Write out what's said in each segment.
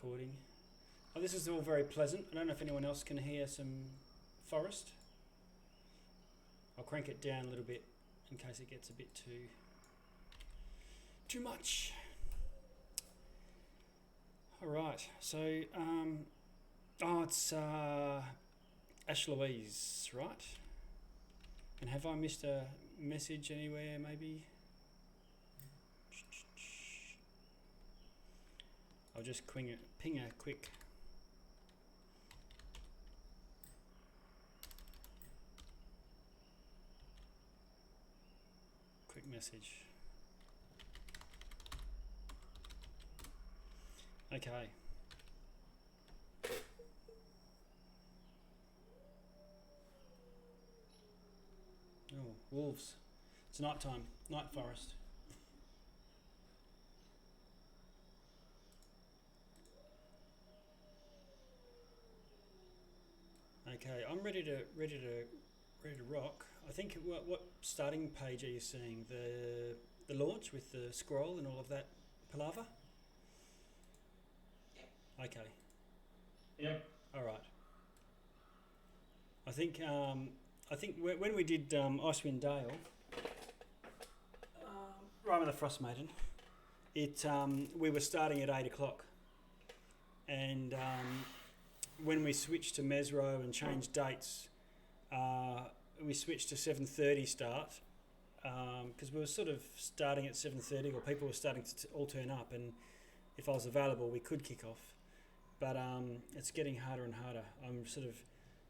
recording. Oh, this is all very pleasant. I don't know if anyone else can hear some forest. I'll crank it down a little bit in case it gets a bit too much. All right, so it's Ash Louise, right? And have I missed a message anywhere? Maybe. I'll just ping a quick. Quick message. Okay. Oh, wolves. It's night time. Night forest. Okay, I'm ready to rock. I think what starting page are you seeing? The launch with the scroll and all of that palaver? Okay. Yep. All right. I think when we did Icewind Dale, Rime of the Frost Maiden, we were starting at 8 o'clock, and when we switched to Mezro and changed dates, we switched to 7:30 start because we were sort of starting at 7:30, or people were starting to all turn up, and if I was available, we could kick off. But it's getting harder and harder. I'm sort of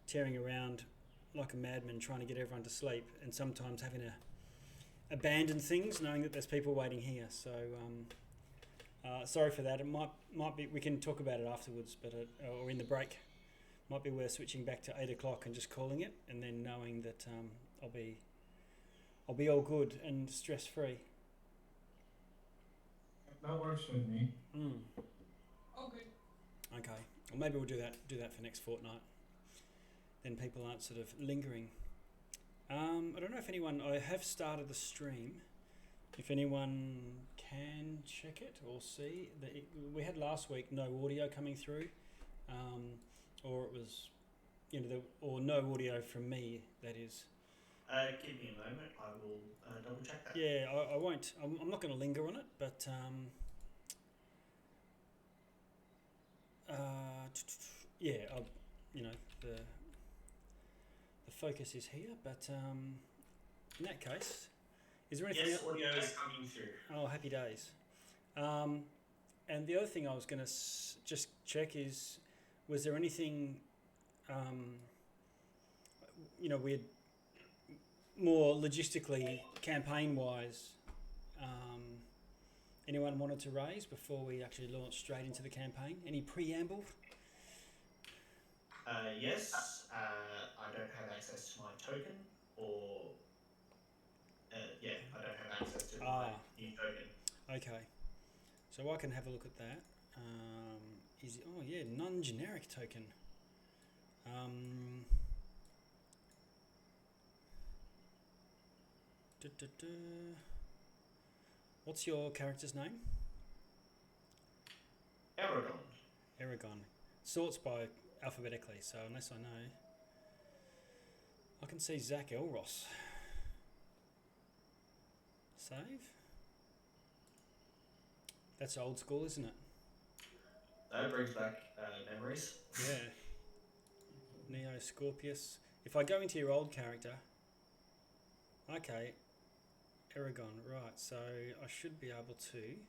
tearing around like a madman trying to get everyone to sleep, and sometimes having to abandon things knowing that there's people waiting here. So sorry for that. It might be, we can talk about it afterwards, but or in the break. Might be worth switching back to 8 o'clock and just calling it, and then knowing that I'll be all good and stress free. That works with me. Okay. Okay. Well, maybe we'll do that for next fortnight. Then people aren't sort of lingering. I don't know if anyone. I have started the stream. If anyone can check it or see we had last week no audio coming through, or it was, or no audio from me. That is. Give me a moment. I will double check that. Yeah, I won't. I'm not going to linger on it, but yeah, the focus is here. But in that case, is there anything? Yes, audio is coming through. Oh, happy days. And the other thing I was going to just check is, was there anything, weird, more logistically, campaign-wise, anyone wanted to raise before we actually launch straight into the campaign? Any preamble? Yes, I don't have access to my token, or I don't have access to my new token. Okay, so I can have a look at that. Non-generic token. What's your character's name? Aragon. Sorts by alphabetically, so unless I know, I can see Zach Elros. Save? That's old school, isn't it? That brings back memories. Yeah. Neo Scorpius. If I go into your old character, okay, Aragon, right, so I should be able to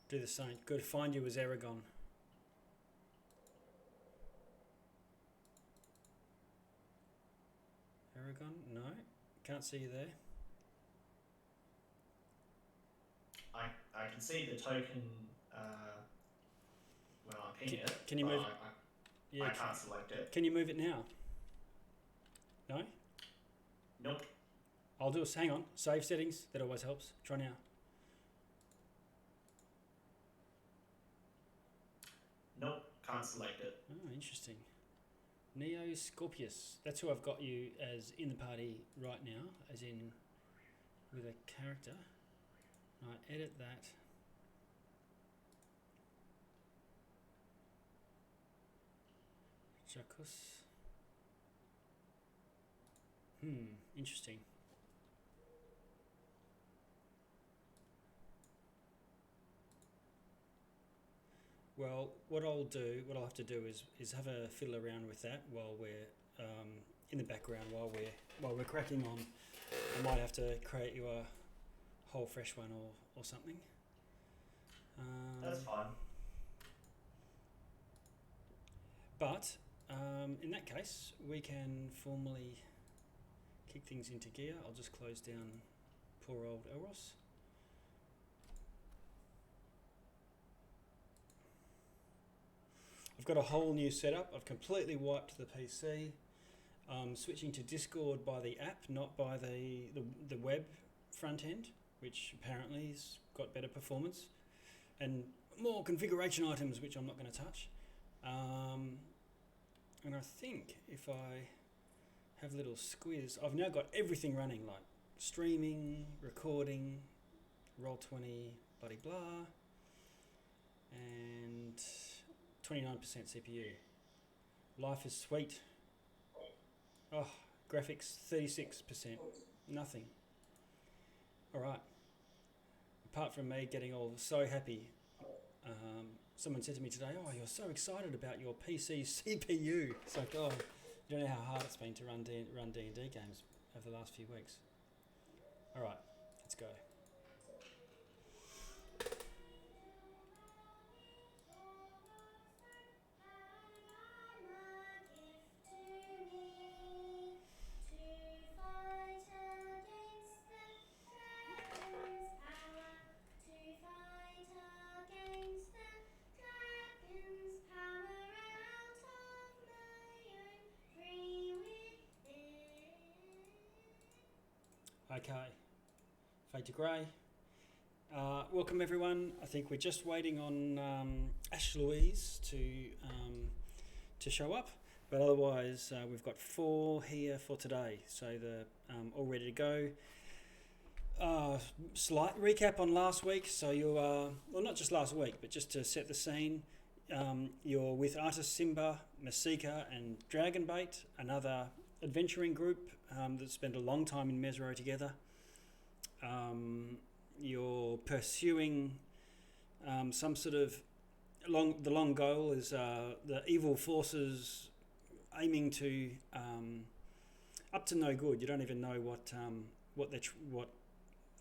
do the same. Good, find you as Aragon. Aragon? No, can't see you there. I can see the token when I ping it. Can you move? I can't select it. Can you move it now? No? Nope. I'll do a hang on. Save settings. That always helps. Try now. Nope. Can't select it. Oh, interesting. Neo Scorpius. That's who I've got you as in the party right now, as in with a character. edit that. Jacus. Interesting. Well, what I'll have to do is have a fiddle around with that while we're in the background while we're cracking on. I might have to create you a whole fresh one or something. That's fine. But in that case, we can formally kick things into gear. I'll just close down poor old Elros. I've got a whole new setup. I've completely wiped the PC. Switching to Discord by the app, not by the web front end, which apparently has got better performance and more configuration items, which I'm not going to touch. And I think if I have a little squiz, I've now got everything running, like streaming, recording, Roll20, bloody blah, and 29% CPU. Life is sweet. Oh, graphics 36%. Nothing. All right. Apart from me getting all so happy, someone said to me today, "Oh, you're so excited about your PC CPU." It's like, oh, you don't know how hard it's been to run D&D games over the last few weeks. All right, let's go. Okay, fade to grey. Welcome everyone. I think we're just waiting on Ash Louise to show up, but otherwise we've got 4 here for today, so they're all ready to go. Slight recap on last week. So you well, not just last week, but just to set the scene. You're with Artist Simba, Masika, and Dragonbait, another adventuring group that spent a long time in Mezro together. You're pursuing some sort of the long goal is the evil forces aiming to up to no good. You don't even know what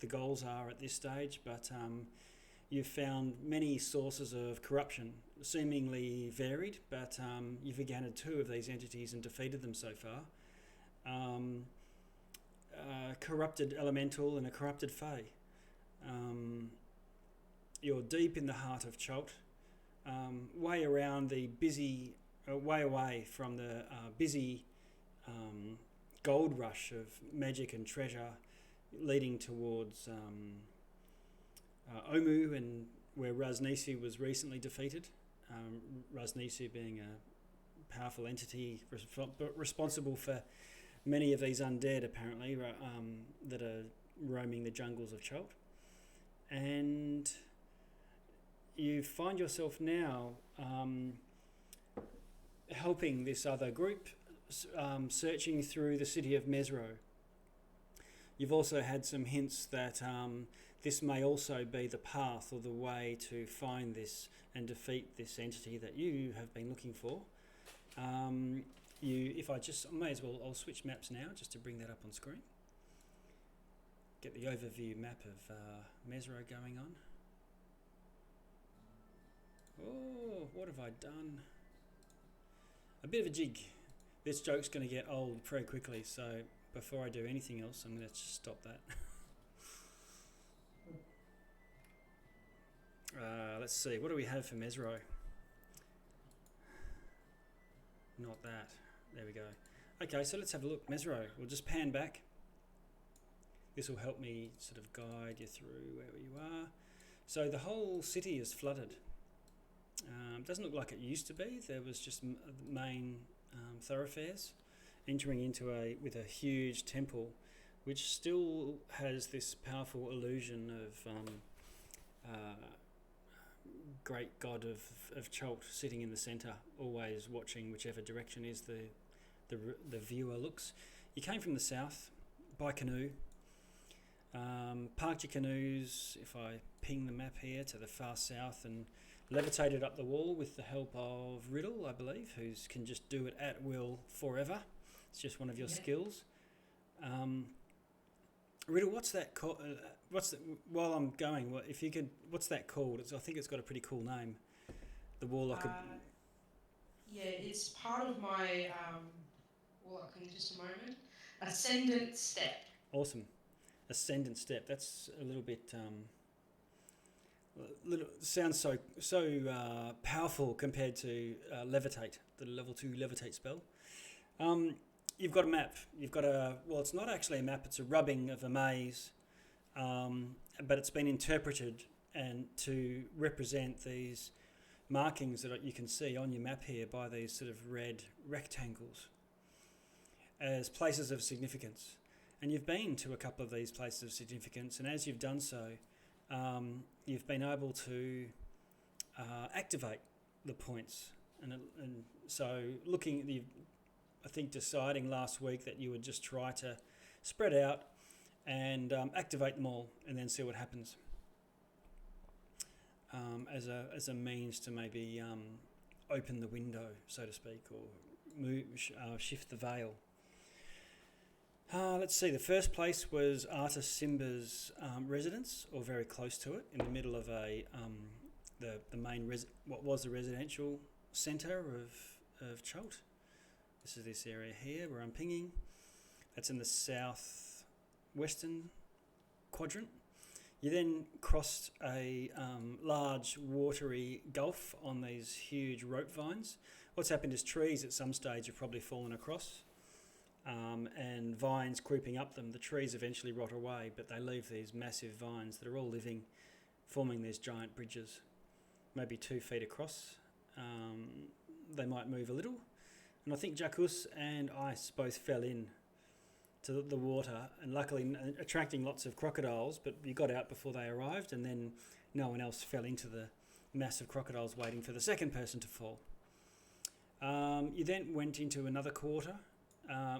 the goals are at this stage, but you've found many sources of corruption, seemingly varied, but you've encountered 2 of these entities and defeated them so far. A corrupted elemental and a corrupted fae. You're deep in the heart of Chult, way away from the busy gold rush of magic and treasure leading towards Omu, and where Raznisi was recently defeated. Raznisi being a powerful entity responsible for many of these undead, apparently, that are roaming the jungles of Chult. And you find yourself now helping this other group, searching through the city of Mezro. You've also had some hints that this may also be the path or the way to find this and defeat this entity that you have been looking for. I'll switch maps now just to bring that up on screen. Get the overview map of Mezro going on. Oh, what have I done? A bit of a jig. This joke's going to get old pretty quickly, so before I do anything else, I'm going to just stop that. Let's see, what do we have for Mezro? Not that. There we go. Okay, so let's have a look. Mezro. We'll just pan back. This will help me sort of guide you through where you are. So the whole city is flooded. Doesn't look like it used to be. There was just main thoroughfares entering into with a huge temple, which still has this powerful illusion of great god of Chult sitting in the centre, always watching whichever direction is the viewer looks. You came from the south by canoe, parked your canoes, if I ping the map here, to the far south, and levitated up the wall with the help of Riddle, I believe, who can just do it at will forever. It's just one of your skills. Riddle, what's that called? While I'm going, if you could, what's that called? I think it's got a pretty cool name. The warlock. Yeah, it's part of my warlock in just a moment. Ascendant step. Awesome. Ascendant step. That's a little bit. Sounds so powerful compared to levitate, the level 2 levitate spell. You've got a map. You've got it's not actually a map. It's a rubbing of a maze, but it's been interpreted and to represent these markings that you can see on your map here by these sort of red rectangles as places of significance. And you've been to a couple of these places of significance, and as you've done so, you've been able to activate the points. And so looking at I think deciding last week that you would just try to spread out and activate them all and then see what happens as a means to maybe open the window, so to speak, or shift the veil. Let's see, the first place was Artis Simba's residence, or very close to it, in the middle of the main what was the residential centre of Chult. This is this area here where I'm pinging. That's in the south-western quadrant. You then crossed a large watery gulf on these huge rope vines. What's happened is trees at some stage have probably fallen across, and vines creeping up them. The trees eventually rot away, but they leave these massive vines that are all living, forming these giant bridges, maybe 2 feet across. They might move a little. And I think Jacuz and Ice both fell in to the water, and luckily attracting lots of crocodiles, but you got out before they arrived, and then no one else fell into the mass of crocodiles waiting for the second person to fall. You then went into another quarter,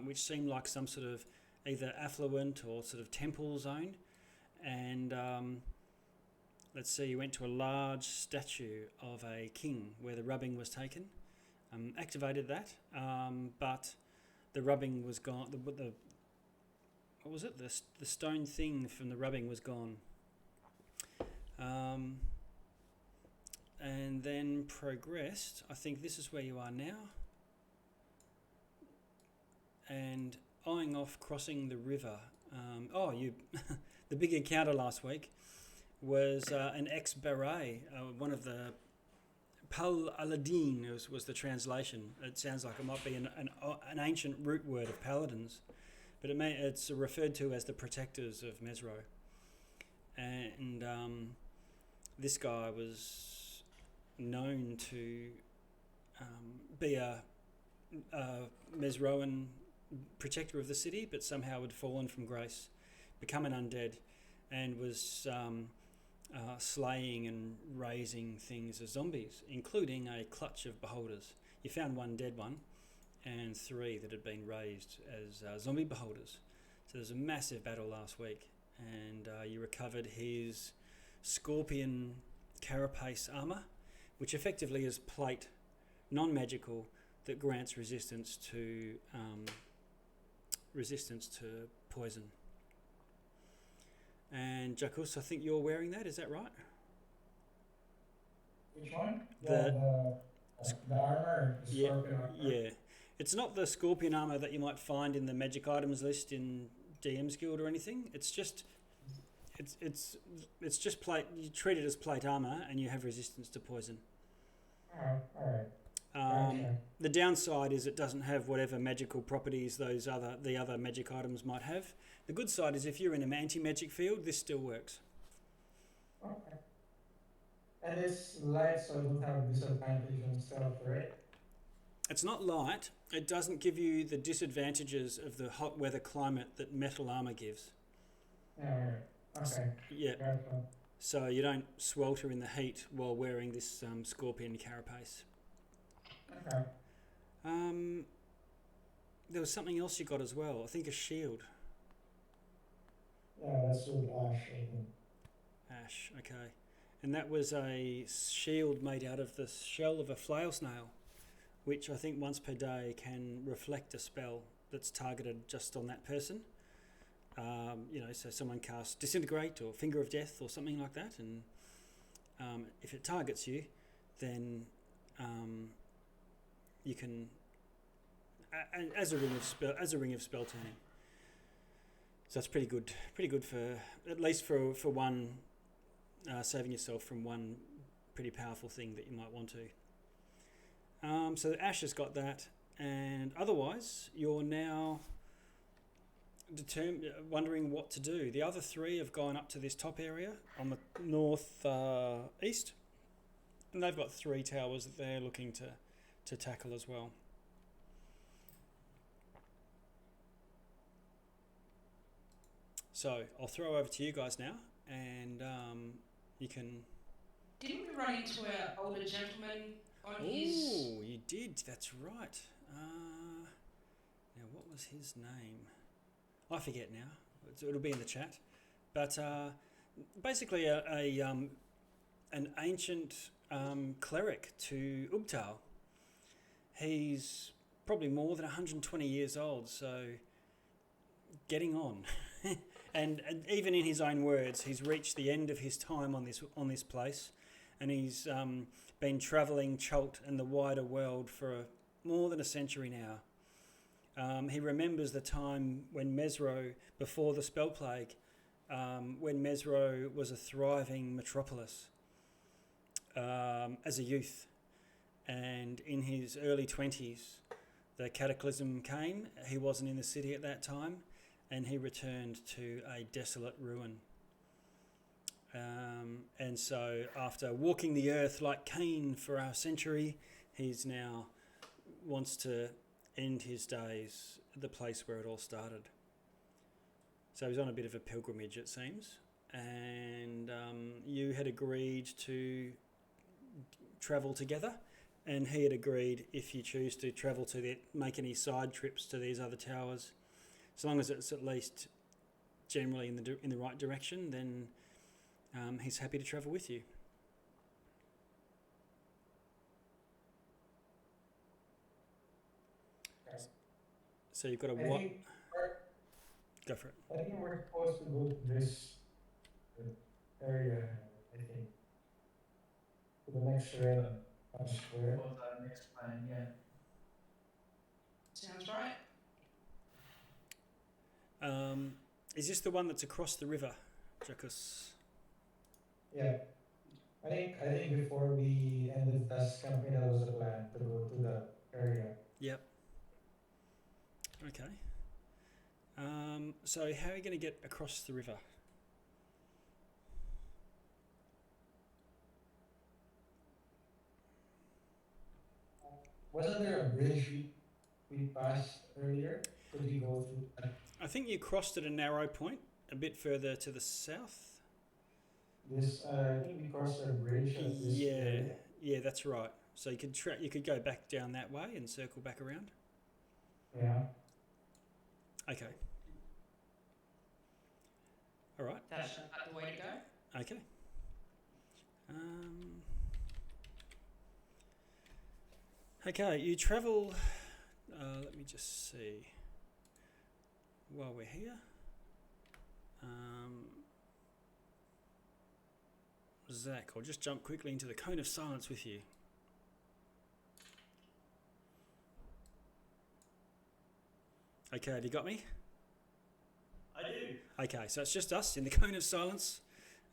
which seemed like some sort of either affluent or sort of temple zone, and let's see, you went to a large statue of a king where the rubbing was taken. Activated that, but the rubbing was gone. What was it? The stone thing from the rubbing was gone. And then progressed. I think this is where you are now. And eyeing off crossing the river. The big encounter last week was an ex-beret, one of the Pal Aladin was the translation. It sounds like it might be an ancient root word of paladins, but it's referred to as the protectors of Mezro. And this guy was known to be a Mezroan protector of the city, but somehow had fallen from grace, become an undead, and was slaying and raising things as zombies, including a clutch of beholders. You found 1 dead one and 3 that had been raised as zombie beholders. So there was a massive battle last week, and you recovered his scorpion carapace armour, which effectively is plate, non-magical, that grants resistance to poison. And Jacuz, I think you're wearing that, is that right? Which one? The armor, the scorpion armor. Yeah. It's not the scorpion armor that you might find in the magic items list in DM's Guild or anything. It's just plate. You treat it as plate armor, and you have resistance to poison. Oh, all right. The downside is it doesn't have whatever magical properties the other magic items might have. The good side is if you're in an anti-magic field, this still works. Okay. And it's light, so it don't have disadvantage on stealth, right? It's not light. It doesn't give you the disadvantages of the hot weather climate that metal armor gives. Yeah, all right. Okay. Yeah. Gotcha. so you don't swelter in the heat while wearing this scorpion carapace. Okay. There was something else you got as well. I think a shield. Yeah, that's with Ash, I think. Ash, okay. And that was a shield made out of the shell of a flail snail, which I think once per day can reflect a spell that's targeted just on that person. So someone casts Disintegrate or Finger of Death or something like that, and if it targets you, then you can, as a ring of spell turning. So that's pretty good for at least for one, saving yourself from one pretty powerful thing that you might want to. So Ash has got that, and otherwise you're now wondering what to do. The other three have gone up to this top area on the north east, and they've got 3 towers that they're looking to tackle as well. So I'll throw over to you guys now, and you can. Didn't we run into an older gentleman on his... Oh, you did. That's right. Now, what was his name? I forget now. It'll be in the chat. But basically, an ancient cleric to Ubtal. He's probably more than 120 years old, so getting on. and even in his own words, he's reached the end of his time on this place, and he's been travelling Chult and the wider world for more than a century now. He remembers the time when Mezro, before the Spell Plague, when Mezro was a thriving metropolis as a youth. And in his early 20s, the cataclysm came. He wasn't in the city at that time, and he returned to a desolate ruin. And so after walking the earth like Cain for a century, he's now wants to end his days at the place where it all started. So he's on a bit of a pilgrimage, it seems, and you had agreed to travel together, and he had agreed, if you choose to travel make any side trips to these other towers, so long as it's at least generally in the right direction, then he's happy to travel with you. Okay. So you've got a I what? think Go for it. I think we're supposed to go to this area, I think. To the next red square. For the next plan, yeah. Sounds right. Is this the one that's across the river, Jacques? Yeah. I think before we ended this campaign, that was the plan to go to the area. Yep. Okay. So how are you going to get across the river? Wasn't there a bridge we passed earlier? Could we go through that? I think you crossed at a narrow point a bit further to the south. This I think we crossed a bridge at this area. Yeah, that's right. So you could go back down that way and circle back around. Yeah. Okay. All right. That's the way to go. Okay. Okay, you travel. Let me just see. While we're here, Zach, I'll just jump quickly into the Cone of Silence with you. Okay, have you got me? I do. Okay, so it's just us in the Cone of Silence.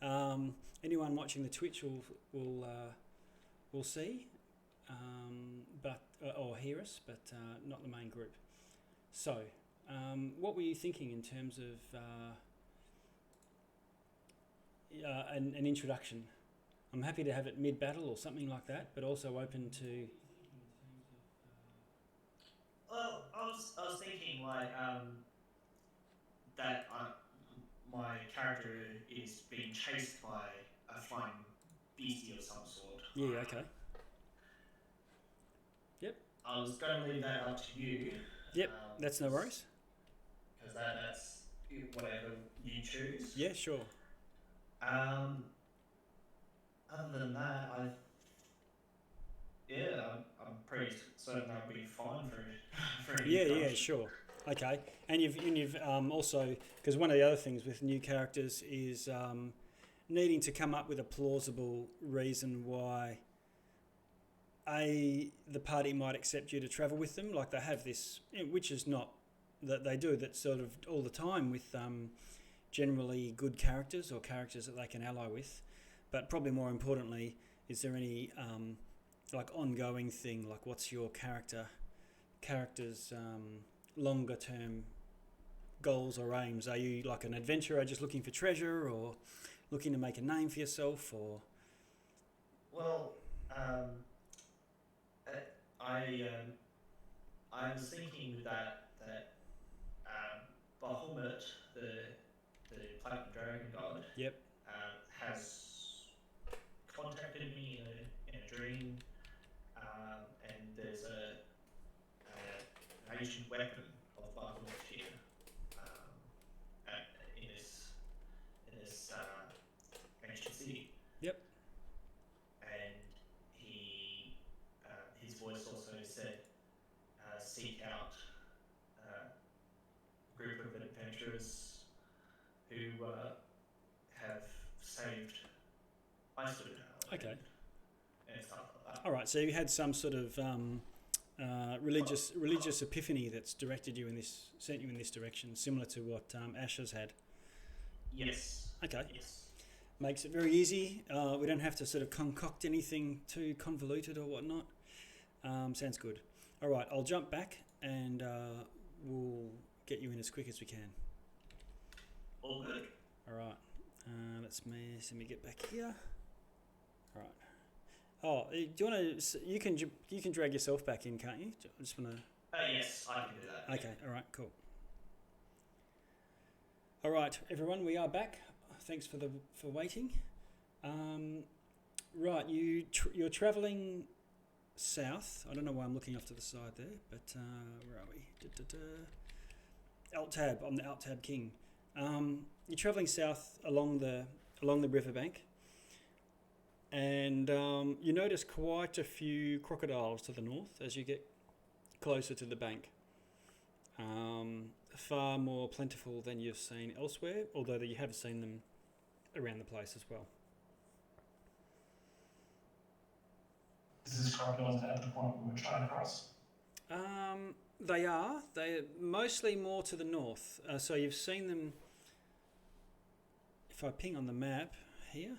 Anyone watching the Twitch will see, or hear us, but not the main group. So, what were you thinking in terms of an introduction? I'm happy to have it mid-battle or something like that, but also open to. Well, I was thinking like that my character is being chased by beastie of some sort. Yeah, okay. I was going to leave that up to you. Yep, that's no worries. Because that's whatever you choose. Yeah, sure. Other than that, I'm pretty certain that'll be fine for a new Yeah, character. sure. Okay, and you've also, because one of the other things with new characters is needing to come up with a plausible reason why the party might accept you to travel with them. Like they have this, which is not that they do that sort of all the time with generally good characters or characters that they can ally with. But probably more importantly, is there any like ongoing thing, like what's your character's longer term goals or aims? Are you like an adventurer just looking for treasure, or looking to make a name for yourself, or? Well, I was thinking that Bahamut, the Platinum Dragon God, Yep. has contacted me in a dream, and there's an ancient weapon of Bahamut here, in this ancient city. Yep. And his voice also said, seek out a group of adventurers who have saved Iceland. Okay. And stuff like that. All right. So you had some sort of religious epiphany that's directed you in this, sent you in this direction, similar to what Asher's had. Yes. Okay. Yes. Makes it very easy. We don't have to sort of concoct anything too convoluted or whatnot. Sounds good. All right, I'll jump back and we'll get you in as quick as we can. All good. All right. Let me get back here. All right. Oh, do you want to? You can drag yourself back in, can't you? I just want to. Yes, I can do that. Okay. All right. Cool. All right, everyone. We are back. Thanks for waiting. Right, you're travelling south. I don't know why I'm looking off to the side there, but where are we? Alt tab. I'm the Alt tab king. You're travelling south along the riverbank, and you notice quite a few crocodiles to the north as you get closer to the bank. Far more plentiful than you've seen elsewhere, although you have seen them around the place as well. Is this crocodiles at the point we were trying to cross? They're mostly more to the north. So you've seen them, if I ping on the map here,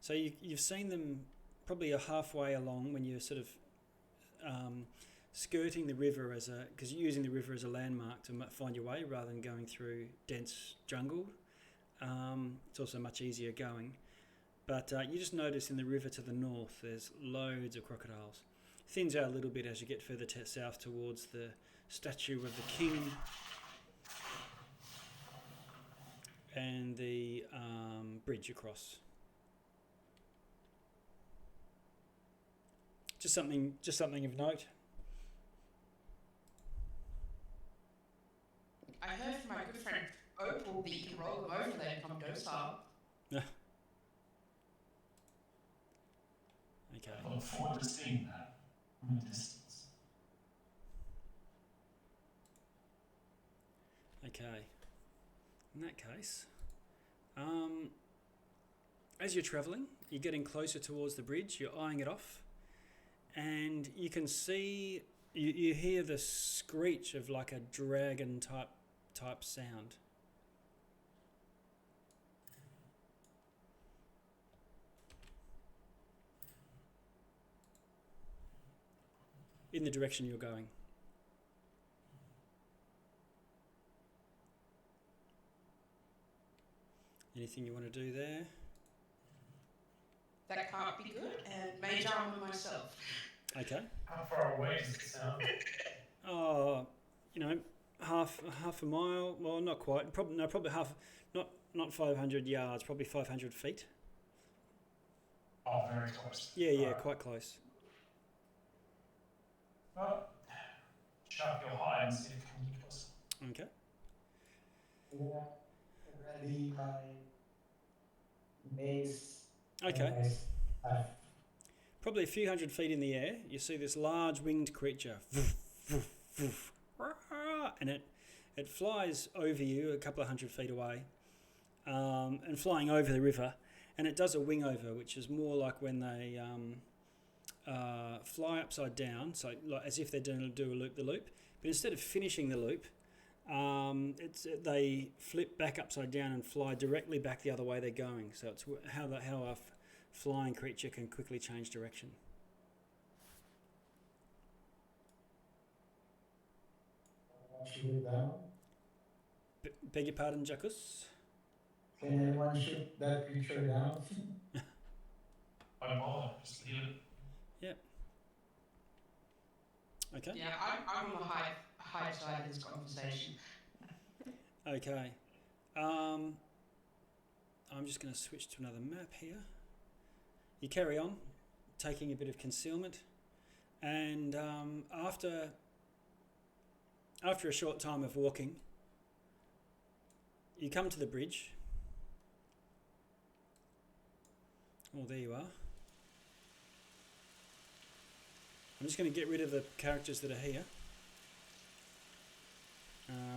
so you've seen them probably a halfway along when you're sort of skirting the river because you're using the river as a landmark to find your way rather than going through dense jungle. It's also much easier going. But you just notice in the river to the north there's loads of crocodiles. Thins out a little bit as you get further south towards the statue of the king and the bridge across. Just something of note. I heard from my good friend Opal that you can roll them over there and become docile. Okay. I look forward to seeing that from a distance. Okay. In that case, as you're travelling, you're getting closer towards the bridge, you're eyeing it off, and you can see, you hear the screech of like a dragon type sound. In the direction you're going. Anything you want to do there? That can't be good, and mage armor myself. Okay. How far away does it sound? Oh, half a mile. Well, not quite. Probably half. Not 500 yards. Probably 500 feet. Oh, very close. Yeah, Alright. quite close. Well, sharp your hide and see if it comes any closer. Okay. Yeah, ready my mace. Okay. Mace. Probably a few hundred feet in the air, you see this large winged creature. Voof, voof, voof, rah, and it flies over you a couple of hundred feet away, and flying over the river, and it does a wing over, which is more like when they fly upside down, so like as if they're going to do a loop-the-loop, but instead of finishing the loop, they flip back upside down and fly directly back the other way they're going. So it's how a flying creature can quickly change direction. Shoot it down. Beg your pardon, Jacques? Can anyone shoot that creature down? Don't bother, just leave it. Okay. Yeah, I'm on the high side of this conversation. Okay. I'm just going to switch to another map here. You carry on, taking a bit of concealment, and after a short time of walking, you come to the bridge. Oh, there you are. I'm just going to get rid of the characters that are here.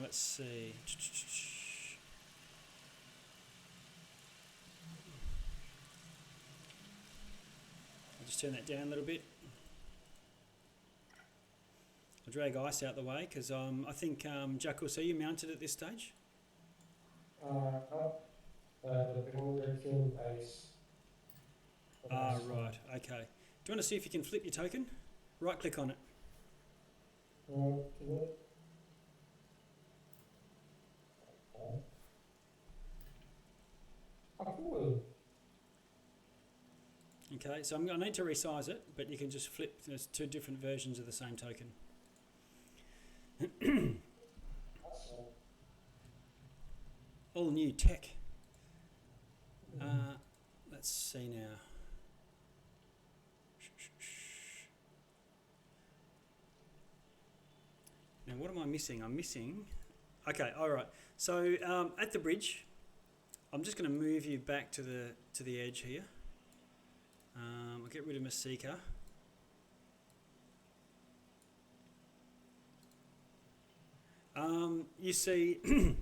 Let's see. I'll just turn that down a little bit. I'll drag Ice out the way because I think, Jacques, are you mounted at this stage? No. The people that killed Ice. Ah, right. Okay. Do you want to see if you can flip your token? Right click on it. Okay, so I need to resize it, but you can just flip. There's two different versions of the same token. All new tech. Let's see now. Now, what am I missing? I'm missing... Okay, all right. So, at the bridge, I'm just going to move you back to the edge here. I'll get rid of Masika. You see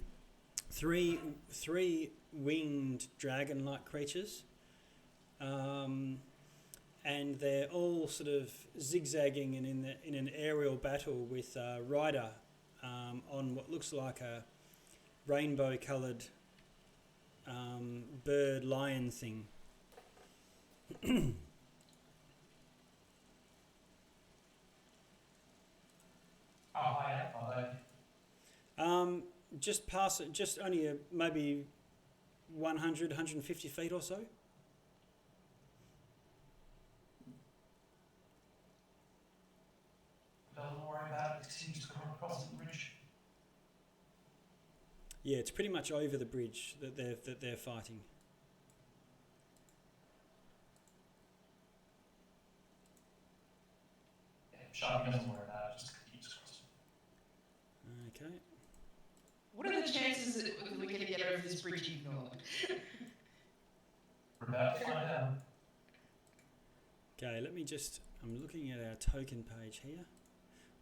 three winged dragon-like creatures, and they're all sort of zigzagging and in an aerial battle with Ryder on what looks like a rainbow-coloured bird lion thing. How high up are they? Just past it, just only maybe 100, 150 feet or so. Don't worry about it, it seems to come across the bridge. Yeah, it's pretty much over the bridge that they're fighting. Yeah, Sharpie doesn't worry about it, just keeps crossing. Okay. What are the chances that we're going to get over this bridge ignored? We're about to find out. Okay, I'm looking at our token page here.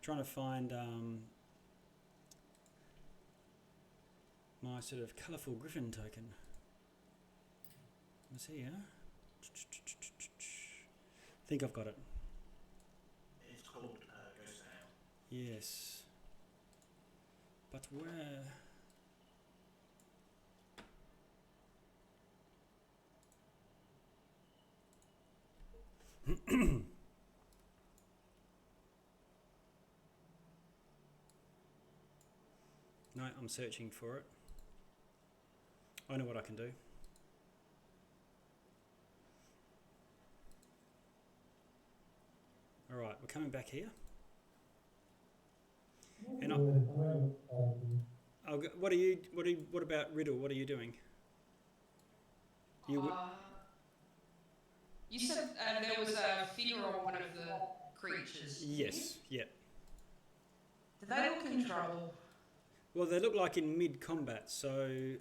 Trying to find my sort of colourful griffin token. It's here. I think I've got it. It's called Ghost Town. Yes. But where? No, I'm searching for it. I know what I can do. All right, we're coming back here. And what about Riddle? What are you doing? You said there was a figure on one of the creatures. Yes, yeah. Did they look in trouble? Well, they look like in mid-combat, so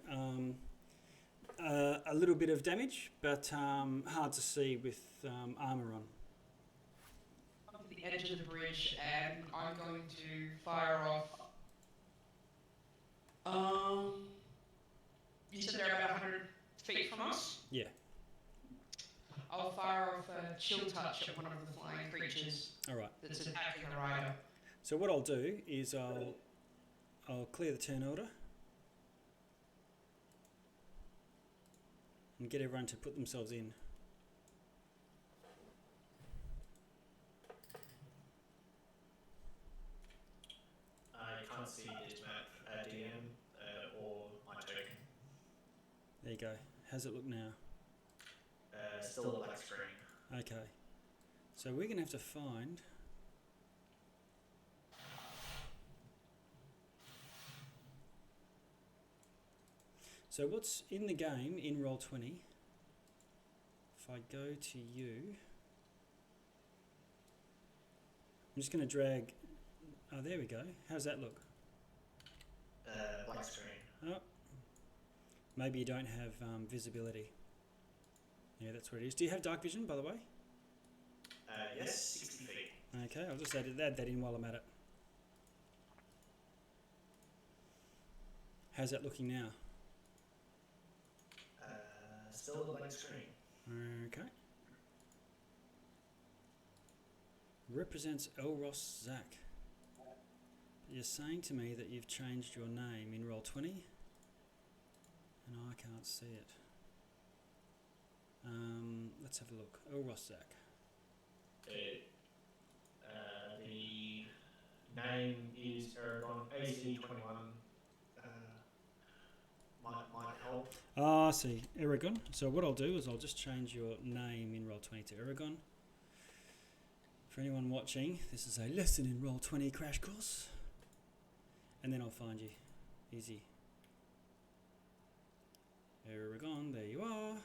a little bit of damage, but hard to see with armour on. Up to the edge of the bridge, and I'm going to fire off. You said they're about 100 feet from us? Yeah. I'll fire off a chill touch at one of the flying creatures All right. that's attacking the rider. So what I'll do is I'll clear the turn order and get everyone to put themselves in. I can't see this map, DM, or my token. There you go. How's it look now? Still a black screen. Okay. So we're going to have to find... So what's in the game in Roll20? If I go to you... I'm just going to drag... Oh, there we go. How's that look? Black screen. Oh. Maybe you don't have visibility. Yeah, that's what it is. Do you have dark vision, by the way? Yes, 60 feet. Okay, I'll just add that in while I'm at it. How's that looking now? Still a blank screen. Okay. Represents Elros Zach. You're saying to me that you've changed your name in Roll20, and I can't see it. Let's have a look. Elros Zach. The name is Aragon AC21. Might help. Ah, I see. Aragon. So what I'll do is I'll just change your name in Roll20 to Aragon. For anyone watching, this is a lesson in Roll20 crash course. And then I'll find you. Easy. Aragon, there you are.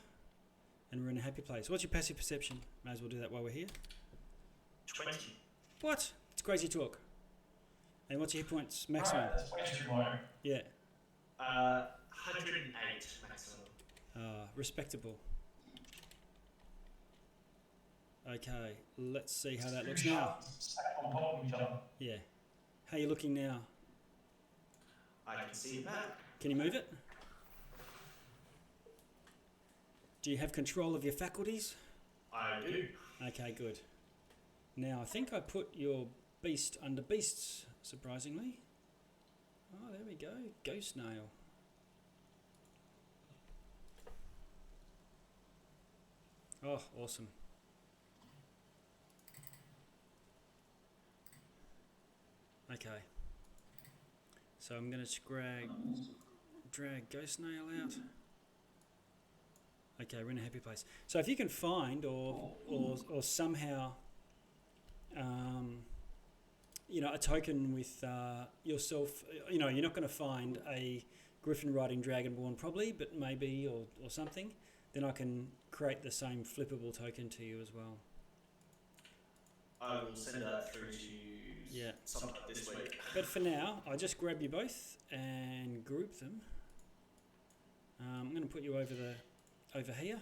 And we're in a happy place. What's your passive perception? May as well do that while we're here. 20. What? It's crazy talk. And what's your hit points maximum? Alright, that's way too low. Yeah. 108 maximum. Respectable. Okay, let's see how that looks now. Stacked on top of each other. Yeah. How are you looking now? I can see the map. Can you move it? Do you have control of your faculties? I do. Okay, good. Now, I think I put your beast under beasts, surprisingly. Oh, there we go. Ghost nail. Oh, awesome. Okay. So I'm going to drag Ghost Nail out. Okay, we're in a happy place. So if you can find or somehow, you know, a token with yourself, you know, you're not going to find a Griffin riding Dragonborn probably, but maybe or something, then I can create the same flippable token to you as well. I will send that through to you sometime this week. But for now, I'll just grab you both and group them. I'm going to put you over here.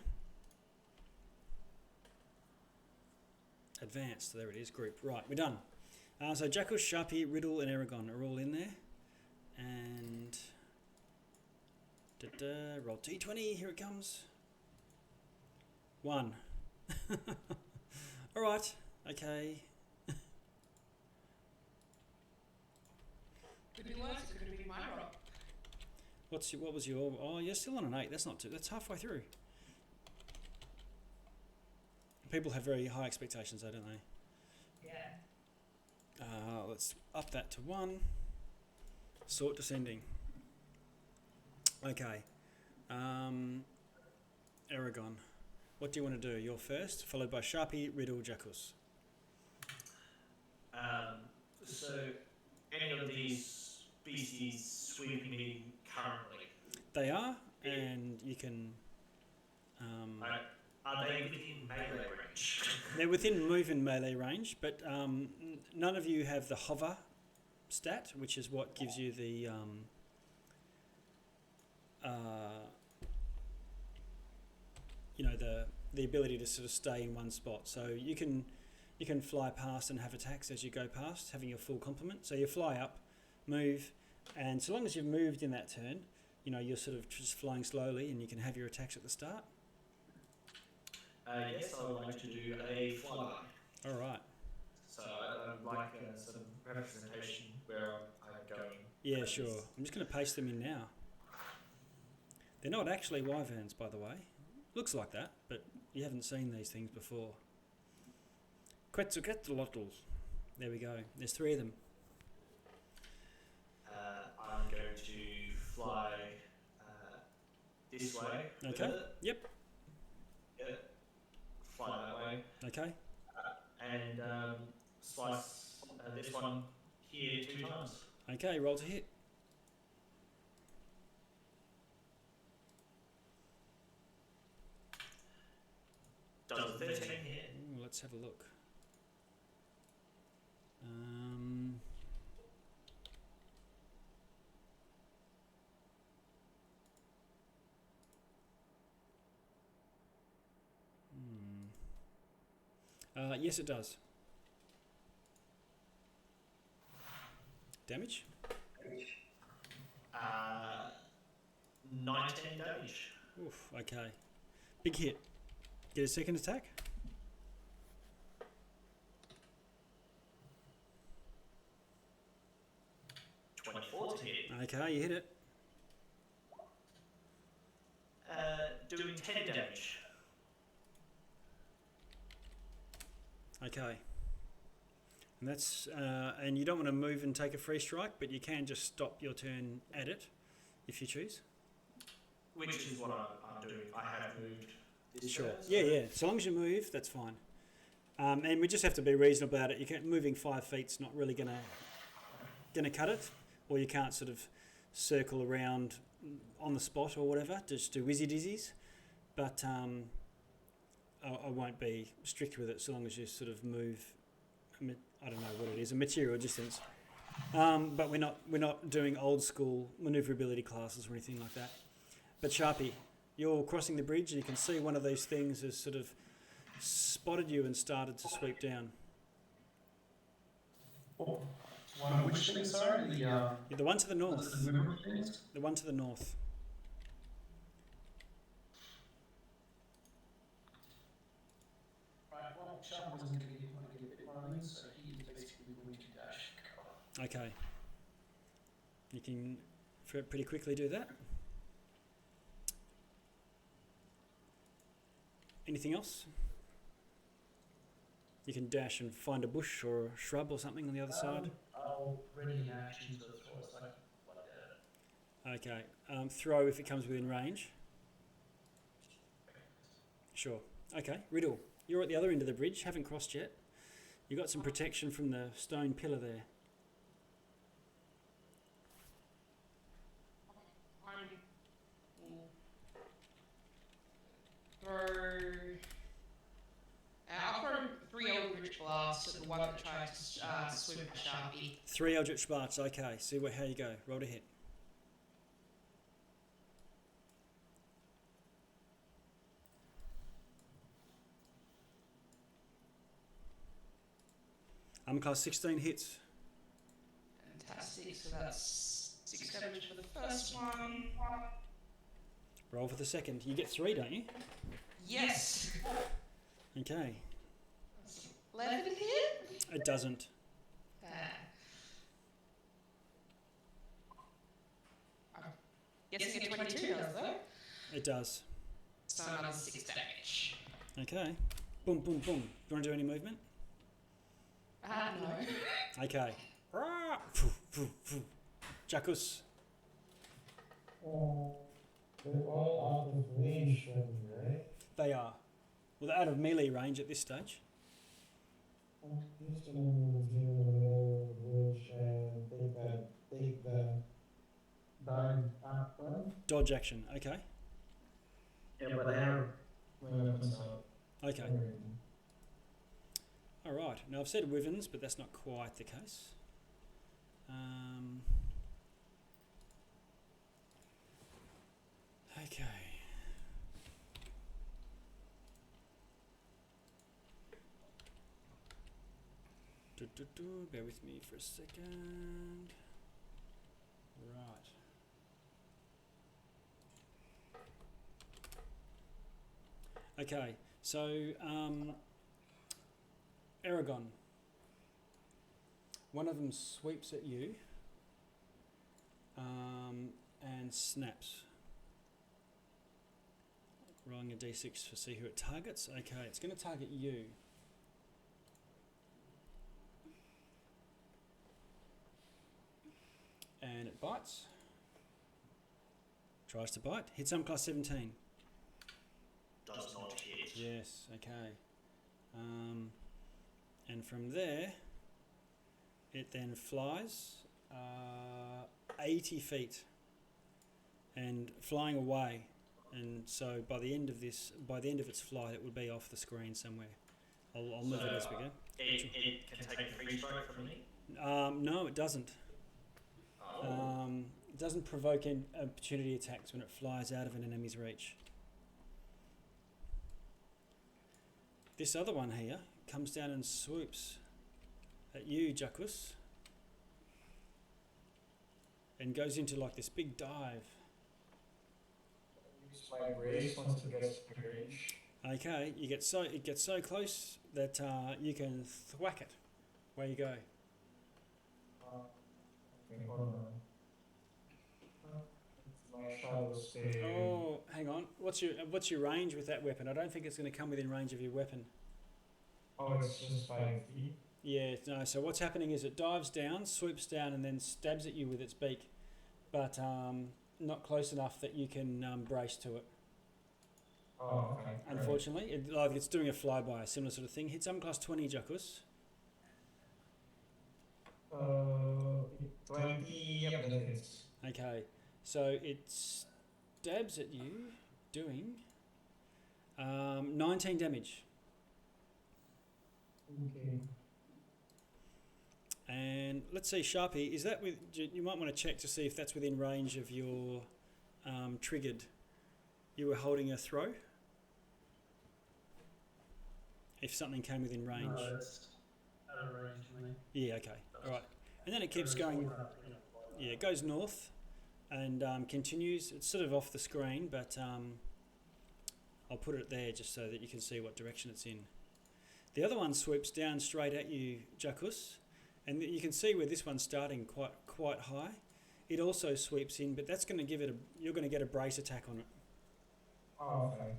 Advanced, there it is, group. Right, we're done. So Jackal, Sharpie, Riddle and Aragon are all in there. And roll D20, here it comes. 1. Alright, okay. Could be worse, it could be my roll. What was your... Oh, you're still on an 8. That's not too... That's halfway through. People have very high expectations, though, don't they? Yeah. Let's up that to 1. Sort descending. Okay. Aragon. What do you want to do? You're first, followed by Sharpie, Riddle, Jackals. So, any of these species sweeping in currently? They are, and you can... Are they within melee range? They're within move and melee range, but none of you have the hover stat, which is what gives you the the ability to sort of stay in one spot. So you can fly past and have attacks as you go past, having your full complement. So you fly up, move, and so long as you've moved in that turn, you're sort of just flying slowly, and you can have your attacks at the start. Yes, I would like to do a flyby. All right. So I'd like a sort of representation where I'm going. Yeah, sure. I'm just going to paste them in now. They're not actually wyverns, by the way. Looks like that, but you haven't seen these things before. Quetzalcoatls. There we go. There's 3 of them. I'm going to fly this way. Okay. Yep. Fly that way. Okay. And slice this one here 2 times. Okay, roll to hit. Does a 13 hit? Ooh, let's have a look. Yes, it does. Damage? 19 damage. Oof, okay. Big hit. Get a second attack? 24 to hit. Okay, you hit it. Doing 10 damage. Okay. And that's and you don't want to move and take a free strike, but you can just stop your turn at it if you choose. Which is what I'm doing. I have moved this Sure. turn, so Yeah. So long as you move, that's fine. And we just have to be reasonable about it. You can't moving 5 feet's not really gonna cut it, or you can't sort of circle around on the spot or whatever. Just do whizzy dizzies, but I won't be strict with it so long as you sort of move. I don't know what it is, a material distance. But we're not doing old school manoeuvrability classes or anything like that. But Sharpie, you're crossing the bridge and you can see one of these things has sort of spotted you and started to sweep down. Oh, one of which things, sorry? The one to the north. The river things? The one to the north. Right, well, Sharp wasn't going to get a bit running, so he is basically going to dash cover. Okay. You can pretty quickly do that. Anything else? You can dash and find a bush or a shrub or something on the other side. I'll ready an action to throw a cycle like that. Okay. Throw if it comes within range. Sure. Okay. Riddle, you're at the other end of the bridge, haven't crossed yet. You've got some protection from the stone pillar there. I'll throw 3 Eldritch Blasts at the one that tried to swim at Sharpie. 3 Eldritch Blasts. Okay. See how you go. Roll to hit. Class 16 hits. Fantastic, so that's 6 damage for the first one. Roll for the second. You get 3, don't you? Yes! Okay. 11 hit? It doesn't. I'm guessing a 22 does, though. It does. So another 6 damage. Okay. Boom, boom, boom. Do you want to do any movement? No. Okay. Rah! Phew, phew, phew. Jackus. They're all out of range from me, right? They are. Well, they're out of melee range at this stage. I'm just gonna move here in the middle of the bridge and take the dive up one. Dodge action. Okay. Yeah, but I have weapons out. Okay. All right. Now I've said wyverns, but that's not quite the case. Okay. Bear with me for a second. Right. Okay, so Aragon. One of them sweeps at you and snaps. Rolling a d6 to see who it targets. Okay, it's going to target you. And it bites. Tries to bite. Hits on class 17. Does not hit. Yes, okay. And from there, it then flies 80 feet and flying away. And so by the end of its flight, it will be off the screen somewhere. I'll move it as we go. It can take a free strike from me? No, it doesn't. It doesn't provoke any opportunity attacks when it flies out of an enemy's reach. This other one here comes down and swoops at you, Jackus, and goes into like this big dive. Use my grace once it gets to range. Okay, it gets so close that you can thwack it. Where you go? Okay, hold on. My shadow stay. Oh, hang on. What's your range with that weapon? I don't think it's going to come within range of your weapon. Oh, it's just 5 feet. Yeah, no. So what's happening is it dives down, swoops down, and then stabs at you with its beak, but not close enough that you can brace to it. Oh, okay. Unfortunately, it's doing a flyby, a similar sort of thing. Hits class 20, Jackus. 20, yep, that hits. Okay, so it stabs at you, doing 19 damage. Okay. And let's see, Sharpie, is that you might want to check to see if that's within range of your triggered. You were holding a throw? If something came within range. No, it's out of range for me. Yeah, okay, alright. And then it keeps going, yeah, it goes north and continues. It's sort of off the screen, but I'll put it there just so that you can see what direction it's in. The other one swoops down straight at you, Jackus, and you can see where this one's starting quite high. It also sweeps in, but that's going to give it you're going to get a brace attack on it. Oh, okay.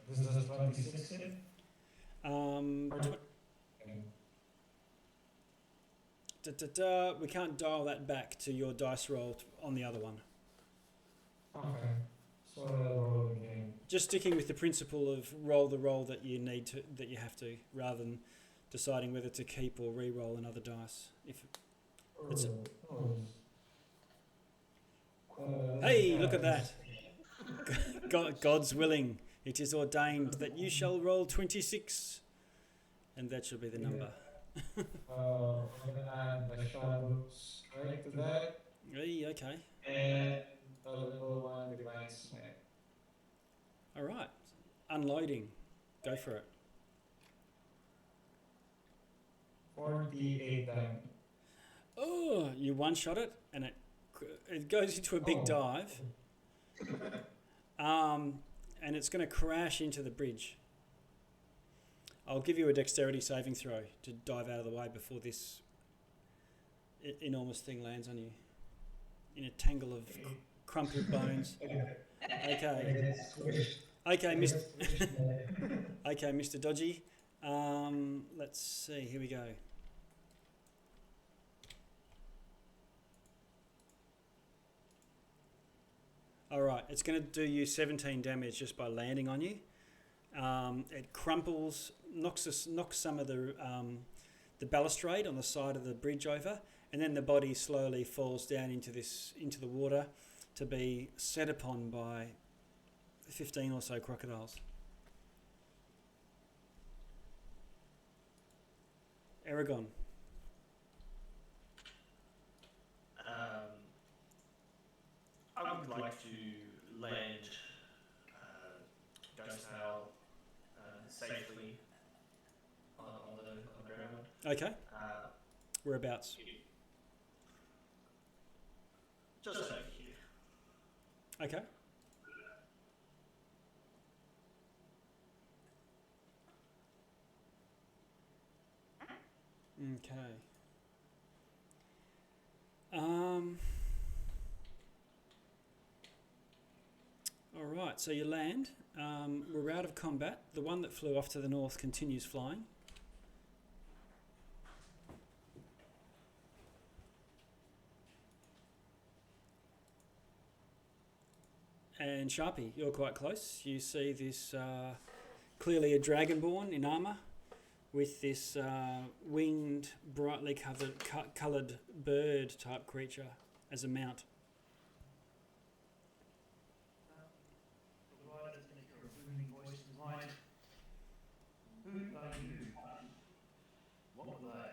This does 26 hit? We can't dial that back to your dice roll on the other one. Okay. So I'll roll again. Just sticking with the principle of roll the roll that you have to, rather than deciding whether to keep or re-roll another dice. It's hey, look at that! God's willing. It is ordained that you shall roll 26, and that shall be the number. I'm gonna add my shadow strike to that, Hey, okay. and a level 1 divine smite. All right. Unloading. Go for it. 48 damage. Oh, you one-shot it, and it goes into a big dive. And it's going to crash into the bridge. I'll give you a dexterity saving throw to dive out of the way before this enormous thing lands on you in a tangle of crumpled bones. Okay. Okay, Mr. Okay, Mr. Dodgy. Let's see. Here we go. All right, it's going to do you 17 damage just by landing on you. It crumples, knocks some of the balustrade on the side of the bridge over, and then the body slowly falls down into the water to be set upon by 15 or so crocodiles. Aragon. I would like to land Ghost Snail safely on the ground. Okay. Whereabouts? Just over here. Okay. Okay. All right. So you land. We're out of combat. The one that flew off to the north continues flying. And Sharpie, you're quite close. You see this clearly a dragonborn in armour with this winged, brightly coloured bird type creature as a mount. The riders make your booming voice in light. Who are you? What were they?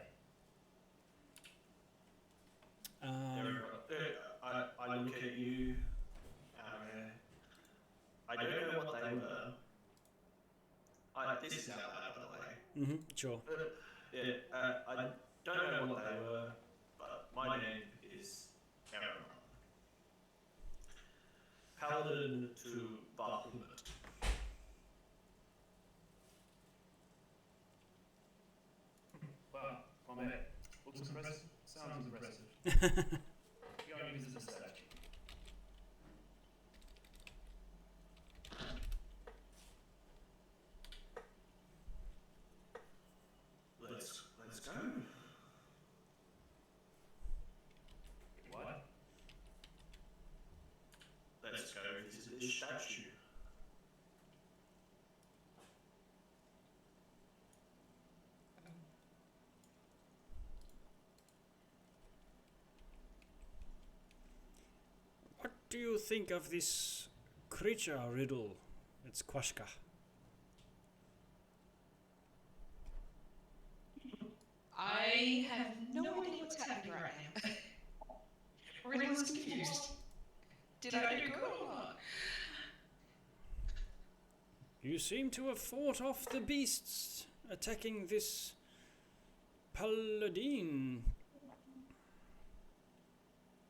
I look at you. I don't know what they were. This is out loud, by the way. Sure. I don't know what they were, but my name is Aaron. Paladin to Bahamut. Wow, my mate. Looks impressive. Sounds impressive. You only visit the statue. Let's go. What? Let's go visit this statue. What do you think of this creature riddle? It's Quashka. I have no idea what's happening right now. Everyone's confused. Did I do good or not? You seem to have fought off the beasts attacking this paladin.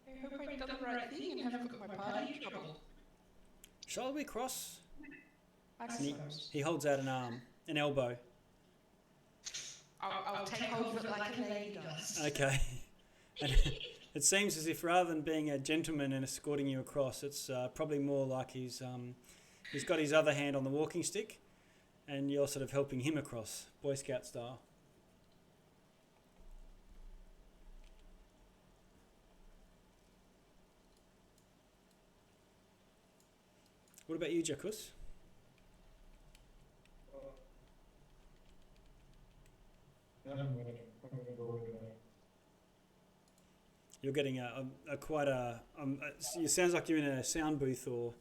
I hope I've done the right thing and haven't got my party in trouble. Shall we cross? I He, suppose. he holds out an arm, an elbow. I'll take hold of it like a lady does. Okay. And it seems as if rather than being a gentleman and escorting you across, it's probably more like he's got his other hand on the walking stick, and you're sort of helping him across, Boy Scout style. What about you, Jacuz? I'm gonna go with that. You're getting it sounds like you're in a sound booth or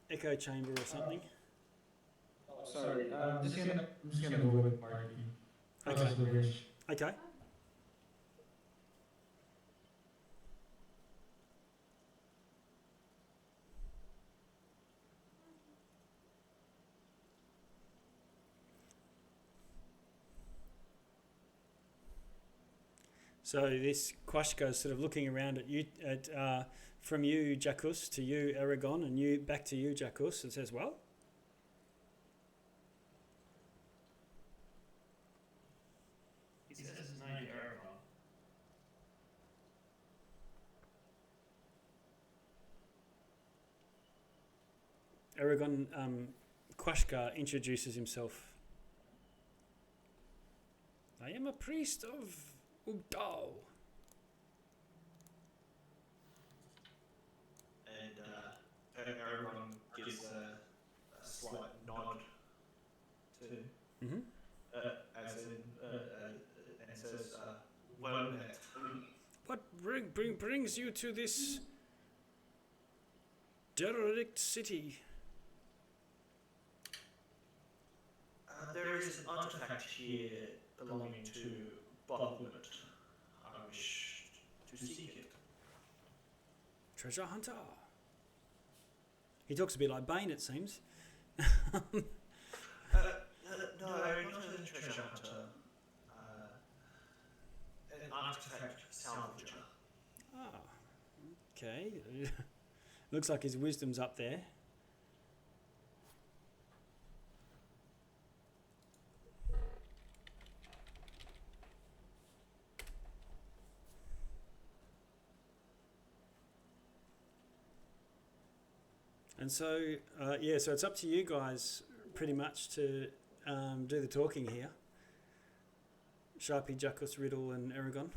echo chamber or something. Sorry, I'm just gonna go with party. Okay. Cross the bridge. Okay. So this Quashka is sort of looking around at you, from you, Jacuz, to you, Aragon, and you back to you, Jacuz, and says, "Well, He says his name is Aragon. Aragon." Quashka introduces himself. I am a priest of Ugdao. And everyone gives a slight nod to, Mm-hmm. as in, and says, well met. What brings you to this derelict city? There is an artifact here belonging to Bahamut. I wish to seek it. Treasure hunter. He talks a bit like Bane, it seems. No, not a treasure hunter. An artifact salvager. Ah, okay. Looks like his wisdom's up there. And so, so it's up to you guys pretty much to do the talking here. Sharpie, Jackus, Riddle and Aragon.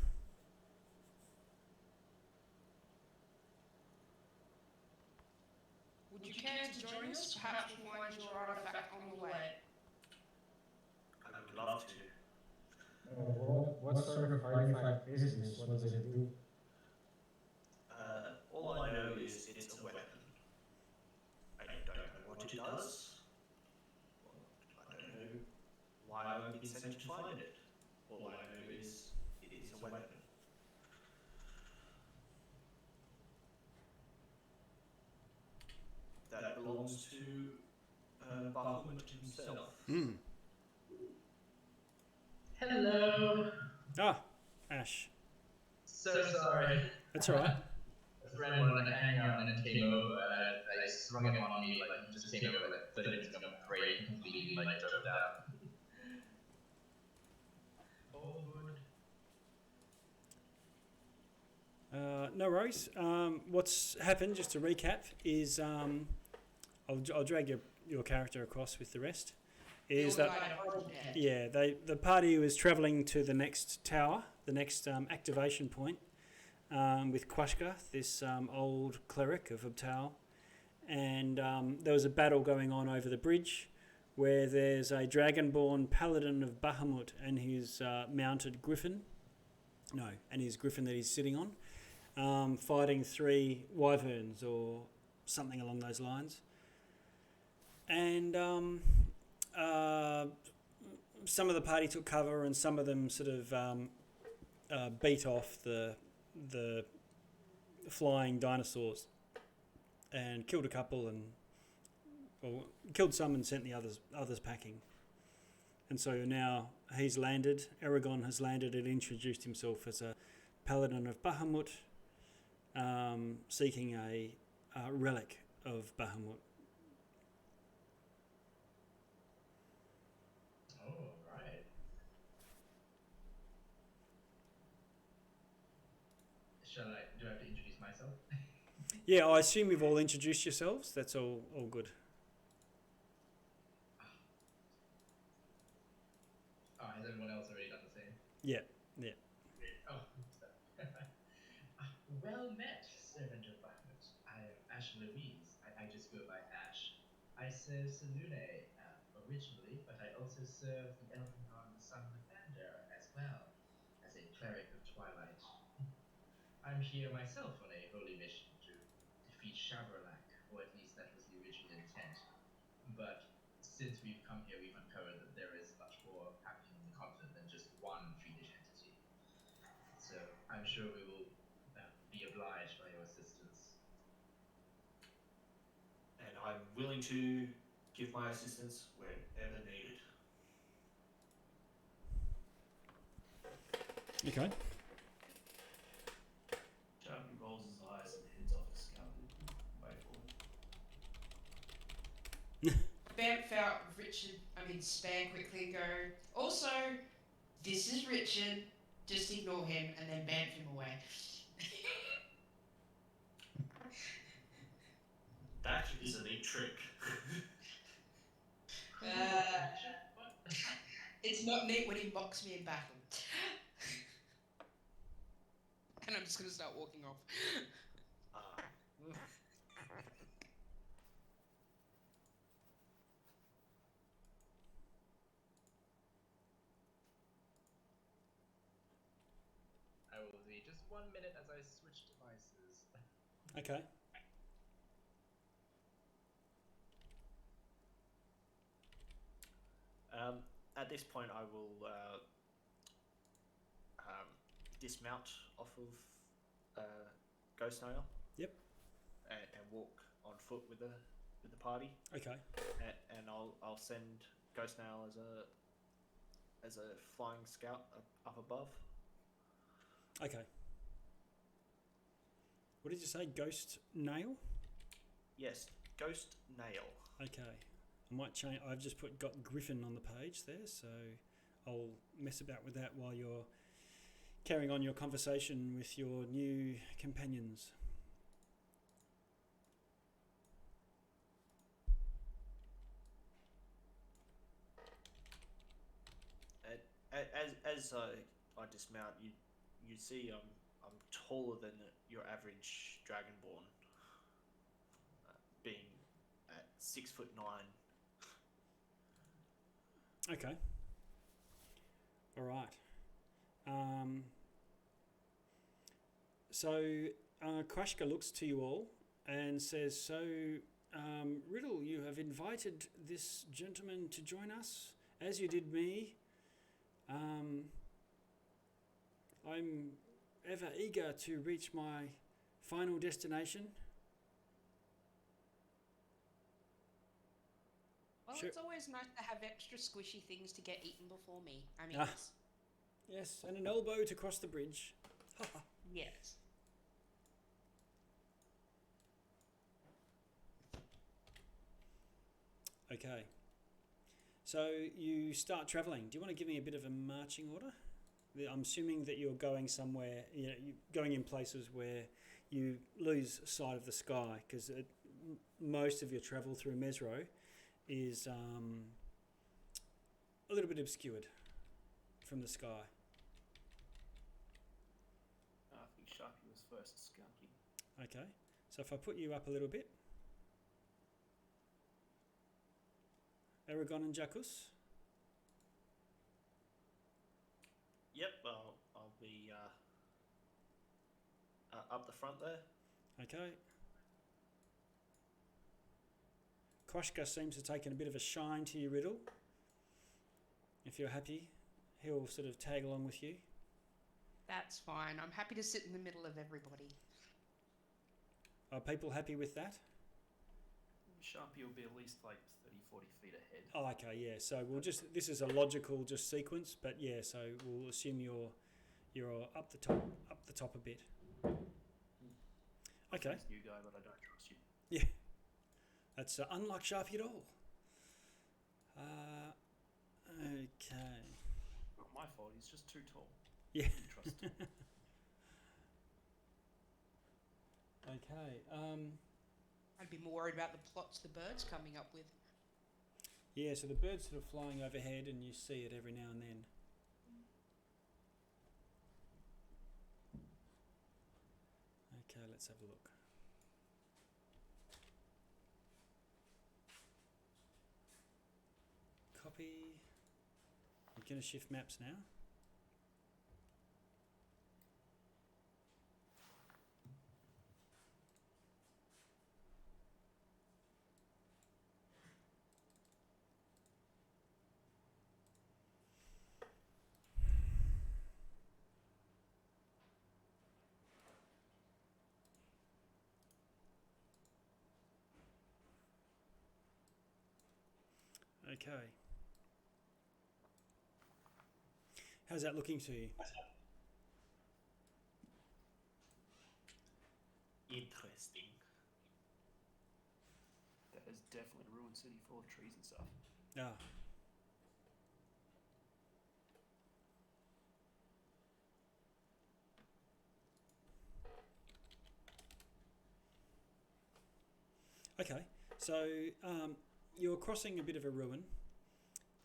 Would you care to join us? Perhaps we'll find your artifact on the way. I would love to. What sort of artifact is this? What does it do? All I know is it's a weapon. I don't know what it does. I don't know why I've been sent to find it. All I know is it is a weapon. That belongs to Bahamut himself. Hmm. Hello. Ah, Ash. So sorry. That's all right. A friend wanted to hang out and it came over and I sprung it on me like he just came over like 30 minutes ago. I'm afraid completely like doped out. Oh, good. No worries. What's happened, just to recap, is I'll drag your character across with the rest. Is that the party was travelling to the next tower, the next activation point, with Quashka, this old cleric of Ubtao, and there was a battle going on over the bridge, where there's a dragonborn paladin of Bahamut and his mounted griffin, and his griffin that he's sitting on, fighting 3 wyverns or something along those lines, and some of the party took cover and some of them sort of beat off the flying dinosaurs and killed a couple killed some and sent the others packing. And so now he's landed, Aragon has landed and introduced himself as a paladin of Bahamut, seeking a relic of Bahamut. Oh, right. Do I have to introduce myself? Yeah, I assume you've all introduced yourselves. That's all good. Oh, has everyone else already done the same? Yeah. Oh, well met, servant of Bahamut. I am Ash Louise. I just go by Ash. I serve Salune originally, but I also serve the Elven God of the Sun Lathander as well, as a cleric of Twilight. I'm here myself on a holy mission to defeat Shabralak, or at least that was the original intent. But since we've come here, we've uncovered that there is much more happening in the continent than just one fiendish entity. So I'm sure we will be obliged by your assistance. And I'm willing to give my assistance whenever needed. Okay. Sharpie rolls his eyes and heads off astounded. Wait for him. Bam felt Span quickly go, also, this is Richard, just ignore him, and then bamf him away. That is a neat trick. It's not neat when he mocks me in battle. And I'm just gonna start walking off. I will be just 1 minute as I switch devices. Okay. At this point, I will dismount off of Ghost Nail. Yep. And walk on foot with the party. Okay. And I'll send Ghost Nail as a flying scout up above. Okay. What did you say? Ghost Nail? Yes, Ghost Nail. Okay. I might change. I've just got Griffin on the page there, so I'll mess about with that while you're carrying on your conversation with your new companions. As I dismount, you see I'm taller than your average dragonborn, being at 6'9". Okay. All right. So Krashka looks to you all and says, "So, Riddle, you have invited this gentleman to join us, as you did me. I'm ever eager to reach my final destination." Well, Sure. it's always nice to have extra squishy things to get eaten before me. I mean, Ah. Yes, and an elbow to cross the bridge. yes. Okay. So you start travelling. Do you want to give me a bit of a marching order? I'm assuming that you're going somewhere, you're going in places where you lose sight of the sky, because most of your travel through Mezro is a little bit obscured from the sky. I think Sharpie was first, Skunky. Okay. So if I put you up a little bit. Aragon and Jacus. Yep, I'll be up the front there. Okay. Koshka seems to have taken a bit of a shine to you, Riddle. If you're happy, he'll sort of tag along with you. That's fine. I'm happy to sit in the middle of everybody. Are people happy with that? Sharpie will be at least like 30, 40 feet ahead. Oh, okay, yeah. So this is a logical just sequence, but yeah, so we'll assume you're up the top a bit. Okay. He's a new guy, but I don't trust you. Yeah. That's unlike Sharpie at all. Okay. Not my fault, he's just too tall. Yeah. I don't trust him. Okay. I'd be more worried about the plots the birds coming up with. Yeah, so the bird's sort of flying overhead and you see it every now and then. Okay, let's have a look. Copy. I'm going to shift maps now. Okay. How's that looking to you? Interesting. That is definitely a ruined city full of trees and stuff. Ah. Okay, so you're crossing a bit of a ruin,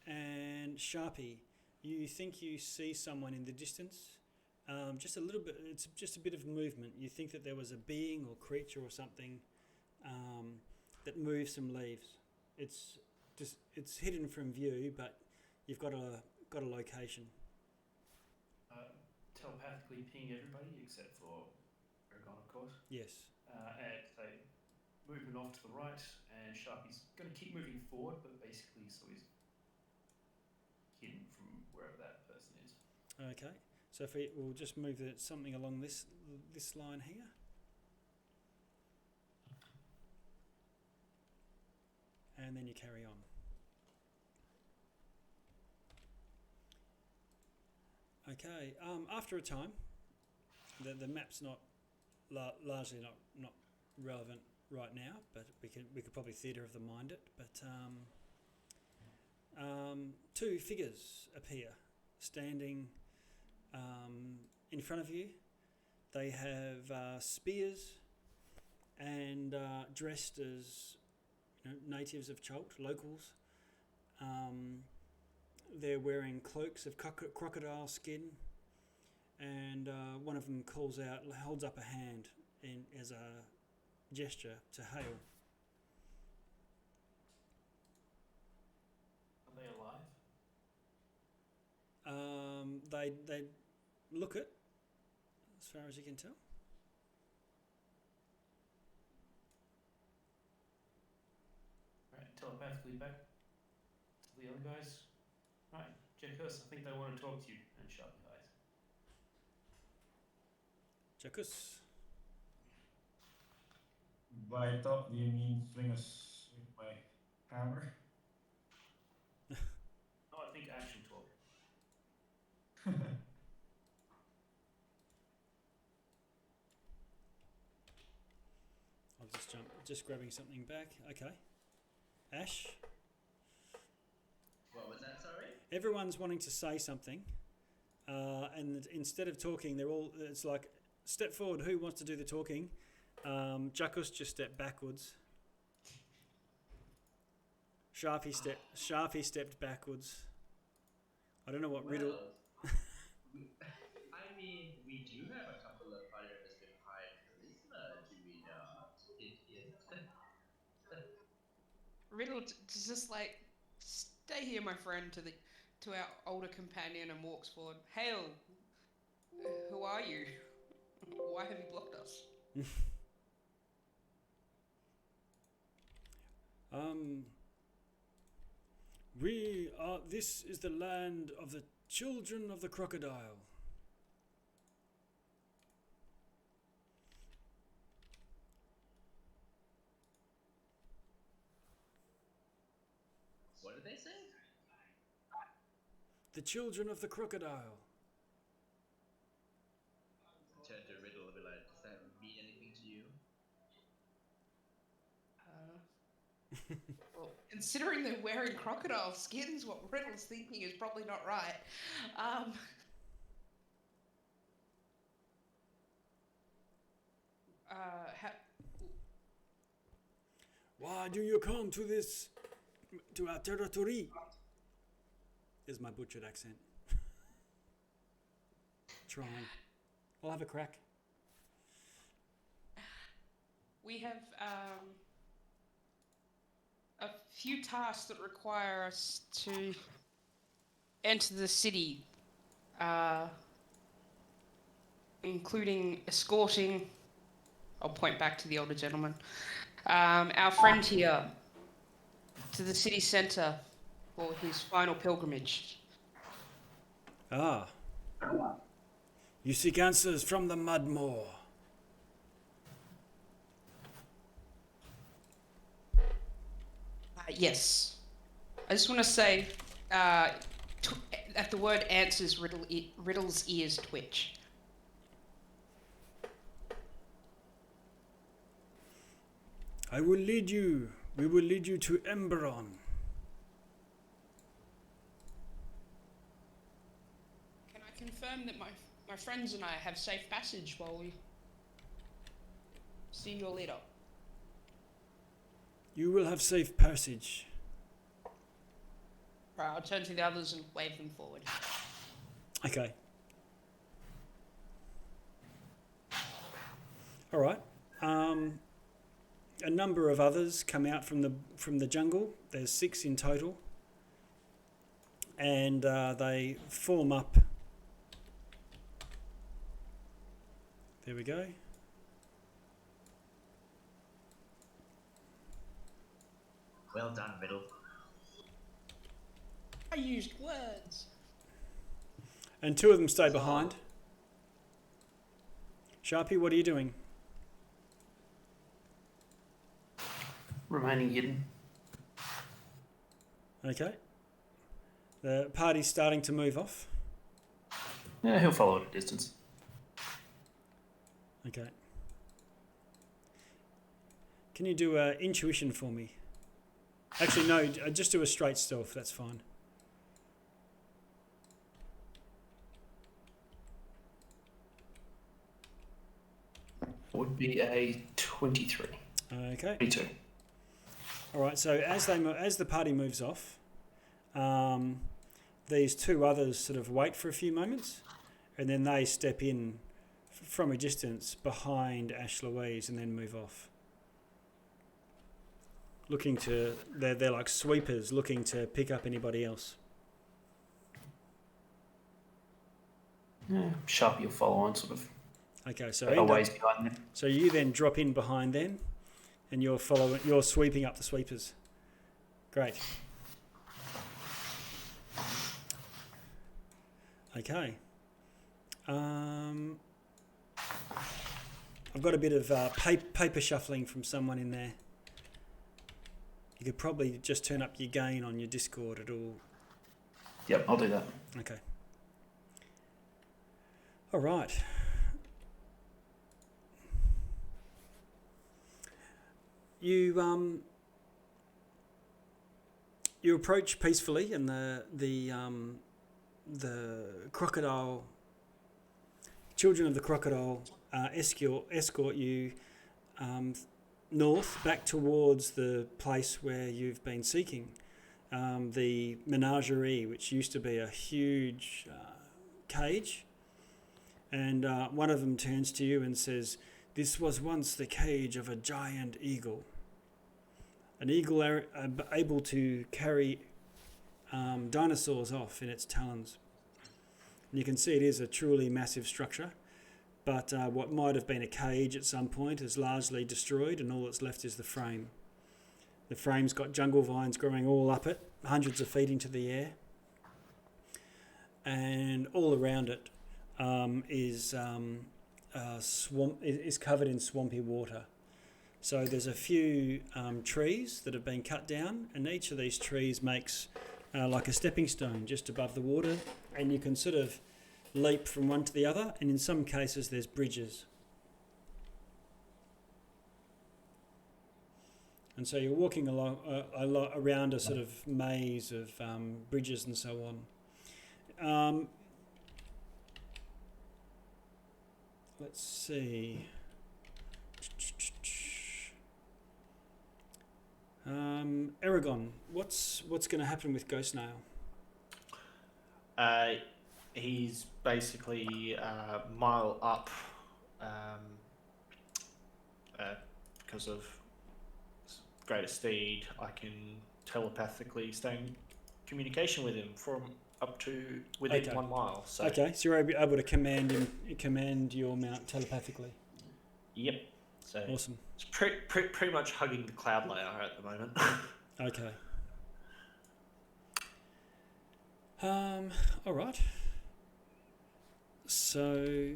and Sharpie, you think you see someone in the distance, just a little bit, it's just a bit of movement. You think that there was a being or creature or something that moves some leaves. It's hidden from view, but you've got a location. Telepathically ping everybody except for Aragon, of course. Yes. And say, movement off to the right, and Sharpie's going to keep moving forward, but basically so he's hidden from wherever that person is. Okay. So if we'll just move something along this line here. And then you carry on. Okay. After a time, the map's not largely not relevant right now, but we could probably theatre of the mind it. But two figures appear standing in front of you. They have spears and dressed as natives of Chult, locals. They're wearing cloaks of crocodile skin, and one of them holds up a hand as a gesture to hail. Are they alive? They look it, as far as you can tell. Right, telepathically back to the other guys. Right, check us. I think they want to talk to you. And shut your eyes. Jacques. By top, do you mean swing us with my hammer? No, I think action talk. I'll just grabbing something back. Okay. Ash. What was that, sorry? Everyone's wanting to say something, and instead of talking, it's like, step forward, who wants to do the talking? Jacques just stepped backwards. Sharpie stepped backwards. I don't know what riddle. I mean, we do have a couple of fighters with high charisma, do we not? Riddle just like, stay here, my friend, to our older companion, and walks forward. Hail, who are you? Why have you blocked us? This is the land of the children of the crocodile. What did they say? The children of the crocodile. Turn to Riddle and be like, does that mean anything to you? Well, considering they're wearing crocodile skins, what Riddle's thinking is probably not right. Why do you come to our territory? Is my butchered accent. Trying. I'll have a crack. We have a few tasks that require us to enter the city, including escorting, I'll point back to the older gentleman, our friend here to the city centre for his final pilgrimage. Ah. You seek answers from the Mudmore. Yes. I just want to say, at the word answers, Riddle's ears twitch. We will lead you to Emberon. Can I confirm that my friends and I have safe passage while we see your leader? You will have safe passage. Right, I'll turn to the others and wave them forward. Okay. All right. A number of others come out from the jungle. There's 6 in total, and they form up. There we go. Well done, Riddle. I used words. And two of them stay behind. Sharpie, what are you doing? Remaining hidden. Okay. The party's starting to move off. Yeah, he'll follow at a distance. Okay. Can you do intuition for me? Actually, no, just do a straight stealth, that's fine. Would be a 23. Okay. 22. All right, so as the party moves off, these two others sort of wait for a few moments, and then they step in from a distance behind Ash Louise and then move off. They're like sweepers looking to pick up anybody else. Yeah, Sharpie will follow on, sort of. Okay, so Always behind them. So you then drop in behind them, and you're sweeping up the sweepers. Great. Okay. I've got a bit of paper shuffling from someone in there. You could probably just turn up your gain on your Discord. It'll. Yep, I'll do that. Okay. All right. You approach peacefully, and the crocodile children of the crocodile escort you north back towards the place where you've been seeking, the menagerie, which used to be a huge cage. And one of them turns to you and says, "This was once the cage of a giant eagle. An eagle able to carry dinosaurs off in its talons." And you can see it is a truly massive structure, but what might have been a cage at some point is largely destroyed, and all that's left is the frame. The frame's got jungle vines growing all up it, hundreds of feet into the air, and all around it is covered in swampy water. So there's a few trees that have been cut down, and each of these trees makes like a stepping stone just above the water, and you can sort of leap from one to the other, and in some cases there's bridges. And so you're walking along around a sort of maze of bridges and so on. Let's see. Aragon, what's going to happen with Ghost Nail? He's basically a mile up because of greater speed. I can telepathically stay in communication with him from up to within 1 mile. So. Okay, so you're able to command your mount telepathically. Yep. So awesome. It's pretty much hugging the cloud layer at the moment. Okay. All right. So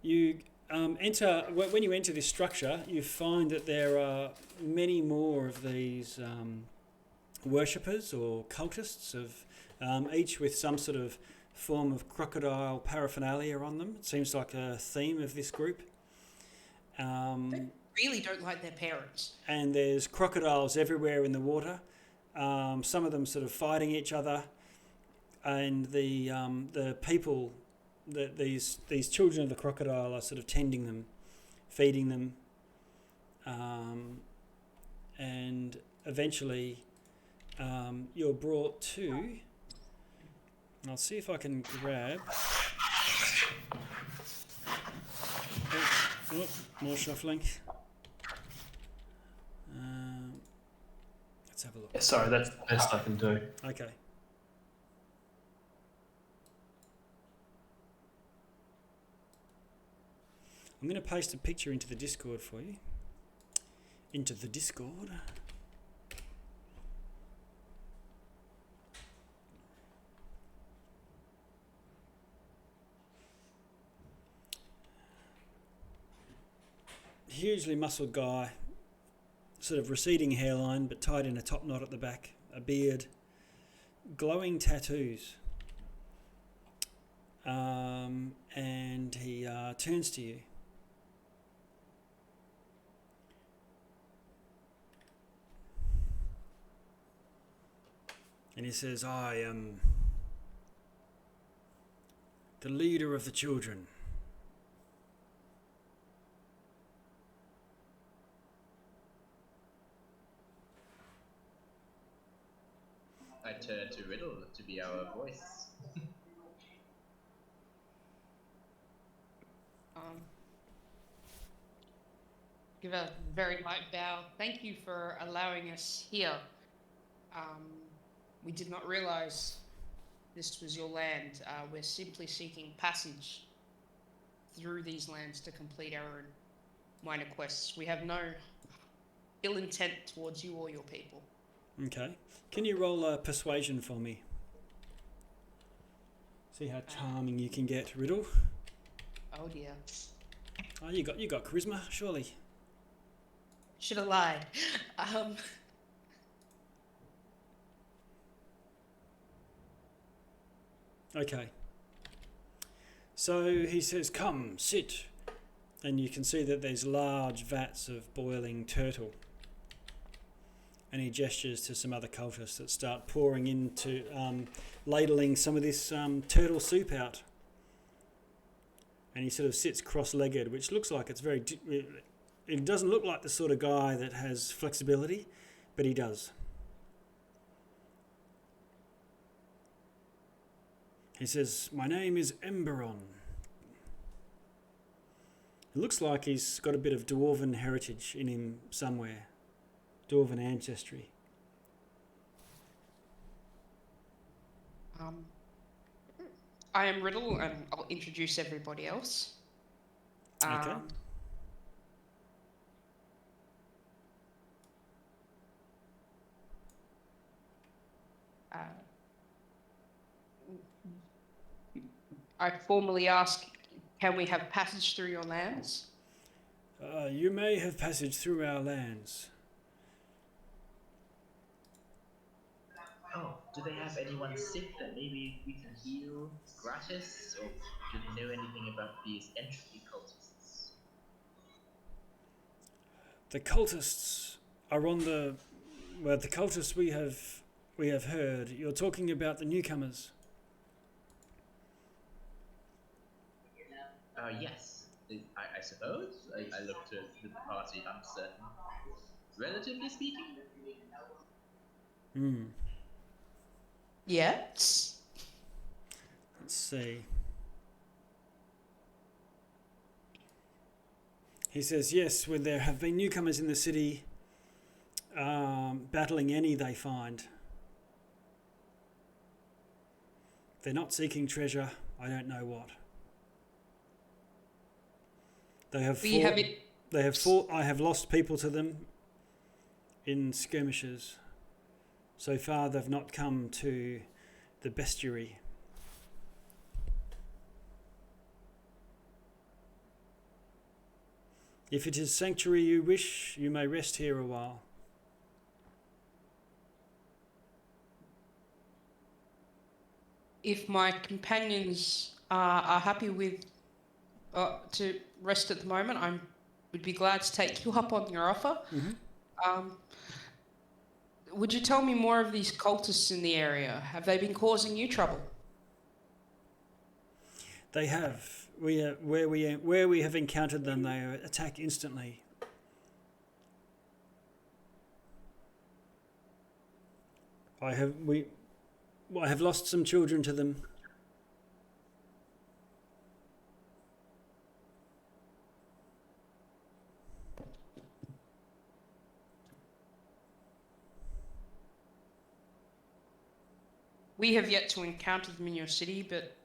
you enter. When you enter this structure, you find that there are many more of these worshippers or cultists of each with some sort of form of crocodile paraphernalia on them. It seems like a theme of this group. They really don't like their parents. And there's crocodiles everywhere in the water. Some of them sort of fighting each other, and the people, these children of the crocodile are sort of tending them, feeding them, and eventually you're brought to. I'll see if I can grab. Oh, more shuffling. Let's have a look. Yeah, sorry, that's the best I can do. Okay. I'm going to paste a picture into the Discord for you. into the Discord. Hugely muscled guy, sort of receding hairline but tied in a top knot at the back, a beard, glowing tattoos. And he turns to you. And he says, I am the leader of the children. I turn to Riddle to be our voice. Give a very light bow. Thank you for allowing us here. We did not realize this was your land. We're simply seeking passage through these lands to complete our minor quests. We have no ill intent towards you or your people. Okay. Can you roll a persuasion for me? See how charming you can get, Riddle. Oh dear. Oh, you got charisma, surely. Should have lied. Okay. So he says, come, sit. And you can see that there's large vats of boiling turtle. And he gestures to some other cultists that start pouring into, ladling some of this turtle soup out. And he sort of sits cross-legged, which looks like it's very... It doesn't look like the sort of guy that has flexibility, but he does. He says, my name is Emberon. It looks like he's got a bit of dwarven heritage in him somewhere. Dwarven ancestry. I am Riddle, and I'll introduce everybody else. Okay. I formally ask, can we have passage through your lands? You may have passage through our lands. Oh, do they have anyone sick that maybe we can heal gratis? Or do they know anything about these entropy cultists? The cultists are on the... Well, the cultists we have heard. You're talking about the newcomers. Yes, I suppose. I look to the party uncertain. Relatively speaking. Yes. Let's see. He says, yes, when there have been newcomers in the city, battling any they find. They're not seeking treasure, I don't know what. They have fought, I have lost people to them in skirmishes. So far they've not come to the bestiary. If it is sanctuary you wish, you may rest here a while. If my companions are happy with to rest at the moment, I would be glad to take you up on your offer. Would you tell me more of these cultists in the area? Have they been causing you trouble? They have. Where we have encountered them, they attack instantly. I have lost some children to them. We have yet to encounter them in your city, but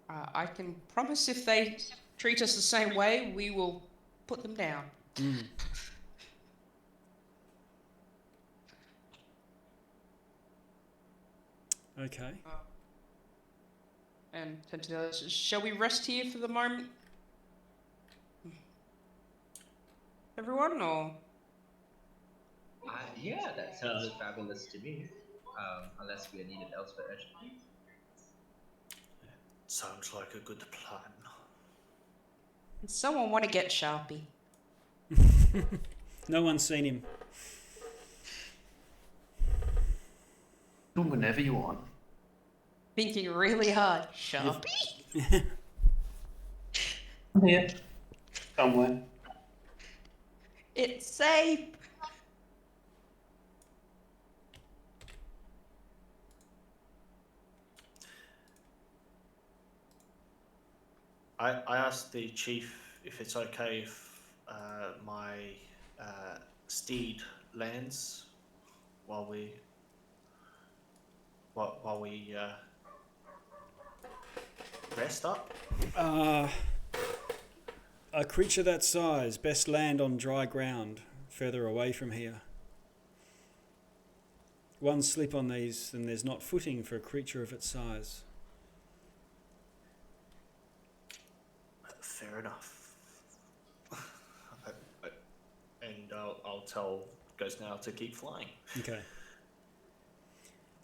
I can promise if they treat us the same way, we will put them down. Okay. And turn to the others. Shall we rest here for the moment? Everyone, or? Yeah, that sounds fabulous to me. Unless we are needed elsewhere urgently. Sounds like a good plan. Does someone want to get Sharpie? No one's seen him. Do whenever you want. Thinking really hard. Sharpie? Here. Somewhere. It's safe. I asked the chief if it's okay if my steed lands while we rest up. A creature that size best land on dry ground, further away from here. One slip on these, and there's not footing for a creature of its size. Fair enough. And I'll tell Ghost now to keep flying. Okay.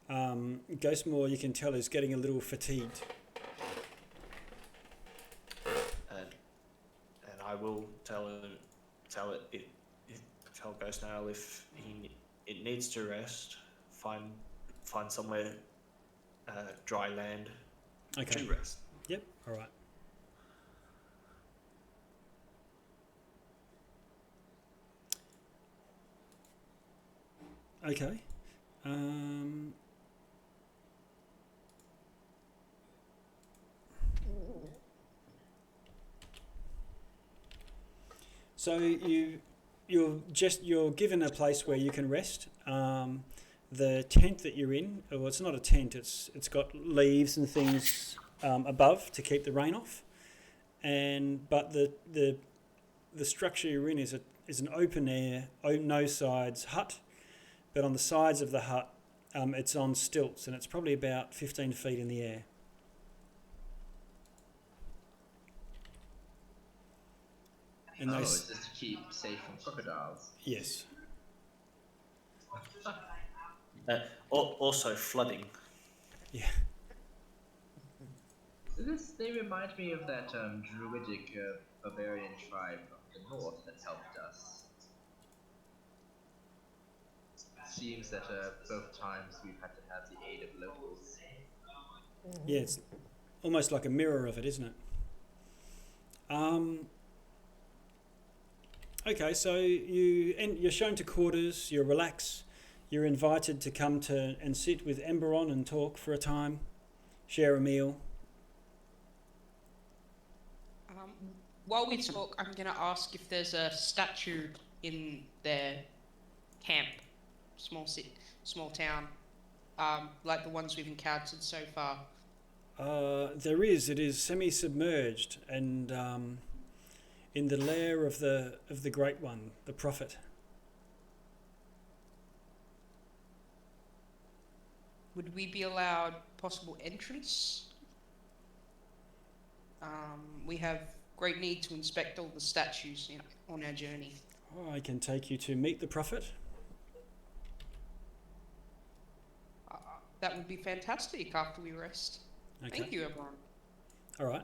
Ghostmore, you can tell, is getting a little fatigued. And I will tell Ghost now if it needs to rest, find somewhere dry land Okay. to rest. Yep. All right. Okay. So you're given a place where you can rest. The tent that you're in, well, it's not a tent. It's got leaves and things above to keep the rain off, but the structure you're in is an open air, no sides hut. But on the sides of the hut, it's on stilts, and it's probably about 15 feet in the air. And is this to keep safe from crocodiles? Yes. Also flooding. Yeah. They remind me of that druidic barbarian tribe of the north that helped us. Seems that both times we've had to have the aid of locals. Yeah, it's almost like a mirror of it, isn't it? Okay, so you're shown to quarters. You relax. You're invited to come and sit with Emberon and talk for a time, share a meal. While we talk, I'm going to ask if there's a statue in their camp, small town, like the ones we've encountered so far. There is. It is semi-submerged and in the lair of the Great One, the Prophet. Would we be allowed possible entrance? We have great need to inspect all the statues on our journey. Oh, I can take you to meet the Prophet. That would be fantastic after we rest. Okay. Thank you, everyone. All right.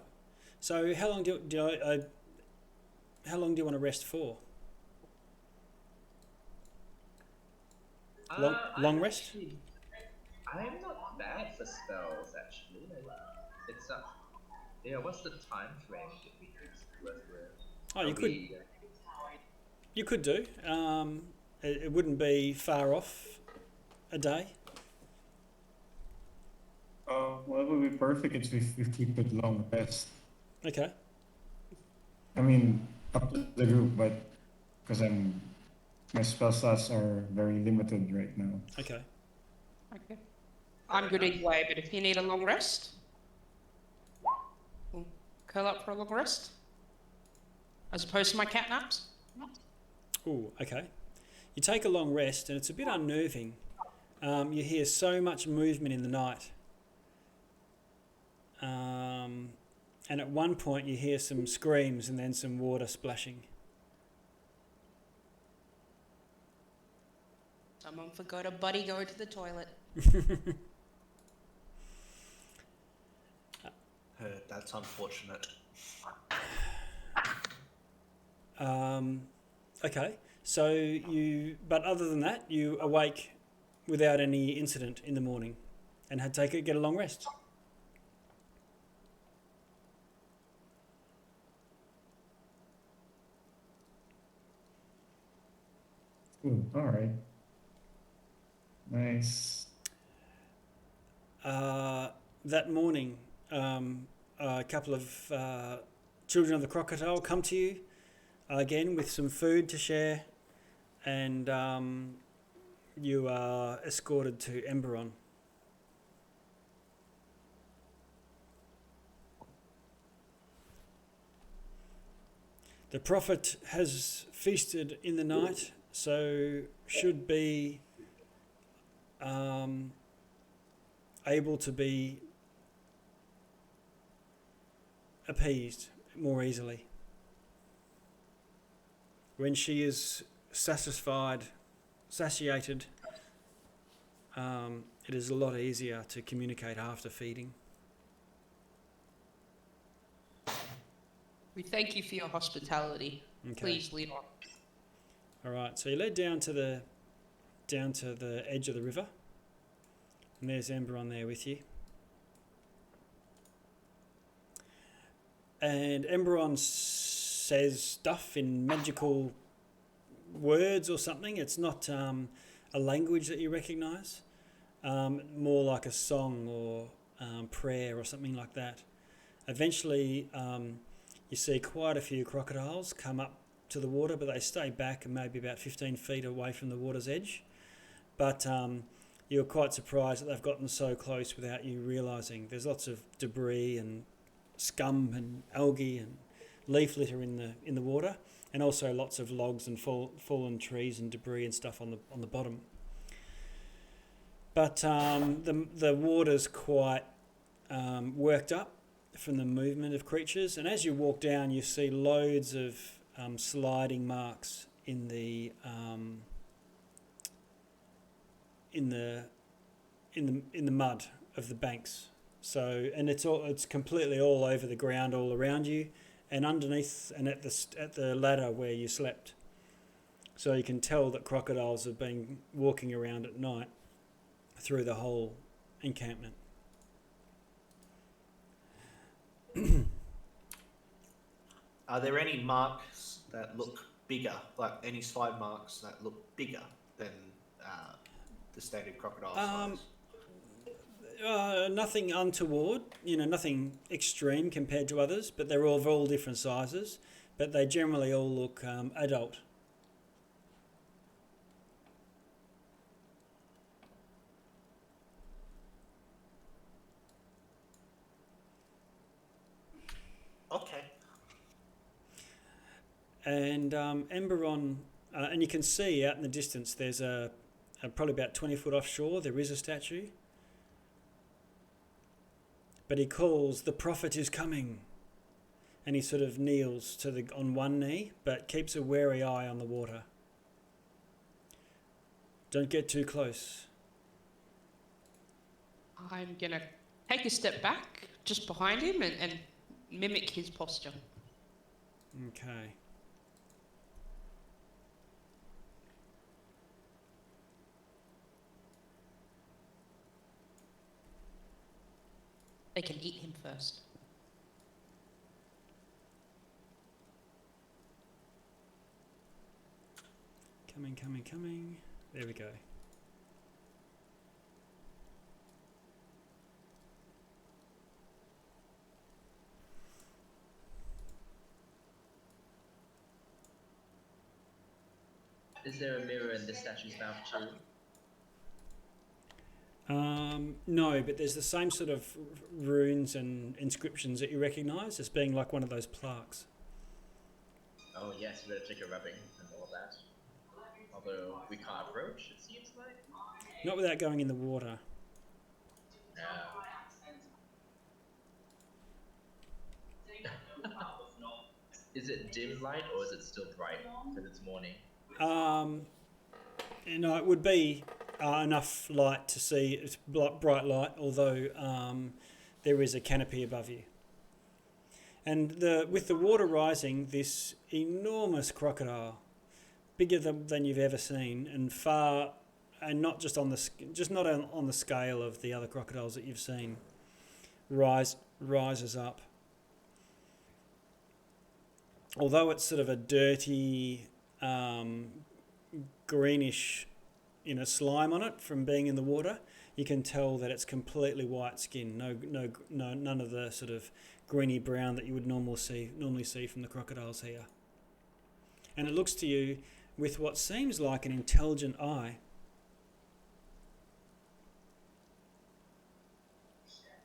So how long do you want to rest for? Long rest? I'm not bad for spells, actually. It's what's the time frame that we could work with? Oh, you could do. It wouldn't be far off a day. Well, it would be perfect if we keep it long rest. Okay. I mean, up to the group, but because my spell slots are very limited right now. Okay. Okay. I'm good either way, but if you need a long rest, we'll curl up for a long rest. As opposed to my cat naps. Ooh, okay. You take a long rest, and it's a bit unnerving. you hear so much movement in the night. And at one point you hear some screams and then some water splashing. Someone forgot a buddy going to the toilet. That's unfortunate. Okay, so but other than that, you awake without any incident in the morning and get a long rest. Ooh, all right. Nice. That morning, a couple of children of the crocodile come to you again with some food to share, and you are escorted to Emberon. The prophet has feasted in the night, so should be able to be appeased more easily. When she is satiated, it is a lot easier to communicate after feeding. We thank you for your hospitality. Okay. Please lead on. All right, so you led down to the edge of the river, and there's Emberon there with you. And Emberon says stuff in magical words or something. It's not a language that you recognise, more like a song or prayer or something like that. Eventually, you see quite a few crocodiles come up to the water, but they stay back and maybe about 15 feet away from the water's edge. But you're quite surprised that they've gotten so close without you realising. There's lots of debris and scum and algae and leaf litter in the water, and also lots of logs and fallen trees and debris and stuff on the bottom. But the water's quite worked up from the movement of creatures, and as you walk down, you see loads of sliding marks in the mud of the banks. So, and it's completely all over the ground, all around you, and underneath, and at the ladder where you slept. So you can tell that crocodiles have been walking around at night through the whole encampment. Are there any marks that look bigger, like any slide marks that look bigger than the standard crocodile size? Nothing untoward, nothing extreme compared to others, but they're all of all different sizes, but they generally all look adult. Okay. And Emberon, and you can see out in the distance, there's probably about 20 foot offshore, there is a statue. But he calls, "The prophet is coming." And he sort of kneels on one knee, but keeps a wary eye on the water. Don't get too close. I'm going to take a step back just behind him and mimic his posture. Okay. They can eat him first. Coming. There we go. Is there a mirror in the statue's mouth too? No, but there's the same sort of runes and inscriptions that you recognise as being like one of those plaques. Oh yes, we better take a rubbing and all that. Although we can't approach, it seems like. Not without going in the water. Is it dim light or is it still bright because it's morning? It would be enough light to see. It's bright light, although there is a canopy above you. And with the water rising, this enormous crocodile, bigger than you've ever seen, and not just on the scale of the other crocodiles that you've seen, rises up. Although it's sort of a dirty, greenish, slime on it from being in the water, you can tell that it's completely white skin. No, none of the sort of greeny brown that you would normally see from the crocodiles here. And it looks to you with what seems like an intelligent eye.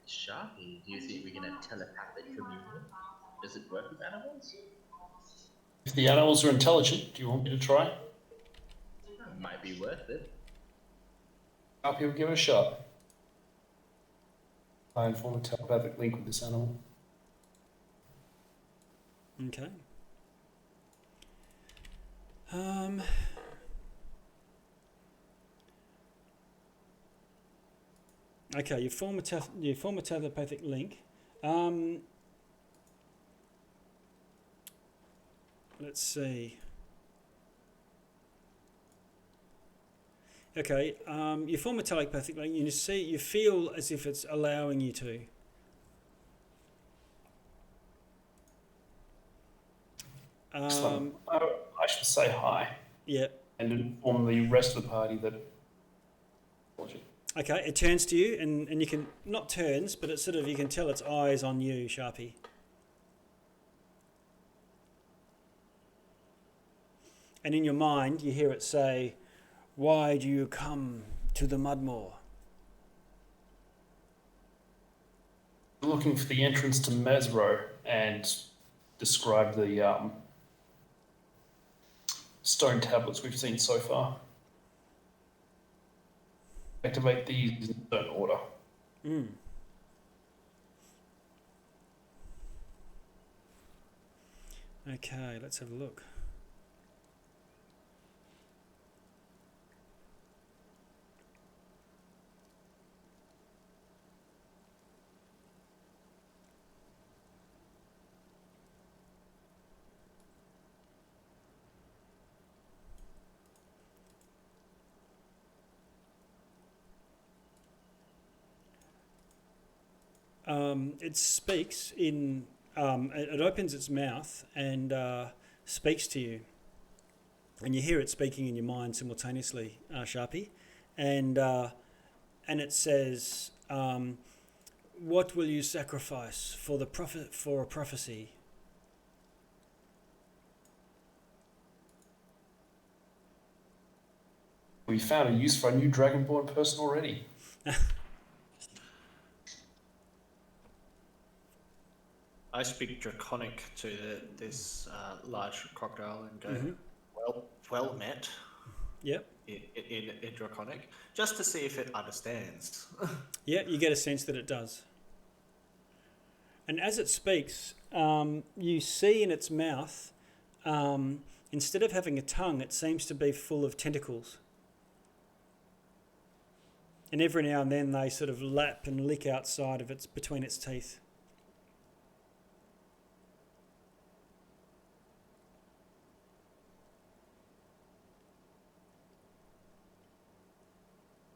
Sharpie, do you think we can have telepathic communion? Does it work with animals? If the animals are intelligent, do you want me to try? Might be worth it. Sharpie will give it a shot. I and form a telepathic link with this animal. Okay. Okay, you form a telepathic link. Let's see. Okay, you form a telepathic link. You feel as if it's allowing you to. Excellent. I should say hi. Yeah. And inform the rest of the party that. Okay, it turns to you, and you can not turns, but it's sort of you can tell its eyes on you, Sharpie. And in your mind, you hear it say, "Why do you come to the Mudmoor?" Looking for the entrance to Mezro and describe the stone tablets we've seen so far. Activate these in certain order. Okay, let's have a look. It speaks in. It opens its mouth and speaks to you, and you hear it speaking in your mind simultaneously, Sharpie, and it says, "What will you sacrifice for a prophecy?" We found a use for a new Dragonborn person already. I speak Draconic to this large crocodile and go, well met. Yep. In Draconic, just to see if it understands. Yeah, you get a sense that it does. And as it speaks, you see in its mouth, instead of having a tongue, it seems to be full of tentacles. And every now and then they sort of lap and lick outside of between its teeth.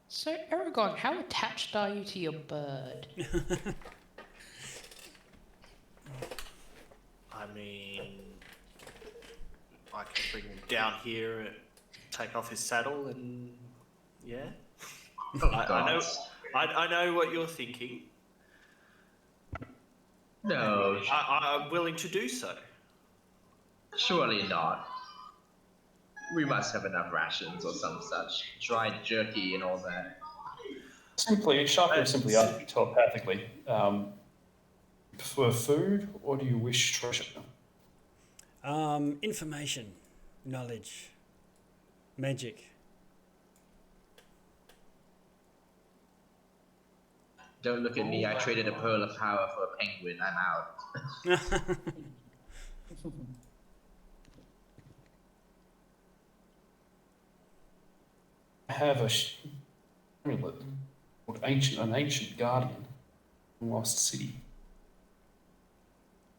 So, Aragon, how attached are you to your bird? I mean, I can bring him down here and take off his saddle and yeah. I know what you're thinking. No, I'm willing to do so. surely not. We must have enough rations or some such. Dried jerky and all that. Sharpie will simply ask you telepathically, you prefer food or do you wish treasure? Information, knowledge, magic. Don't look at me. I traded a pearl of power for a penguin. I'm out. I have a amulet called an ancient guardian from Lost City.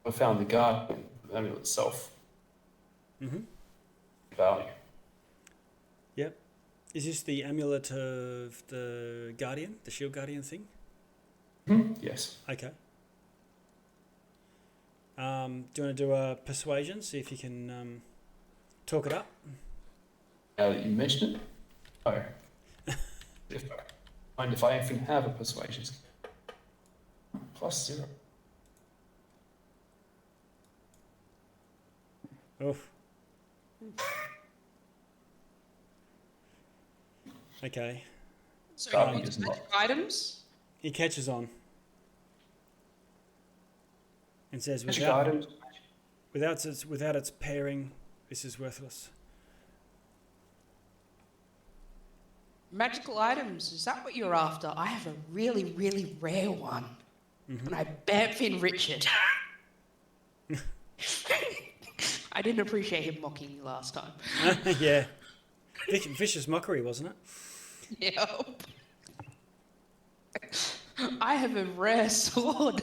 I found the guardian, the amulet itself. Mm-hmm. Value. Yep. Is this the amulet of the guardian, the shield guardian thing? Yes. Okay. Do you want to do a persuasion? See if you can talk it up. Now that you mention it, oh. If I even have a persuasion skill. +0. Oof. Okay. So Guardian it is reads not. magic items. He catches on and says, Magic without items. without its pairing, this is worthless. Magical items, is that what you're after? I have a really, really rare one. Mm-hmm. And I bet Finn Richard. I didn't appreciate him mocking you last time. Yeah. Vicious mockery, wasn't it? Yep. I have a rare sword.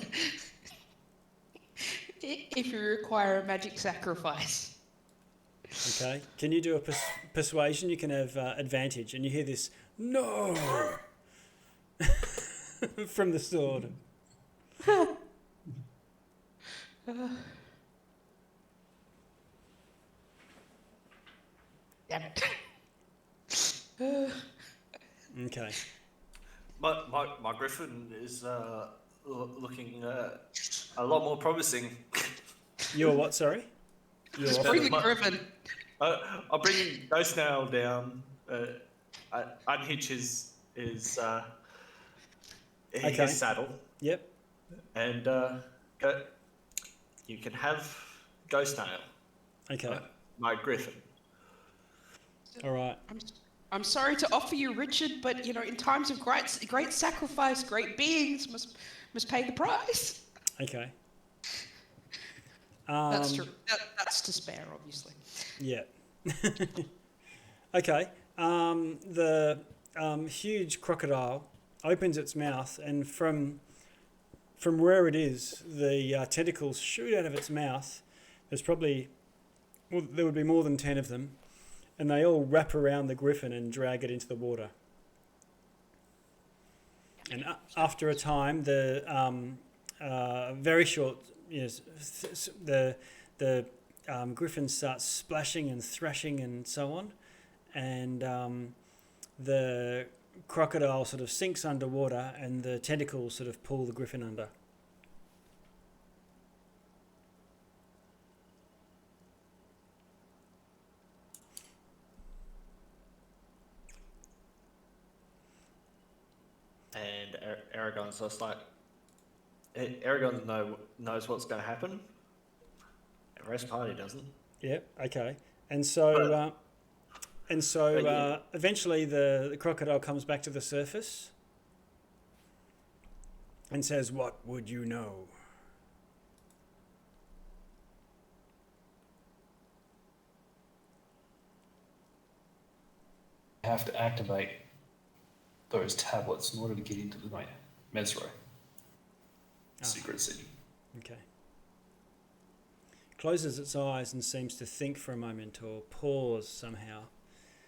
If you require a magic sacrifice. Okay. Can you do a persuasion? You can have advantage. And you hear this, no! from the sword. Damn it. Okay. My griffin is looking a lot more promising. You're what, sorry? You're Bring the My- griffin. I'll bring Ghost Nail down. Unhitch his Okay. saddle, Yep. and go. You can have Ghost Nail, Okay. my griffin. All right. I'm sorry to offer you, Richard, but you know, in times of great sacrifice, great beings must pay the price. Okay. That's true. That's to spare, obviously. Yeah. Okay. The huge crocodile opens its mouth, and from where it is, the tentacles shoot out of its mouth. There would be more than 10 of them, and they all wrap around the griffin and drag it into the water. And after a time, the very short, the griffin starts splashing and thrashing and so on, and the crocodile sort of sinks underwater, and the tentacles sort of pull the griffin under. And Aragon's just like, Aragon knows what's going to happen. The rest party doesn't. Yeah. Okay. And so eventually the crocodile comes back to the surface and says, "What would you know?" I have to activate those tablets in order to get into the Mezro secret city. Okay. Closes its eyes and seems to think for a moment or pause somehow.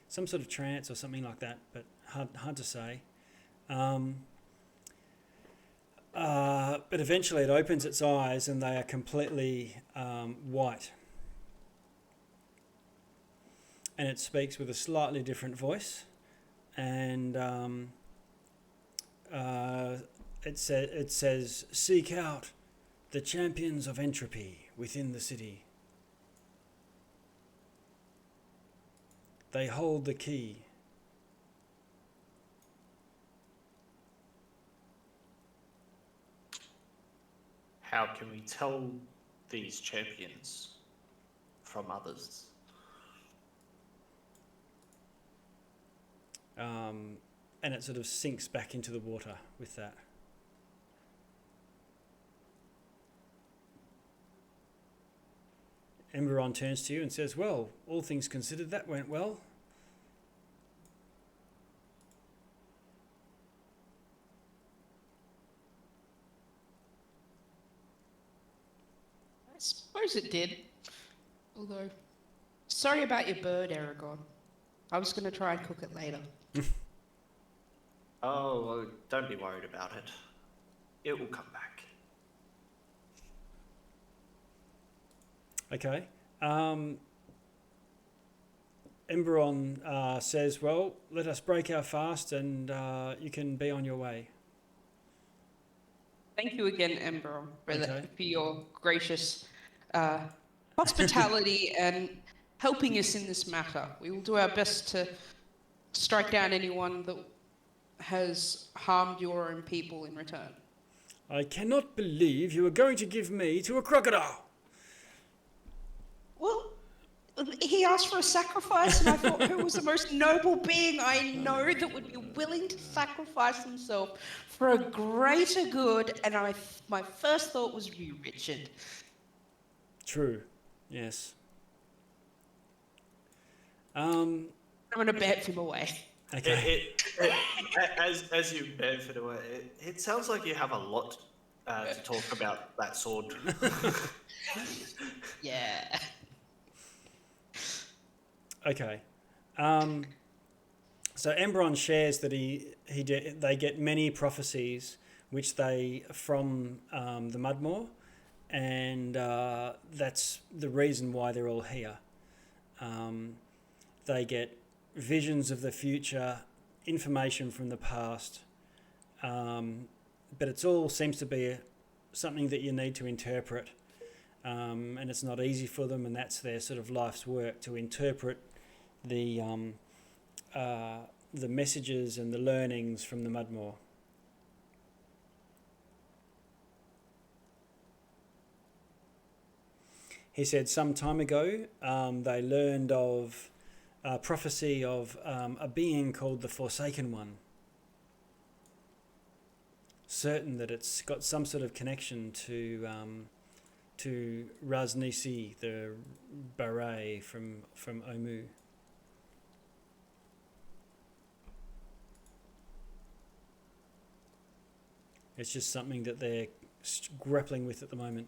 Some sort of trance or something like that, but hard to say. But eventually it opens its eyes and they are completely white. And it speaks with a slightly different voice. And it says, "Seek out the champions of entropy within the city. They hold the key." How can we tell these champions from others? And it sort of sinks back into the water with that. Emberon turns to you and says, well, all things considered, that went well. I suppose it did. Although, sorry about your bird, Aragorn. I was going to try and cook it later. Oh, well, don't be worried about it. It will come back. Okay. Emberon says, well, let us break our fast and you can be on your way. Thank you again, Emberon, Okay. for your gracious hospitality and helping us in this matter. We will do our best to strike down anyone that has harmed your own people in return. I cannot believe you are going to give me to a crocodile. Well, he asked for a sacrifice, and I thought, who was the most noble being I know that would be willing to sacrifice himself for a greater good? And my first thought was you, Richard. True. Yes. I'm going to bet him away. Okay. As you benefit away, it sounds like you have a lot to talk about that sword. Yeah. Okay. So Emberon shares that they get many prophecies which they from the Mudmore, and that's the reason why they're all here. They get visions of the future, information from the past, but it all seems to be something that you need to interpret, and it's not easy for them, and that's their sort of life's work, to interpret the messages and the learnings from the Mudmore. He said some time ago they learned of a prophecy of a being called the Forsaken One. Certain that it's got some sort of connection to Raz Nisi, the beret from Omu. It's just something that they're grappling with at the moment.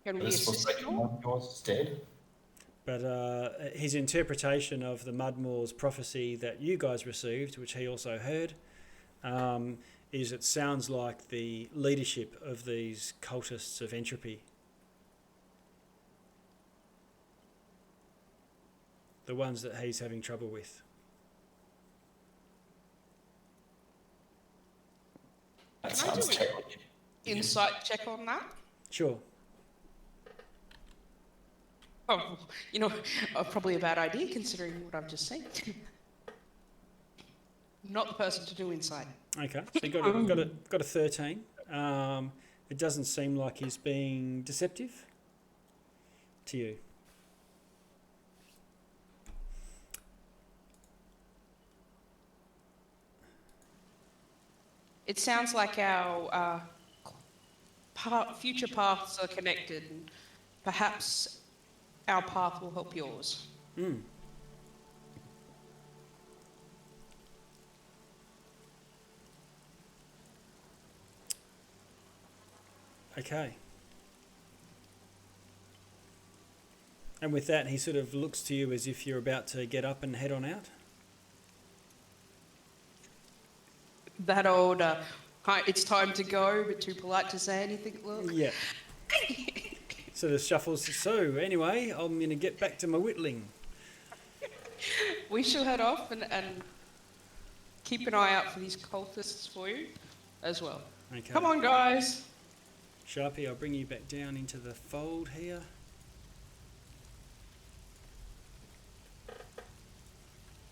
Can we This assist looks like at all? yours dead. But his interpretation of the Mudmore's prophecy that you guys received, which he also heard, is it sounds like the leadership of these cultists of entropy. The ones that he's having trouble with. That Can I sounds do it? terrible. Insight check on that? Sure. Oh, probably a bad idea considering what I've just seen. Not the person to do insight. Okay, so you got a 13. It doesn't seem like he's being deceptive to you. It sounds like our future paths are connected, and perhaps our path will help yours. Mm. Okay. And with that, he sort of looks to you as if you're about to get up and head on out. That old, hi, it's time to go, but too polite to say anything, look. Yeah. Sort of shuffles. So anyway, I'm going to get back to my whittling. We shall head off and keep an eye out for these cultists for you as well. Okay. Come on, guys. Sharpie, I'll bring you back down into the fold here.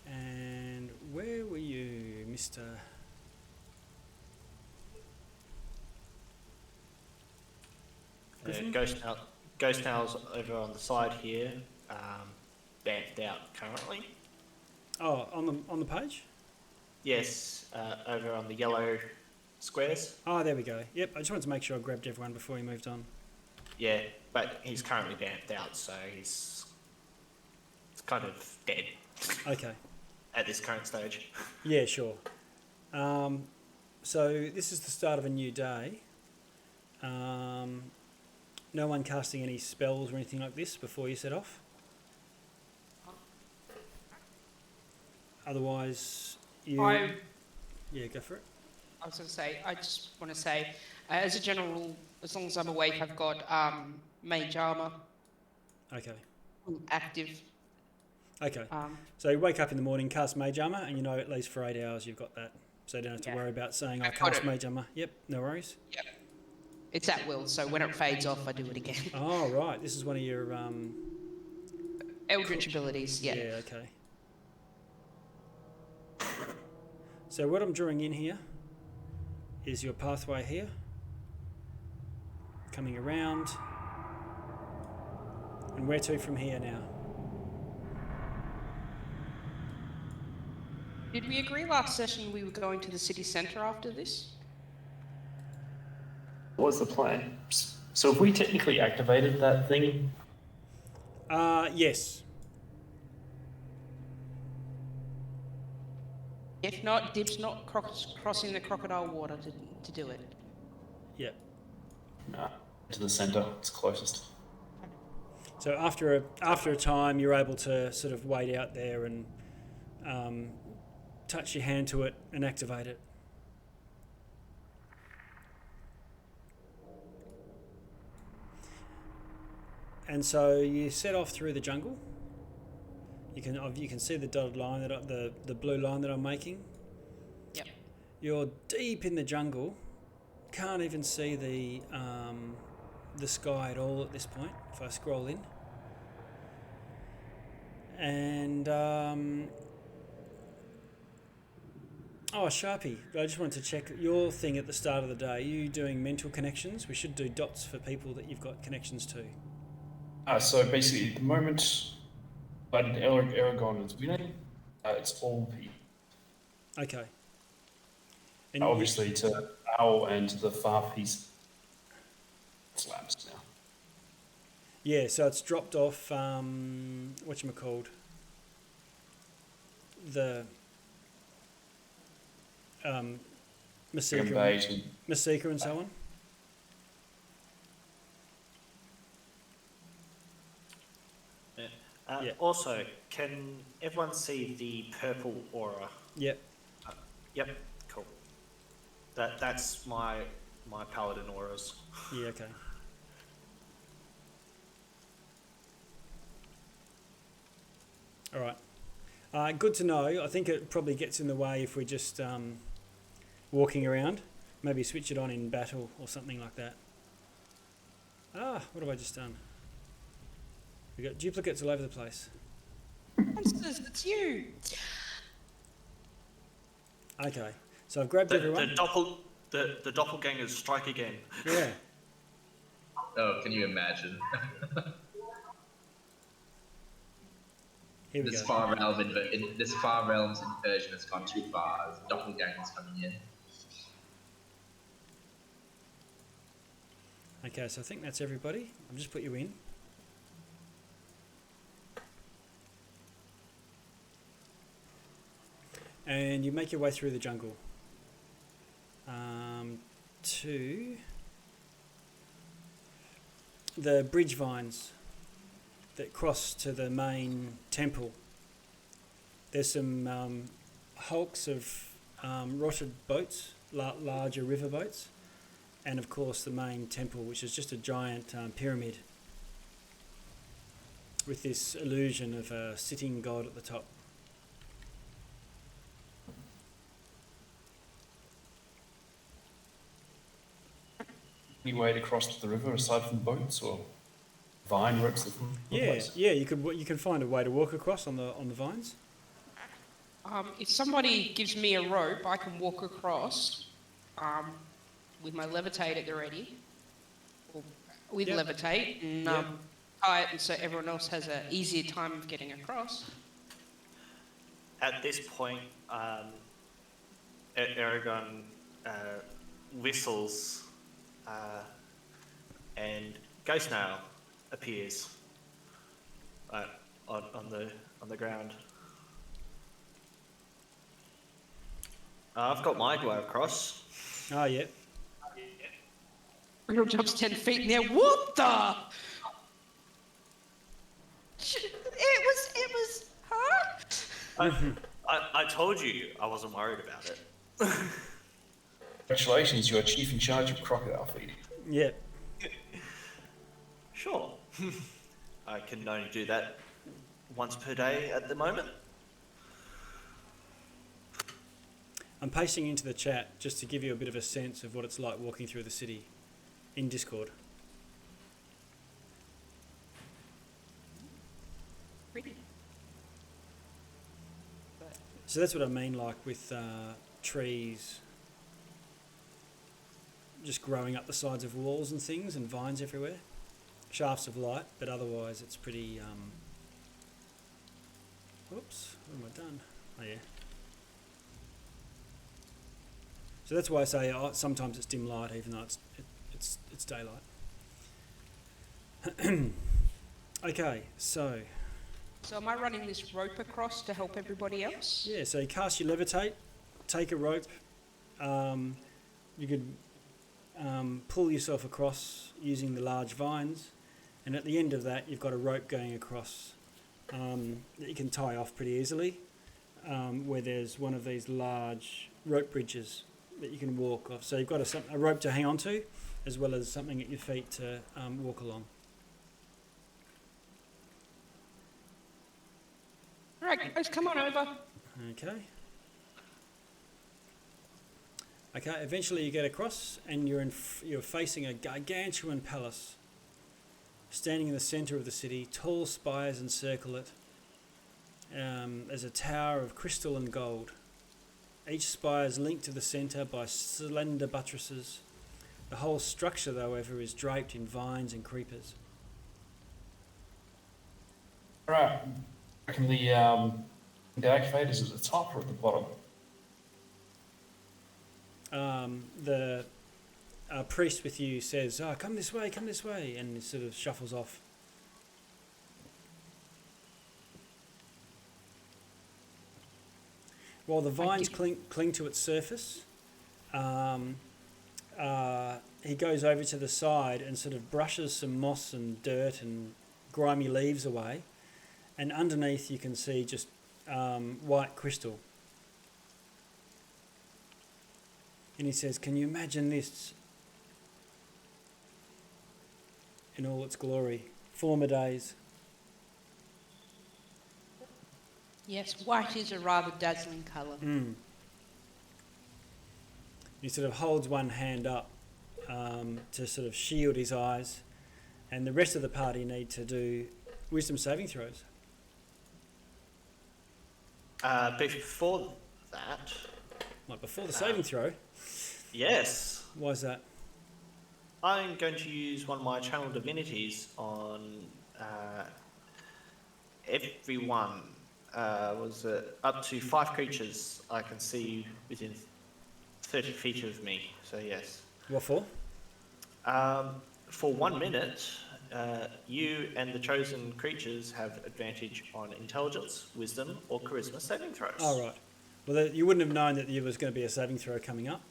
And where were you, Mr. Griffin? Ghost Tail's over on the side here, damped out currently. Oh, on the page? Yes, over on the yellow squares. Oh, there we go. Yep, I just wanted to make sure I grabbed everyone before we moved on. Yeah, but he's currently vamped out, so he's kind of dead Okay. at this current stage. Yeah, sure. So this is the start of a new day. No one casting any spells or anything like this before you set off? Otherwise, you... Yeah, go for it. I was going to say, I just want to say, as a general rule, as long as I'm awake, I've got mage armor Okay. active. Okay. So you wake up in the morning, cast mage armor, and you know at least for 8 hours you've got that. So you don't have to worry about saying, I cast mage armor. Yep, no worries. Yep. It's at will, so when it fades off, I do it again. Oh, right. This is one of your... Eldritch abilities, yeah. Yeah, okay. So what I'm drawing in here is your pathway here. Coming around. And where to from here now? Did we agree last session we were going to the city centre after this? What was the plan? So if we technically activated that thing, Yes. If not, Dib's not crossing the crocodile water to do it. Yep. nah, to the centre, it's closest. So after a time, you're able to sort of wade out there and touch your hand to it and activate it. And so you set off through the jungle. You can see the dotted line the blue line that I'm making. Yep. You're deep in the jungle. Can't even see the sky at all at this point. If I scroll in. And Sharpie, I just wanted to check your thing at the start of the day. Are you doing mental connections? We should do dots for people that you've got connections to. So basically, at the moment, I did Aragon is winning. It's all P. Okay. And obviously, to Owl and to the far piece slabs now. Yeah, so it's dropped off. Whatchamacalled? The Masika and so on. Yeah. Also, can everyone see the purple aura? Yep. Yep, cool. That's my paladin auras. Yeah, okay. All right. Good to know. I think it probably gets in the way if we're just walking around. Maybe switch it on in battle or something like that. What have I just done? We got duplicates all over the place. It's you. Okay, so I've grabbed everyone. The doppelgangers strike again. Yeah. Oh, can you imagine? Here we this go. far realms inversion has gone too far. There's doppelgangers coming in. Okay, so I think that's everybody. I've just put you in. And you make your way through the jungle to the bridge vines that cross to the main temple. There's some hulks of rotted boats, larger river boats, and of course the main temple, which is just a giant pyramid with this illusion of a sitting god at the top. Any way to cross the river aside from boats or vine works? Yeah. You can find a way to walk across on the vines. If somebody gives me a rope, I can walk across with my levitate at the ready, or with levitate, and tie it, and so everyone else has an easier time of getting across. At this point, Aragon whistles, and Ghost Nail appears on the ground. I've got my go across. Oh, yeah. Riddle jumps 10 feet in the air. What the? It was her? I told you I wasn't worried about it. Congratulations, you're chief in charge of crocodile feeding. Yeah. Sure. I can only do that once per day at the moment. I'm pasting into the chat just to give you a bit of a sense of what it's like walking through the city in Discord. So that's what I mean, like with trees just growing up the sides of walls and things, and vines everywhere. Shafts of light, but otherwise it's pretty... Whoops, what have I done? Oh yeah. So that's why I say sometimes it's dim light, even though it's daylight. Okay, so... So am I running this rope across to help everybody else? Yeah, so you cast your levitate, take a rope, you could pull yourself across using the large vines, and at the end of that you've got a rope going across that you can tie off pretty easily, where there's one of these large rope bridges that you can walk off. So you've got a rope to hang on to, as well as something at your feet to walk along. Alright guys, come on over. Okay. Okay, eventually you get across and you're facing a gargantuan palace. Standing in the centre of the city, tall spires encircle it. There's a tower of crystal and gold. Each spire is linked to the centre by slender buttresses. The whole structure, however, is draped in vines and creepers. Alright. I reckon the activators at the top or at the bottom? The priest with you says, "Oh, come this way," and he sort of shuffles off. While the vines cling to its surface, he goes over to the side and sort of brushes some moss and dirt and grimy leaves away, and underneath you can see just white crystal. And he says, "Can you imagine this in all its glory? Former days." Yes, white is a rather dazzling colour. He sort of holds one hand up to sort of shield his eyes, and the rest of the party need to do wisdom saving throws. Before that... Like before the saving throw? Yes. Why is that? I'm going to use one of my channel divinities on everyone. Up to 5 creatures I can see within 30 feet of me, so yes. What for? For 1 minute, you and the chosen creatures have advantage on intelligence, wisdom, or charisma saving throws. Oh, right. Well, you wouldn't have known that there was going to be a saving throw coming up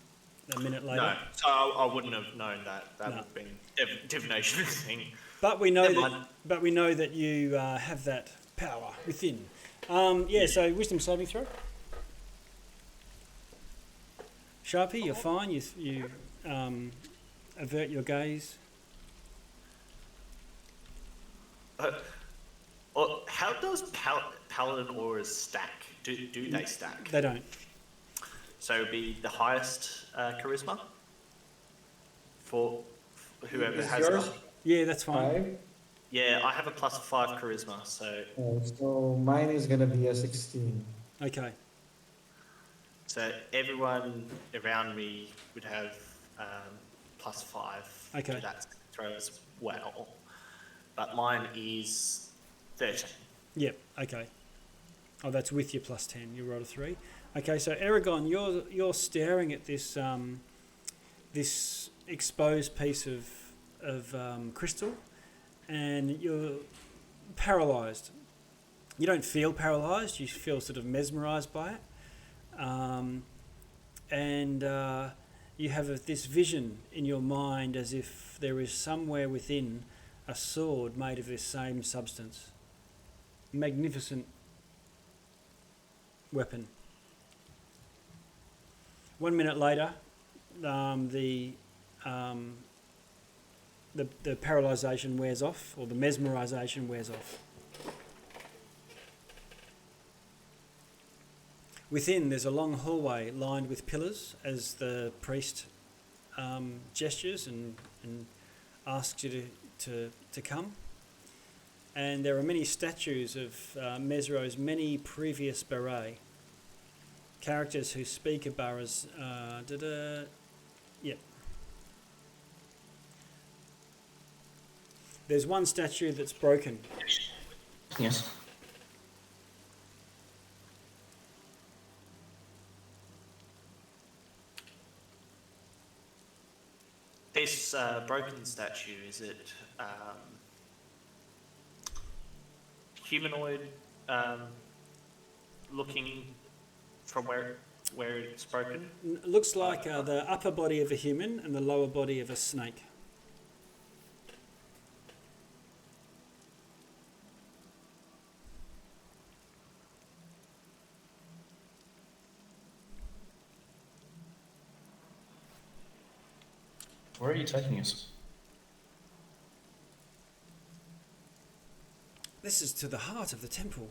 a minute later. No, so I wouldn't have known that. That would have been divination thing. But we know that you have that power within. Yeah, so wisdom saving throw. Sharpie, you're fine. You avert your gaze. How does paladin auras stack? Do they stack? They don't. So it would be the highest charisma for whoever has yours? it. Yeah, that's fine. 5. Yeah, I have a +5 charisma, so... So mine is gonna be a 16. Okay. So everyone around me would have +5 to that throw as well. But mine is 13. Yep, okay. Oh, that's with your +10. You rolled a 3. Okay, so Aragon, you're staring at this this exposed piece of crystal, and you're paralysed. You don't feel paralysed, you feel sort of mesmerised by it. You have this vision in your mind as if there is somewhere within a sword made of this same substance. Magnificent weapon. 1 minute later, the paralysation wears off, or the mesmerisation wears off. Within, there's a long hallway lined with pillars as the priest gestures and asks you to come. And there are many statues of Mezro's many previous beret. Characters who speak Abara's... Yep. There's one statue that's broken. Yes. This broken statue, is it humanoid looking from where it's broken? Looks like the upper body of a human and the lower body of a snake. Where are you taking us? This is to the heart of the temple.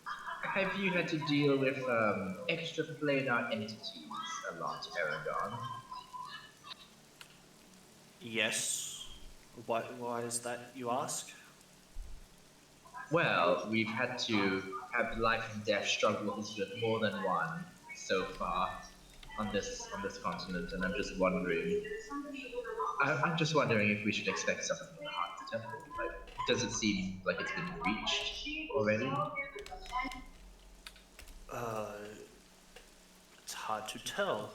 Have you had to deal with extraplanar entities a lot, Aragon? Yes. Why is that, you ask? Well, we've had to have life and death struggles with more than one so far on this continent, and I'm just wondering if we should expect something in the heart of the temple. Like, does it seem like it's been reached already? It's hard to tell.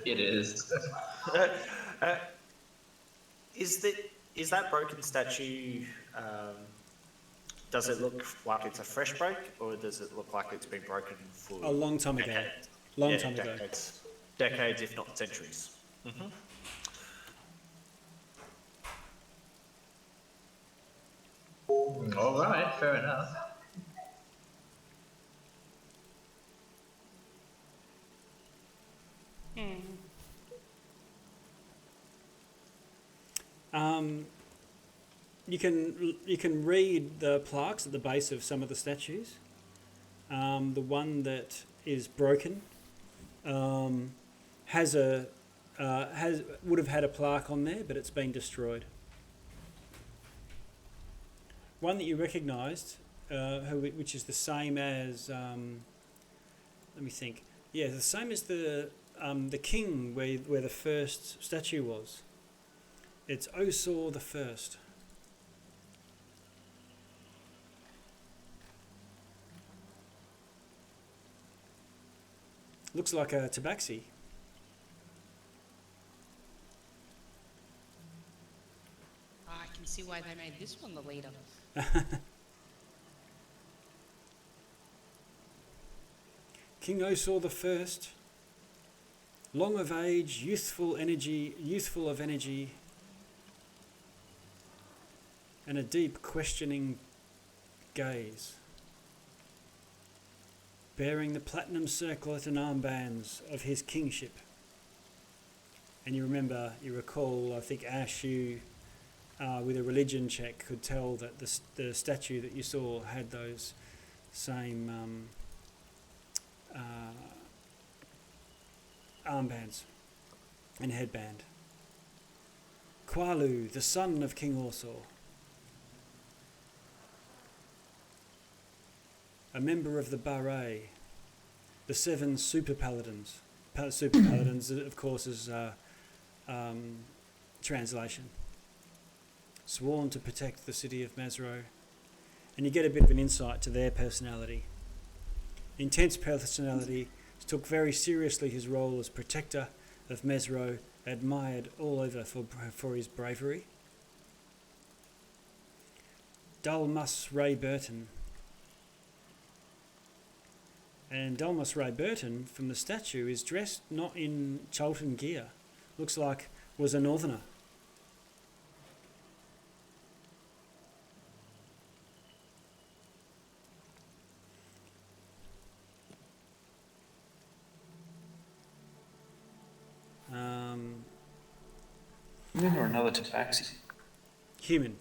It is. Is that broken statue? Does it look like it's a fresh break, or does it look like it's been broken for A long time ago. decades? Long time ago. Decades, if not centuries. Mm-hmm. All right, fair enough. You can read the plaques at the base of some of the statues. The one that is broken would have had a plaque on there, but it's been destroyed. One that you recognised, which is the same as let me think. Yeah, the same as the king where the first statue was. It's Osor the First. Looks like a tabaxi. I can see why they made this one the leader. King Osor the First, long of age, youthful of energy, and a deep questioning gaze, bearing the platinum circlet and armbands of his kingship. And you recall, I think Ash, you with a religion check could tell that the statue that you saw had those same armbands and headband. Kwalu, the son of King Osor, a member of the Beret, the 7 super paladins. Super paladins, of course, is translation. Sworn to protect the city of Mezro, and you get a bit of an insight to their personality. intense personality, took very seriously his role as protector of Mezro, admired all over for his bravery. Dalmas Ray Burton. And Dalmas Ray Burton, from the statue, is dressed not in Cholton gear. Looks like was a northerner. Or another tabaxi. Human,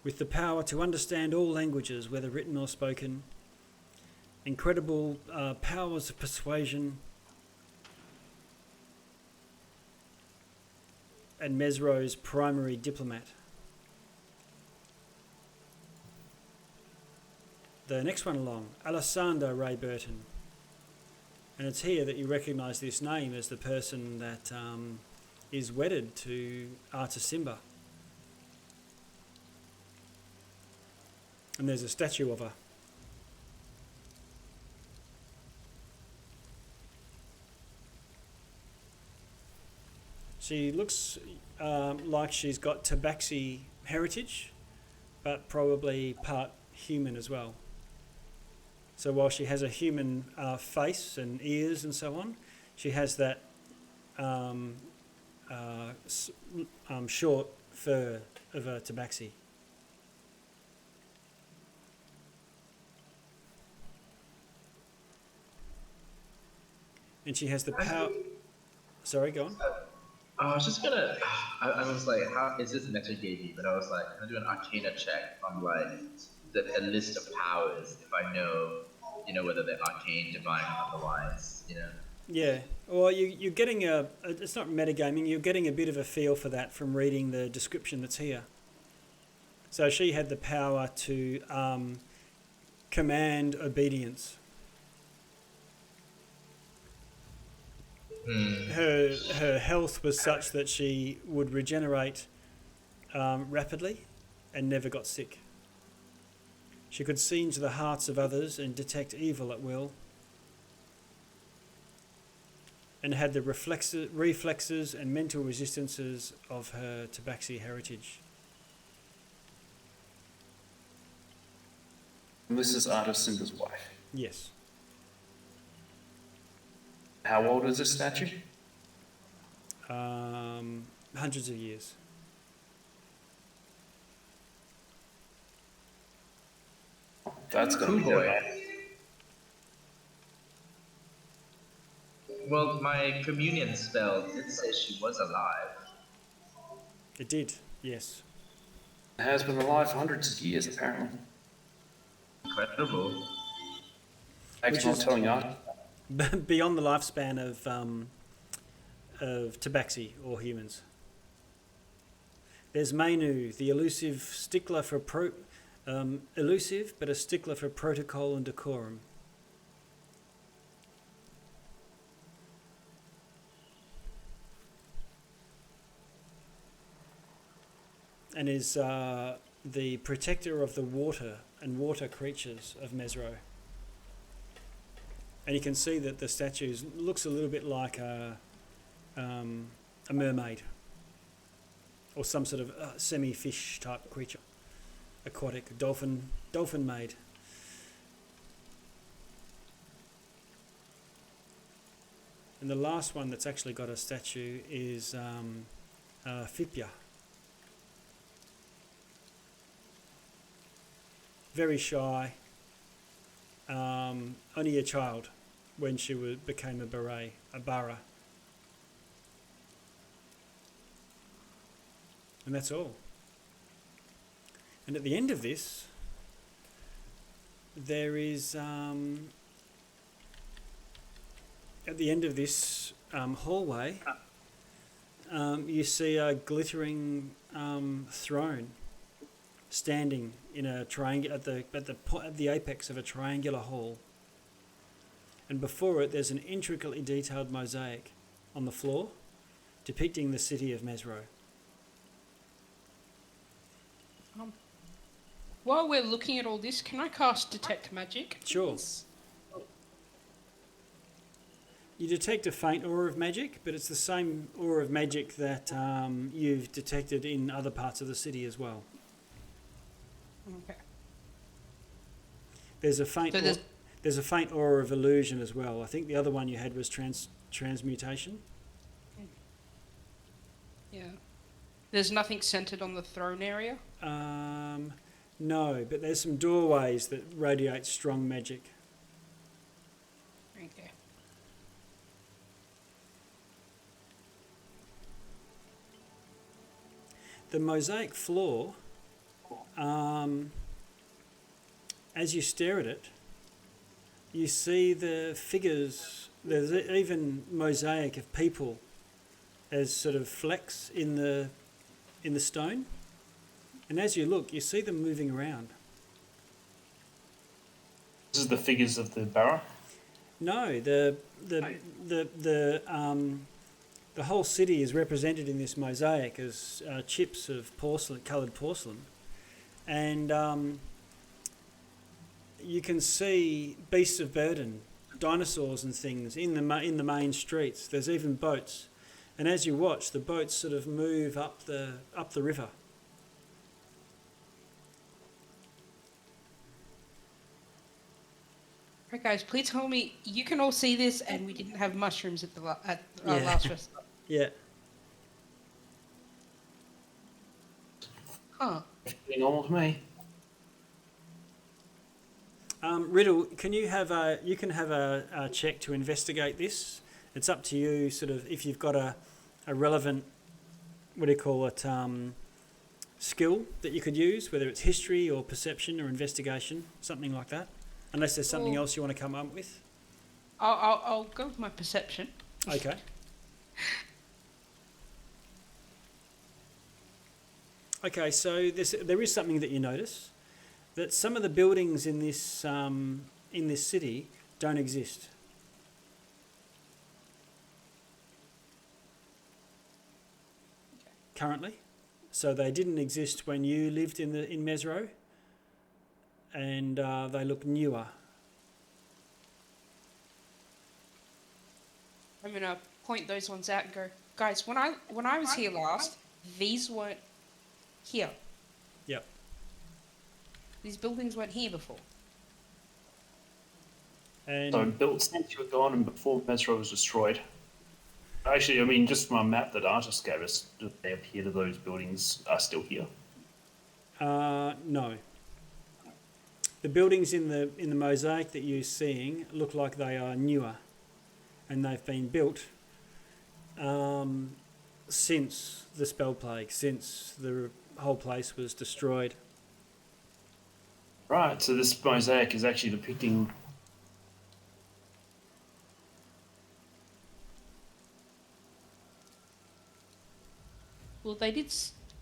with the power to understand all languages, whether written or spoken, incredible powers of persuasion, and Mezro's primary diplomat. The next one along, Alessandro Ray Burton. And it's here that you recognise this name as the person that is wedded to Artisimba. And there's a statue of her. She looks like she's got tabaxi heritage, but probably part human as well. So while she has a human face and ears and so on, she has that short fur of a tabaxi. And she has the power... Sorry, go on. I was just gonna. I was like, how is this next gave But I was like, I'm gonna do an Arcana check on like a list of powers if I know, whether they're arcane, divine, or otherwise, Yeah, well, you're getting it's not metagaming, you're getting a bit of a feel for that from reading the description that's here. So she had the power to command obedience. Her health was such that she would regenerate rapidly and never got sick. She could see into the hearts of others and detect evil at will, and had the reflexes and mental resistances of her tabaxi heritage. And this is Artisimba's wife. Yes. How old is this statue? Hundreds of years. That's gonna be difficult. Well, my communion spell did say she was alive. It did, yes. It has been alive for hundreds of years, apparently. Incredible. Thanks for telling us. Beyond the lifespan of tabaxi or humans. There's Mainu, the elusive stickler for elusive but a stickler for protocol and decorum. And is the protector of the water and water creatures of Mezro. And you can see that the statue looks a little bit like a mermaid or some sort of semi-fish type creature, aquatic, dolphin maid. And the last one that's actually got a statue is Fipia. Very shy, only a child when she became a bara. And that's all. And at the end of this, there is, at the end of this hallway, you see a glittering throne standing in a triangle at the apex of a triangular hall. And before it, there's an intricately detailed mosaic on the floor depicting the city of Mezro. While we're looking at all this, can I cast Detect Magic? Sure. You detect a faint aura of magic, but it's the same aura of magic that you've detected in other parts of the city as well. Okay. There's a faint. So There's a faint aura of illusion as well. I think the other one you had was transmutation. Yeah. There's nothing centered on the throne area? No, but there's some doorways that radiate strong magic. Okay. The mosaic floor, as you stare at it, you see the figures. There's even mosaic of people as sort of flecks in the stone, and as you look, you see them moving around. This is the figures of the barrow. No, the whole city is represented in this mosaic as chips of porcelain, coloured porcelain, and you can see beasts of burden, dinosaurs and things in the main streets. There's even boats, and as you watch, the boats sort of move up the river. Right, guys, please tell me you can all see this, and we didn't have mushrooms at the Yeah. last restaurant. Yeah. Huh. Normal to me. Riddle, can you have a check to investigate this? It's up to you, sort of, if you've got a relevant, what do you call it, skill that you could use, whether it's history or perception or investigation, something like that. Unless there's something else you want to come up with. I'll go with my perception. Okay. Okay, so there is something that you notice, that some of the buildings in this city don't exist. Currently, so they didn't exist when you lived in Mezro, and they look newer. I'm gonna point those ones out and go, guys. When I was here last, these weren't here. Yep. These buildings weren't here before. And So built since you were gone and before Mezro was destroyed. Actually, I mean, just from a map that artist gave us, they appear that those buildings are still here. no. The buildings in the mosaic that you're seeing look like they are newer, and they've been built since the spell plague, since the whole place was destroyed. Right, so this mosaic is actually depicting... Well, they did.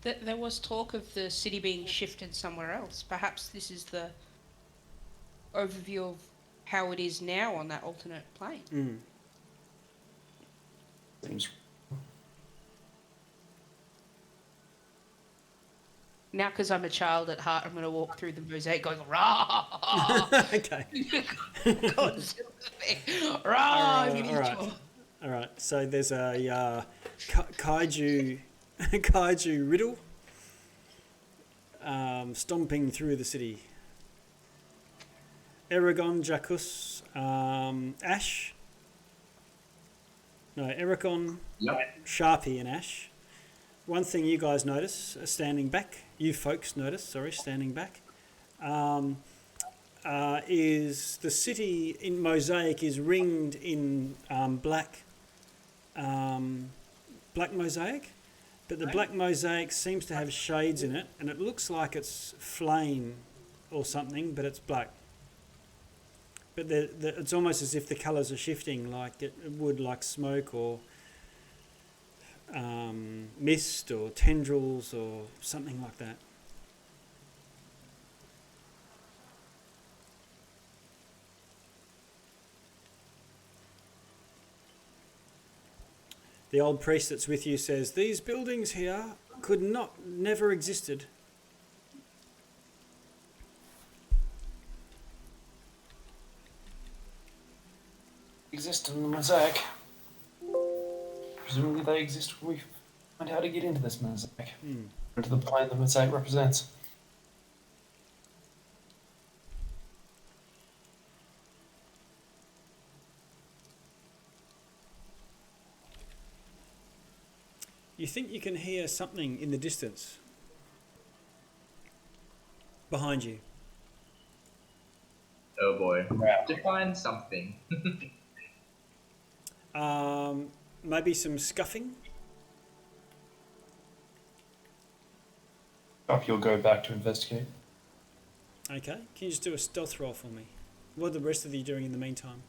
There was talk of the city being shifted somewhere else. Perhaps this is the overview of how it is now on that alternate plane. Mm. Seems... Now, because I'm a child at heart, I'm going to walk through the mosaic going, rah! Okay. God, rah! All right. So there's a kaiju riddle stomping through the city. Eragon, Jacus, Ash. No, Eragon, Sharpie, and Ash. One thing you guys notice, standing back, standing back, is the city in Mosaic is ringed in black mosaic, but the black mosaic seems to have shades in it, and it looks like it's flame or something, but it's black. But it's almost as if the colours are shifting, like it would, like smoke or mist or tendrils or something like that. The old priest that's with you says, these buildings here never existed. exist in the Mosaic. Presumably they exist when we find how to get into this Mosaic. Into the plane the Mosaic represents. You think you can hear something in the distance behind you? Oh boy. Define something. Maybe some scuffing? You'll go back to investigate. Okay. Can you just do a stealth roll for me? What are the rest of you doing in the meantime?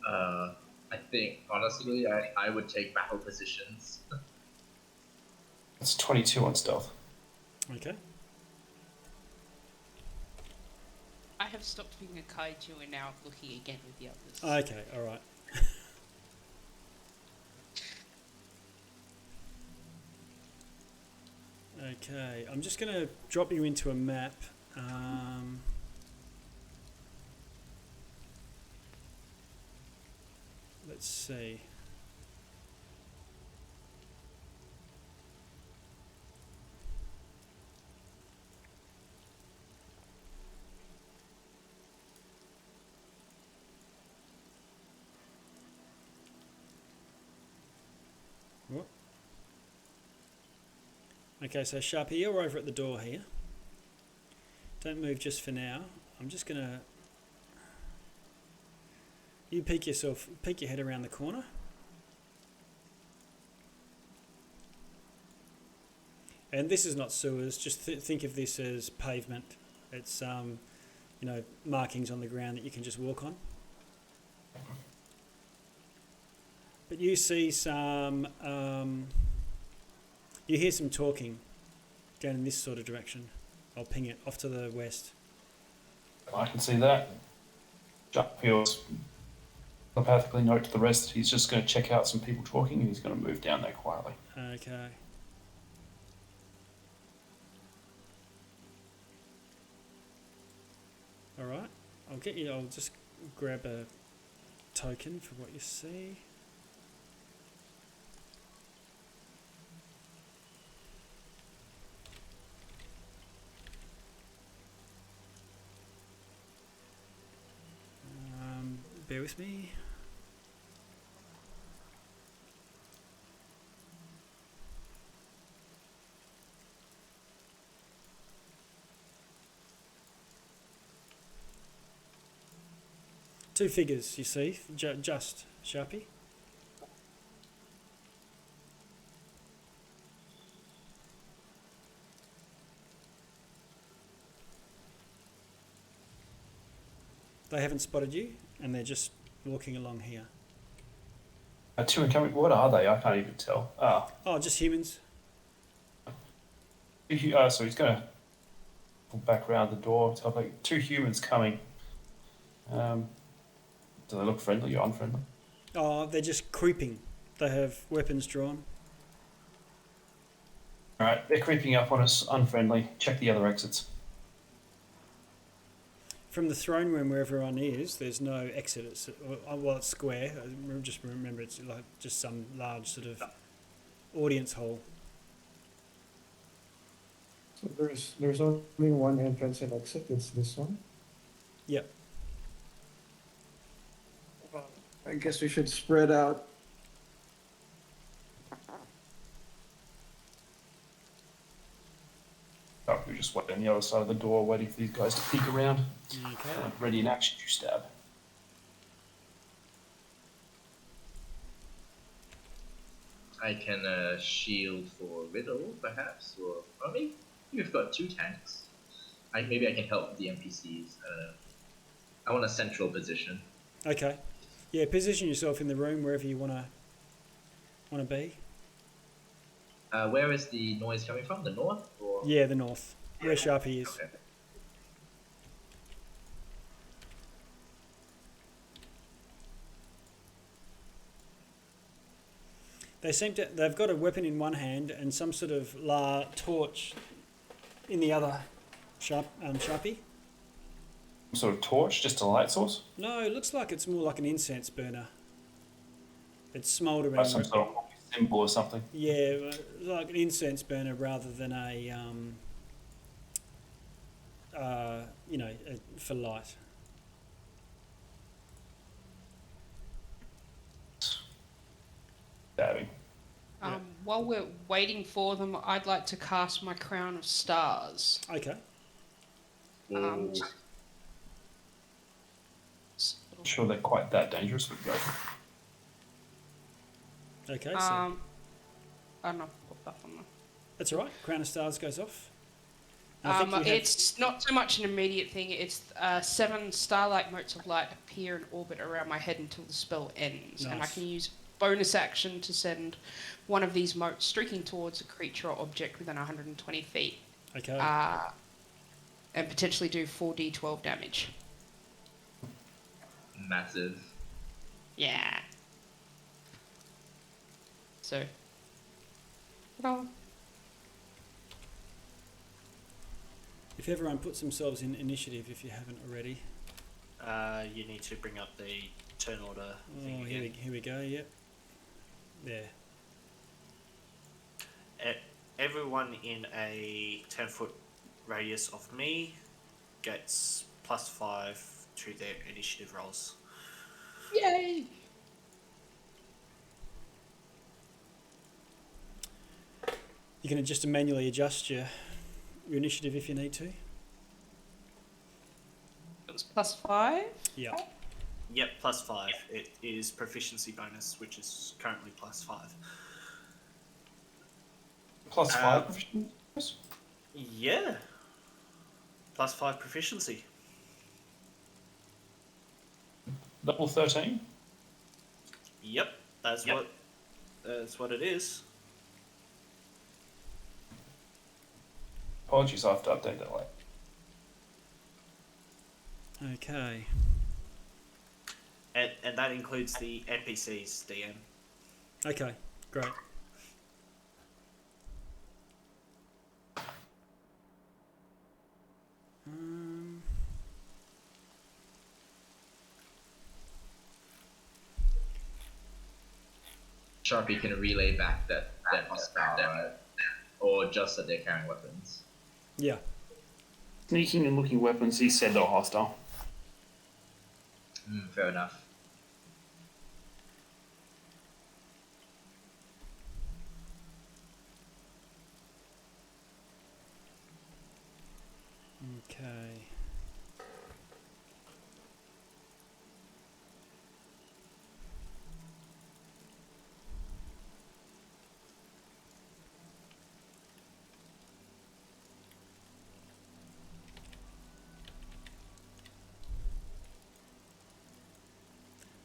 I think, honestly, I would take battle positions. It's 22 on stealth. Okay. I have stopped being a kaiju and now looking again with the others. Okay, alright. Okay, I'm just going to drop you into a map. Let's see. What? Okay, so Sharpie, you're over at the door here. Don't move just for now. I'm just going to... You peek your head around the corner. And this is not sewers, just think of this as pavement. It's, you know, markings on the ground that you can just walk on. But you see some, you hear some talking down in this sort of direction. I'll ping it off to the west. I can see that. Jack feels telepathically note to the rest. He's just going to check out some people talking and he's going to move down there quietly. Okay. Alright, I'll just grab a token for what you see. Bear with me. Two figures, you see, just Sharpie. They haven't spotted you, and they're just walking along here. Two incoming. What are they? I can't even tell. Oh, just humans. So he's going to pull back around the door. So like two humans coming. Do they look friendly or unfriendly? Oh, they're just creeping. They have weapons drawn. Alright, they're creeping up on us, unfriendly. Check the other exits. From the throne room where everyone is, there's no exit. It's, well, it's square. Just remember it's like just some large sort of audience hall. So there's only one entrance and exit. It's this one. Yep. I guess we should spread out. Oh, we're just waiting on the other side of the door, waiting for these guys to peek around. Okay. Ready in action, you stab. I can shield for Riddle, perhaps, or maybe we've got two tanks. Maybe I can help the NPCs. I want a central position. Okay. Yeah, position yourself in the room wherever you wanna be. Where is the noise coming from? The north? Or? Yeah, the north. Where Sharpie is. Okay. They've got a weapon in one hand and some sort of torch in the other, Sharpie. sort of torch, just a light source? No, it looks like it's more like an incense burner. It's smouldering. Like some sort of symbol or something? Yeah, like an incense burner rather than a, for light. Stabbing. While we're waiting for them, I'd like to cast my Crown of Stars. Okay. Um, I'm sure they're quite that dangerous. But go. Okay, so I don't know. Put that on there. that's all right. Crown of Stars goes off. I think you have- It's not so much an immediate thing. It's 7 starlight motes of light appear in orbit around my head until the spell ends, and I Nice. can use bonus action to send one of these motes streaking towards a creature or object within 120 feet, Okay. and potentially do 4d12 damage. Massive. Yeah. So. Ta-da. If everyone puts themselves in initiative, if you haven't already. You need to bring up the turn order thing Oh, again. here we go. Yep. There. Everyone in a 10-foot radius of me gets +5 to their initiative rolls. Yay! You can just manually adjust your initiative if you need to. It was +5. Yeah. Yep, +5. It is proficiency bonus, which is currently +5. +5 proficiency? Yeah. +5 proficiency. Level 13? Yep, that's what it is. Apologies, I have to update that later. Okay. And that includes the NPCs, DM. Okay. Great. Sharpie can relay back that spell, or just that they're carrying weapons. Yeah. Sneaking and looking weapons, he said they're hostile. Fair enough. Okay.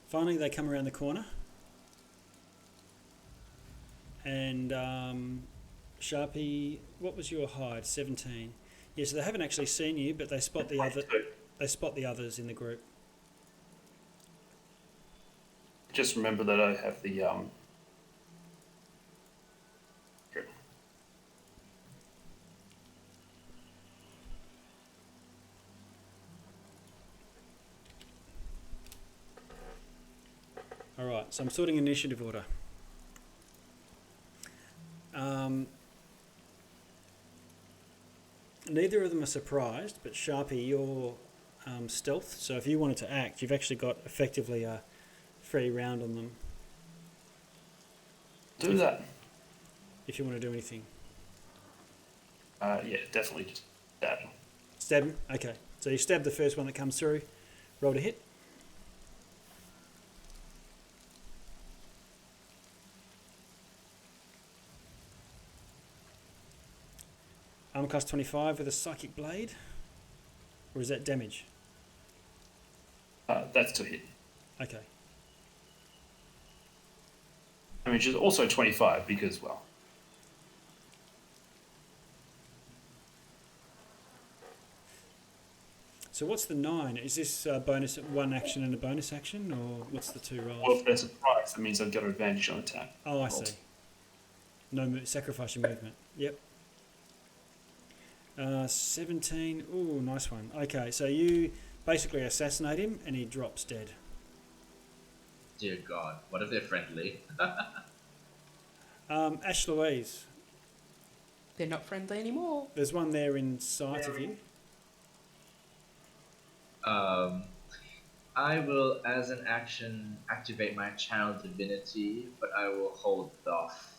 Finally, they come around the corner, and Sharpie, what was your hide? 17. Yeah, so they haven't actually seen you, but they spot the other. They spot the others in the group. Just remember that I have the All right, so I'm sorting initiative order. Neither of them are surprised, but Sharpie, you're stealth. So if you wanted to act, you've actually got effectively a free round on them. do that. If you want to do anything. Yeah, definitely just that. Stab him? Okay. So you stab the first one that comes through. Roll to hit. Armor class 25 with a psychic blade. Or is that damage? That's to hit. Okay. Which is also 25 because, well, So what's the 9? Is this bonus one action and a bonus action, or what's the two well, rolls? if there's a surprise, that means I've got an advantage on attack. Oh, I see. No sacrifice your movement. Yep. 17. Ooh, nice one. Okay, so you basically assassinate him, and he drops dead. Dear God, what if they're friendly? Ash Louise, They're not friendly anymore. there's one there in sight of you. I will, as an action, activate my channel divinity, but I will hold off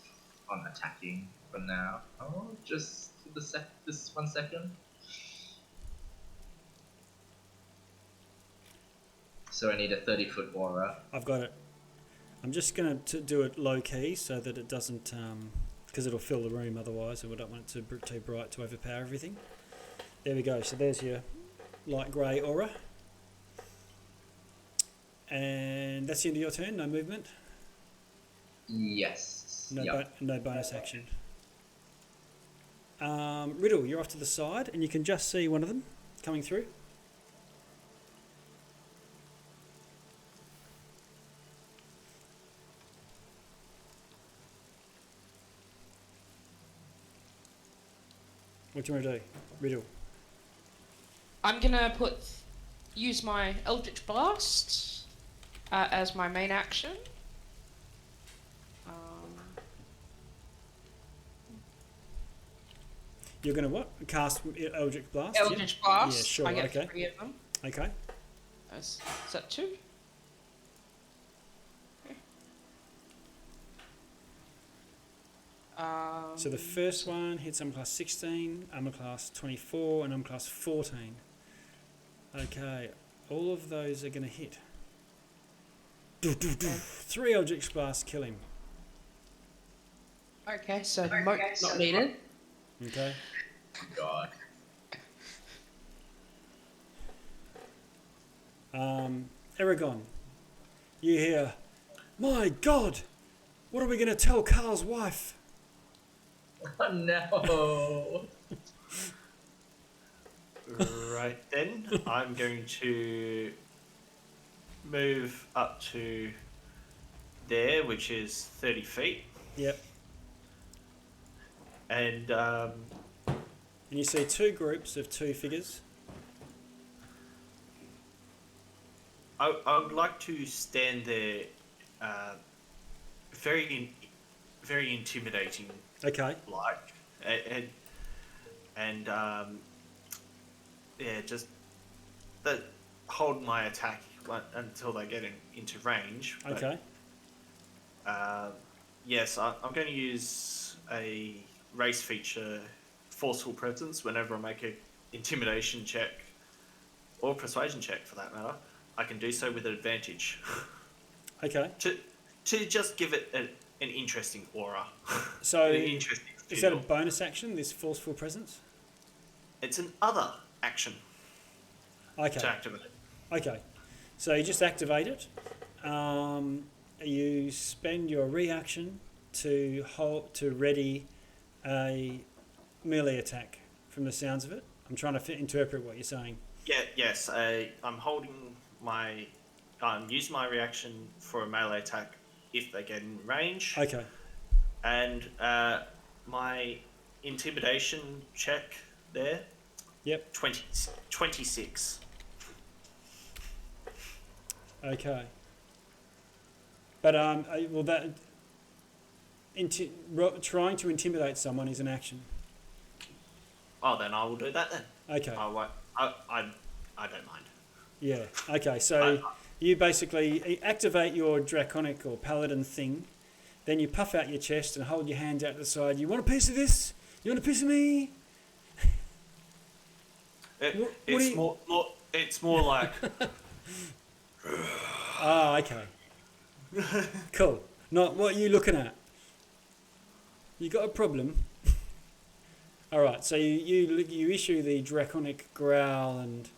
on attacking for now. Oh, just this 1 second. So I need a 30-foot aura. I've got it. I'm just going to do it low key so that it doesn't, because it'll fill the room otherwise, and we don't want it to be too bright to overpower everything. There we go. So there's your light grey aura. And that's the end of your turn. No movement. Yes. No, Yep. no bonus action. Riddle, you're off to the side, and you can just see one of them coming through. What do you want to do, Riddle? I'm gonna use my Eldritch Blast as my main action. You're going to what? Cast Eldritch Blast? Eldritch Blast. Yeah, sure. I get Okay. 3 of them. Okay. Is that 2? So the first one hits armor class 16, armor class 24, and armor class 14. Okay, all of those are going to hit. 3 Eldritch Blasts kill him. Okay, so moat not needed. Okay. God. Aragon, you hear, "My God, what are we going to tell Carl's wife?" Oh no. Right then, I'm going to move up to there, which is 30 feet. Yep. And And you see 2 groups of 2 figures. I would like to stand there, very intimidating, Okay. like, and yeah, just that hold my attack until they get into range. But, Okay. yes, I'm going to use a race feature, forceful presence, whenever I make a intimidation check or persuasion check for that matter. I can do so with an advantage. Okay. To just give it an interesting aura. So An interesting is that a feel. bonus action, this forceful presence? It's an other action Okay. to activate. Okay. So you just activate it. You spend your reaction to ready a melee attack. From the sounds of it, I'm trying to interpret what you're saying. Yeah, yes. I'm holding my. Use my reaction for a melee attack if they get in range. Okay. And my intimidation check there. Yep. 26. Okay. But well, that trying to intimidate someone is an action. Oh, then I will do that then. Okay. I won't. I don't mind. Yeah. Okay. So you basically activate your draconic or paladin thing, then you puff out your chest and hold your hands out to the side. You want a piece of this? You want a piece of me? It's more like. Ah, okay. Cool. Not what are you looking at? You got a problem? All right. So you issue the draconic growl and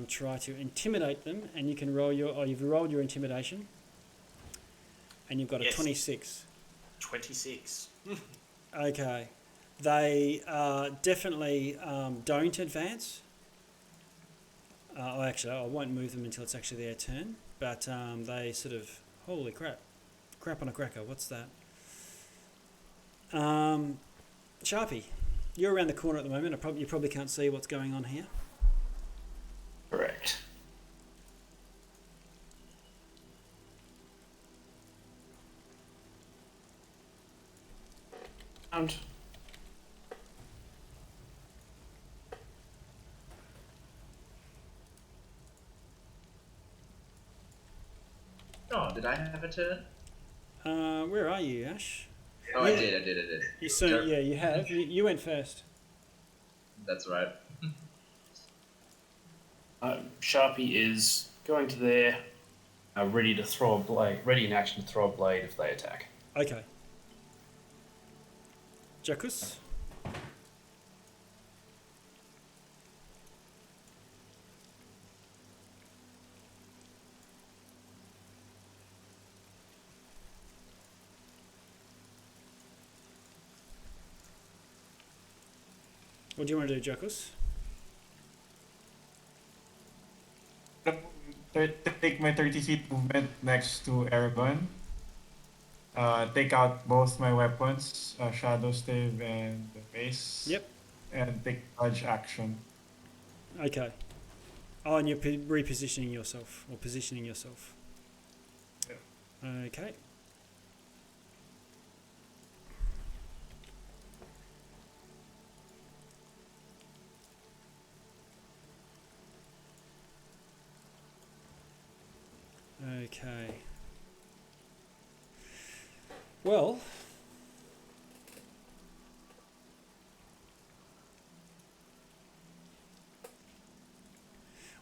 try to intimidate them, and you can roll you've rolled your intimidation, and you've got a 26. 26. Okay. They definitely don't advance. Actually, I won't move them until it's actually their turn. But they sort of, holy crap, crap on a cracker. What's that? Sharpie, you're around the corner at the moment. You probably can't see what's going on here. Correct. And Oh, did I have a turn? Where are you, Ash? Oh, Yeah. I did. You soon, Sure. yeah, you have. You went first. That's right. Sharpie is going to there, ready to throw a blade, ready in action to throw a blade if they attack. Okay. Jackus? What do you want to do, Jackus? Take my 30 feet movement next to Aragon. Take out both my weapons, Shadow Stave and the Mace. Yep. And take dodge action. Okay. Oh, and you're repositioning yourself, or positioning yourself. Yep. Okay. Okay. Well,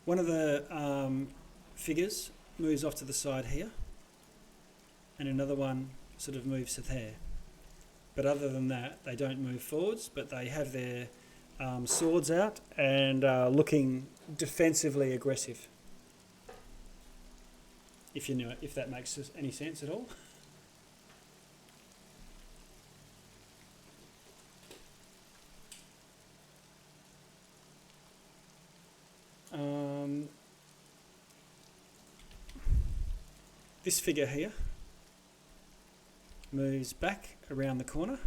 one of the figures moves off to the side here, and another one sort of moves to there. But other than that, they don't move forwards, but they have their swords out and looking defensively aggressive. If you know, if that makes any sense at all. This figure here moves back around the corner.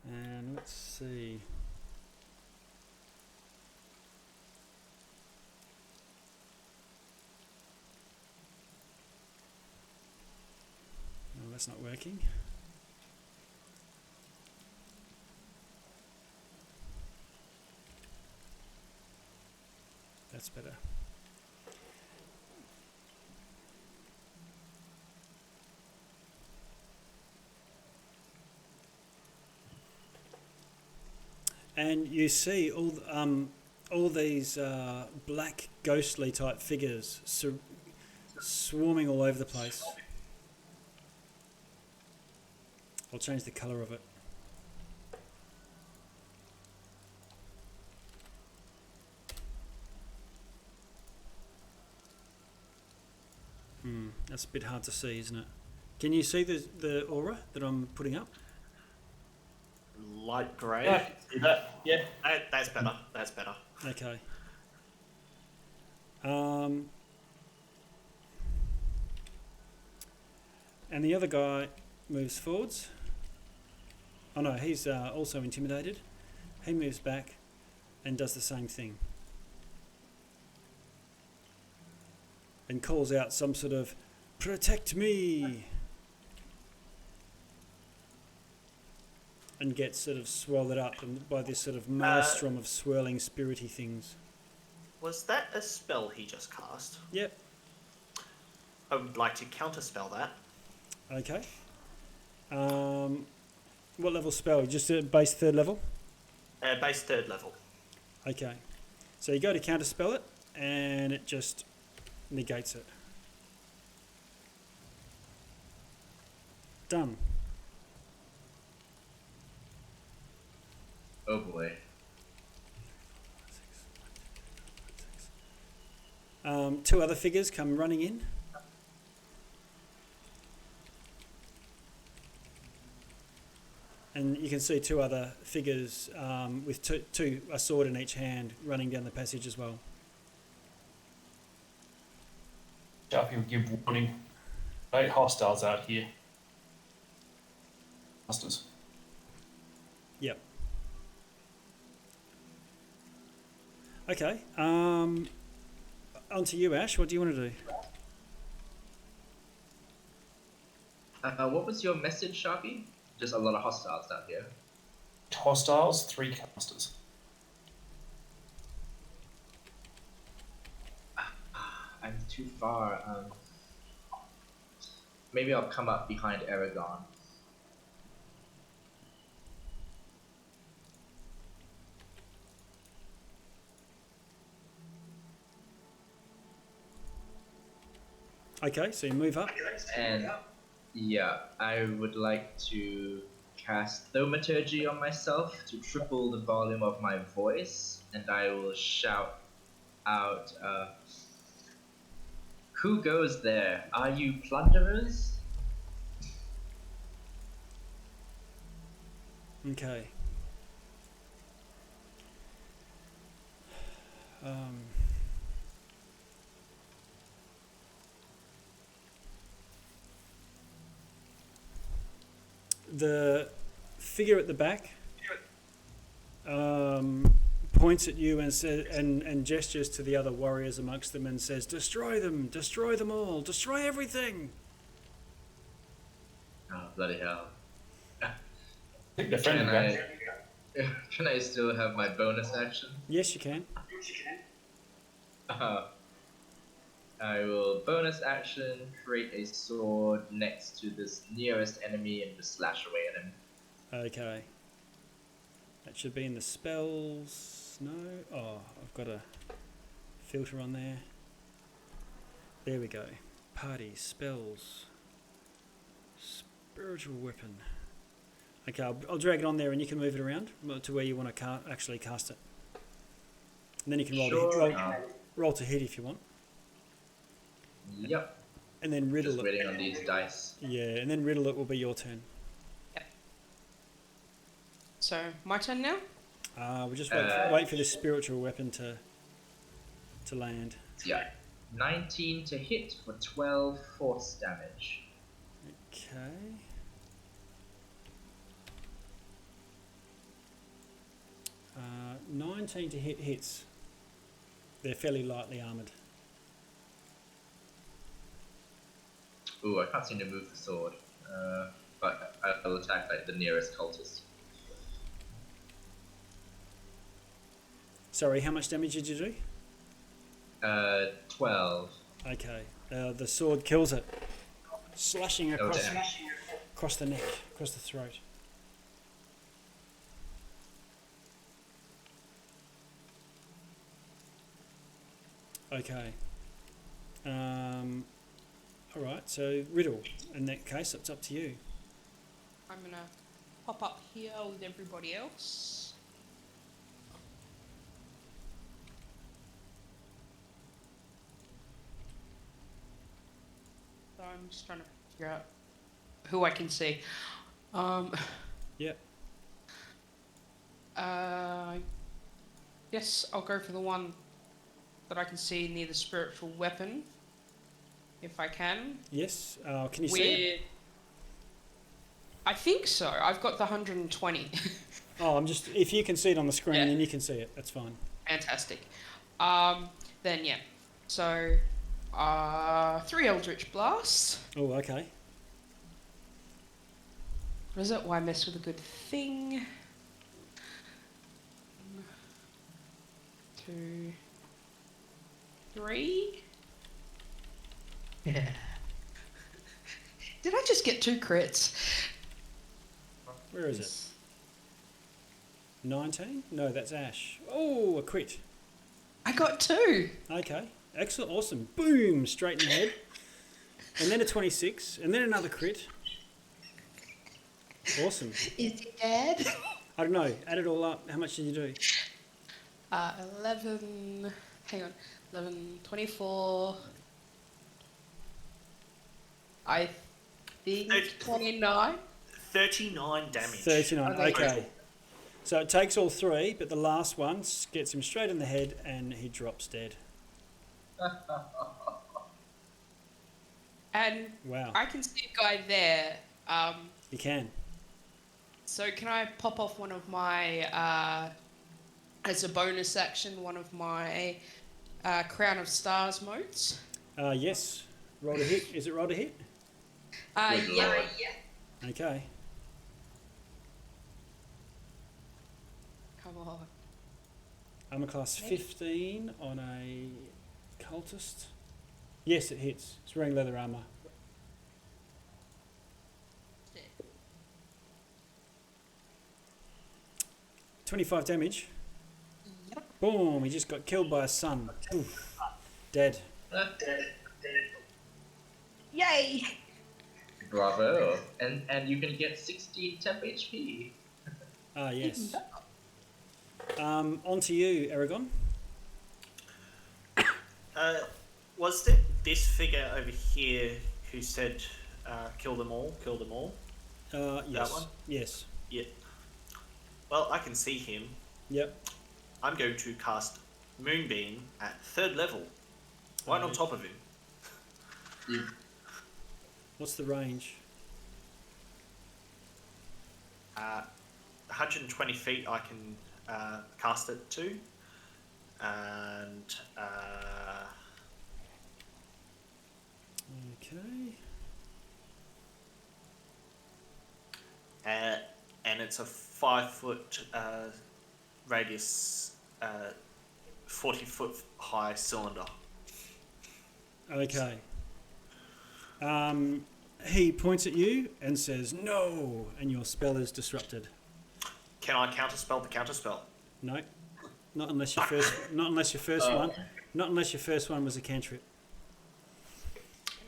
And let's see. No, that's not working. That's better. And you see all these black ghostly type figures swarming all over the place. I'll change the colour of it. That's a bit hard to see, isn't it? Can you see the aura that I'm putting up? Light grey. Yeah, I can see that. Yeah. That's better. That's better. Okay. And the other guy moves forwards. Oh no, he's also intimidated. He moves back and does the same thing. And calls out some sort of, "Protect me!" And gets sort of swallowed up by this sort of maelstrom of swirling spirity things. Was that a spell he just cast? Yep. I would like to counterspell that. Okay. What level spell? Just a base 3rd level? Base 3rd level. Okay. So you go to counterspell it, and it just negates it. Done. Oh boy. Two other figures come running in. And you can see two other figures with a sword in each hand running down the passage as well. Sharpie will give warning. 8 hostiles out here. Masters. Yep. Okay. On to you, Ash. What do you want to do? What was your message, Sharpie? Just a lot of hostiles out here. Hostiles, 3 casters. I'm too far. Maybe I'll come up behind Aragon. Okay, so you move up. And yeah, I would like to cast Thaumaturgy on myself to triple the volume of my voice, and I will shout out, "Who goes there? Are you plunderers?" Okay. The figure at the back points at you and says, and gestures to the other warriors amongst them and says, destroy them all, destroy everything." Oh, bloody hell. I think they're friendly, right? Can I still have my bonus action? Yes, you can. I will bonus action, create a sword next to this nearest enemy and just slash away at him. Okay. That should be in the spells. No? Oh, I've got a filter on there. There we go. Party, spells. Spiritual weapon. Okay, I'll drag it on there and you can move it around to where you want to actually cast it. And then you can roll to hit if you want. Yep. And then riddle Just it. waiting on these dice. Yeah, and then riddle it will be your turn. Yep. So, my turn now? We'll just wait for this spiritual weapon to land. Yeah. 19 to hit for 12 force damage. Okay. Uh, 19 to hit hits. They're fairly lightly armoured. Ooh, I can't seem to move the sword. But I'll attack like the nearest cultist. Sorry, how much damage did you do? 12. Okay. The sword kills it, slashing across the neck, across the throat. Okay. All right. So riddle. In that case, it's up to you. I'm going to pop up here with everybody else. So I'm just trying to figure out who I can see. Yep. Yes, I'll go for the one that I can see near the spiritual weapon, if I can. Yes. Can you see it? I think so. I've got the 120. Oh, if you can see it on the screen, Yeah. then you can see it. That's fine. Fantastic. Then yeah. So, 3 Eldritch Blasts. Oh, okay. What is it? Why mess with a good thing? 1, 2, 3. Yeah. Did I just get 2 crits? Where is it? 19? No, that's Ash. Oh, a crit. I got 2. Okay. Excellent. Awesome. Boom. Straight in the head. And then a 26. And then another crit. Awesome. Is it dead? I don't know. Add it all up. How much did you do? 11. Hang on. 11, 24. I think 29. 39 damage. 39. Okay. Okay. So it takes all 3, but the last one gets him straight in the head and he drops dead. And Wow. I can see a guy there. You can. So can I pop off one of my, as a bonus action, one of my Crown of Stars modes? Yes. Roll to hit. Is it roll to hit? Yeah. Good lord. Okay. Come on. Armor class 15 on a cultist. Yes, it hits. It's wearing leather armor. 25 damage. Yep. Boom! He just got killed by a sun. Oof. Dead. Yay! Bravo. And you can get 16 temp HP. Ah, yes. On to you, Aragon. Was it this figure over here who said, kill them all, kill them all? Yes. That one? Yes. Yeah. Well, I can see him. Yep. I'm going to cast Moonbeam at 3rd level. Right on top of him. What's the range? 120 feet I can cast it to. And Okay. and it's a 5-foot radius, 40-foot high cylinder. Okay. He points at you and says, "No!" and your spell is disrupted. Can I counterspell the counterspell? No. Not unless your first one. Not unless your first one was a cantrip.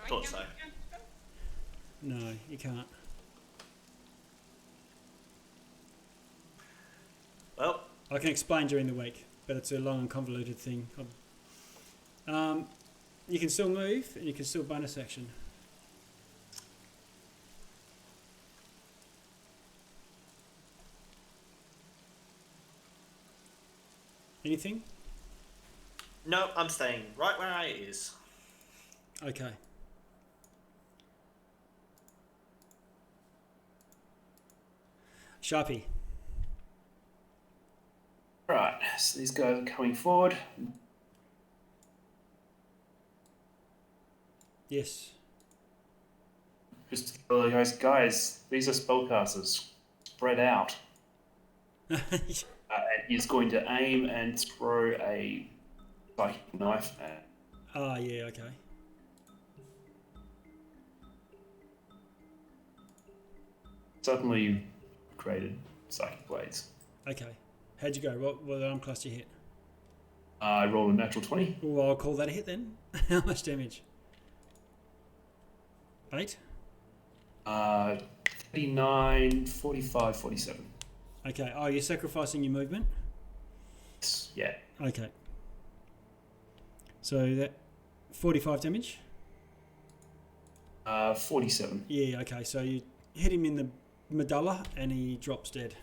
Thought so. No, you can't. Well, I can explain during the week, but it's a long and convoluted thing. You can still move, and you can still bonus action. Anything? no, I'm staying right where I is. Okay. Sharpie. Right, so these guys are coming forward. Yes. Just tell the guys, these are spellcasters. Spread out. And he's going to aim and throw a psychic knife at. Ah, yeah, okay. Suddenly created psychic blades. Okay. How'd you go? What arm class did you hit? I rolled a natural 20. Well, I'll call that a hit then. How much damage? 8? 39, 45, 47. Okay. Oh, you're sacrificing your movement? Yeah. Okay. So that 45 damage? 47. Yeah, okay. So you hit him in the medulla and he drops dead.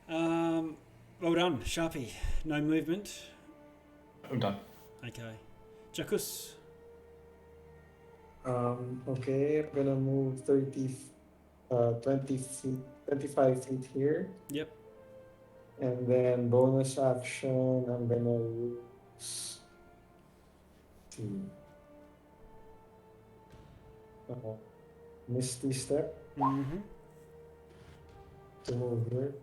Well done, Sharpie. No movement. I'm done. Okay. Jackus. Okay, I'm gonna move 20 feet, 25 feet here. Yep. And then bonus action, I'm gonna use Misty Step Mm-hmm. to move here,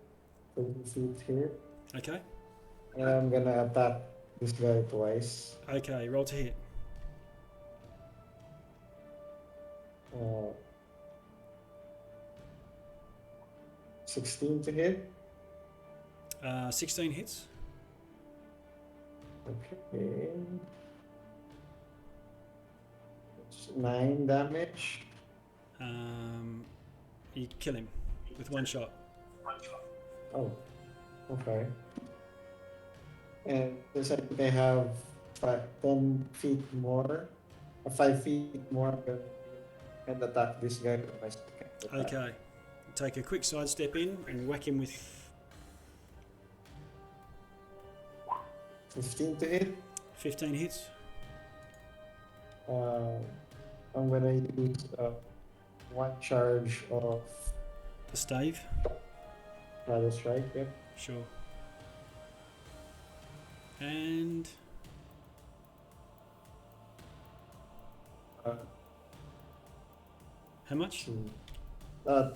30 feet here. Okay. And I'm gonna attack this guy twice. Okay, roll to hit. 16 to hit. 16 hits. Okay. It's 9 damage. You kill him with one shot. Oh, okay. And since I think I have 10 feet more, 5 feet more, and attack this guy with my second attack. Okay. Take a quick sidestep in and whack him with 15 to hit. 15 hits. I'm gonna use one charge of The stave. Shadow Strike. Yep. Sure. And How much? two.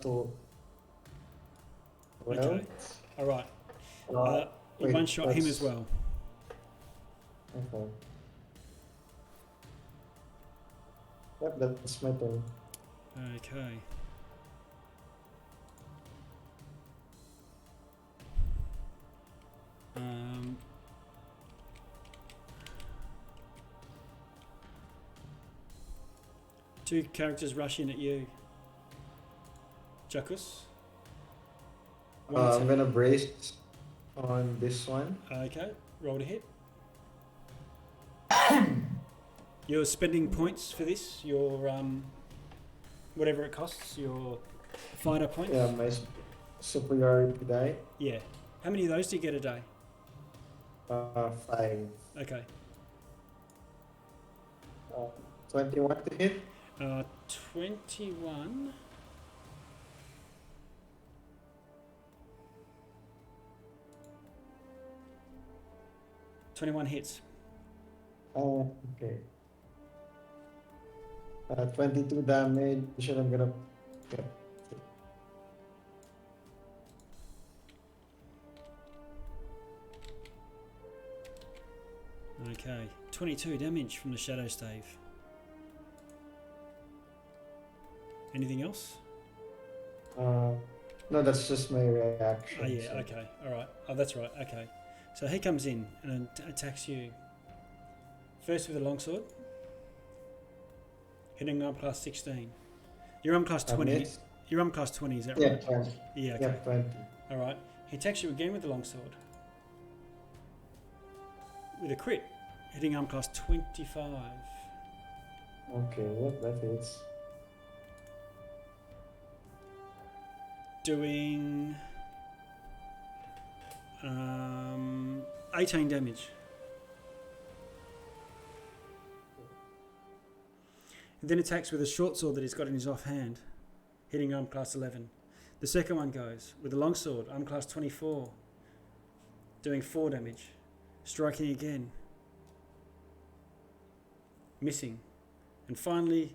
Two. Well, Okay. All right. You wait, one-shot him as that's- well. Okay. Yep, that's my turn. Okay. Two characters rush in at you. Jackus. One I'm attack. gonna brace on this one. Okay, roll to hit. You're spending points for this. Your whatever it costs. Your fighter points. Yeah, my superiority die. Yeah. How many of those do you get a day? 5. Okay. 21 to hit. 21. Hits. Okay. 22 damage. I'm gonna. Yeah. Okay. 22 damage from the Shadow Stave. Anything else? No, that's just my reaction. Oh yeah, so- okay. Alright. Oh, that's right. Okay. So he comes in and attacks you. First with a longsword. Hitting arm class 16. You're arm class 20. Miss. You're arm class 20, is that Yeah, right? 20. Yeah, okay. Yeah, 20. Alright. He attacks you again with the longsword. With a crit. Hitting arm class 25. Okay, yep, that hits. Doing 18 damage. And then attacks with a short sword that he's got in his offhand, hitting arm class 11. The second one goes with a long sword, arm class 24, doing 4 damage, striking again, missing, and finally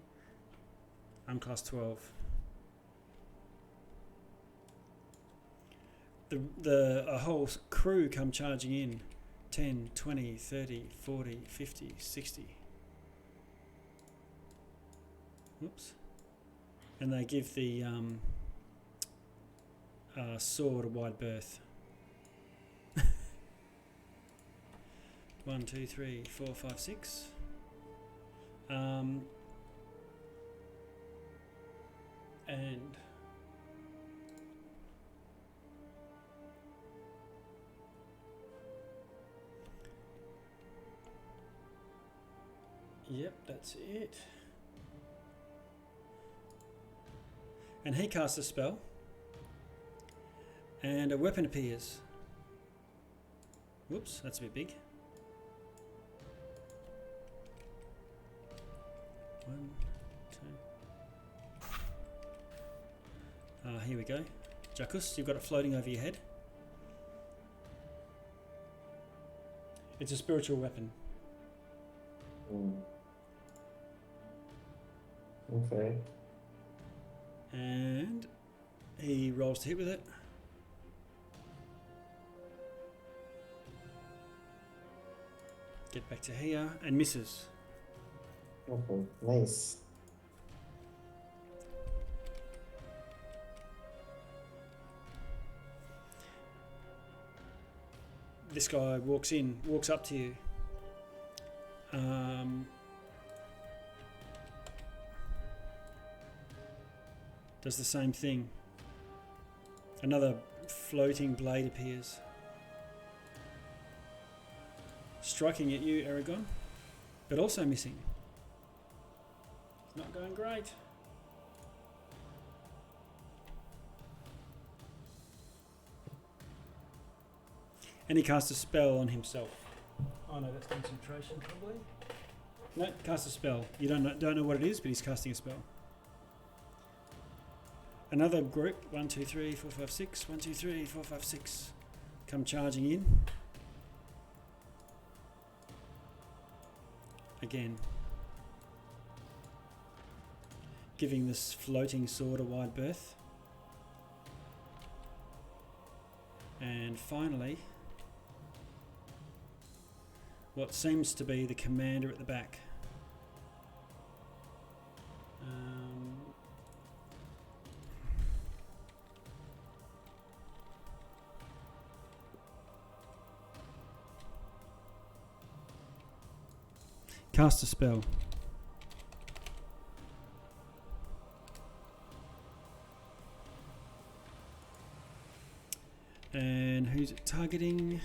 arm class 12. A whole crew come charging in. 10, 20, 30, 40, 50, 60. Whoops. And they give the sword a wide berth. 1, 2, 3, 4, 5, 6. And yep, that's it. And he casts a spell, and a weapon appears. Whoops, that's a bit big. 1, 2. Here we go. Jackus, you've got it floating over your head. It's a spiritual weapon. Okay. And he rolls to hit with it. Get back to here and misses. Okay, nice. This guy walks up to you. Does the same thing. Another floating blade appears. Striking at you, Aragon, but also missing. Not going great. And he casts a spell on himself. Oh no, that's concentration probably. No, cast a spell. You don't know what it is, but he's casting a spell. Another group, 1, 2, 3, 4, 5, 6, 1, 2, 3, 4, 5, 6, come charging in. Again. giving this floating sword a wide berth. And finally, what seems to be the commander at the back. Cast a spell. And who's it targeting?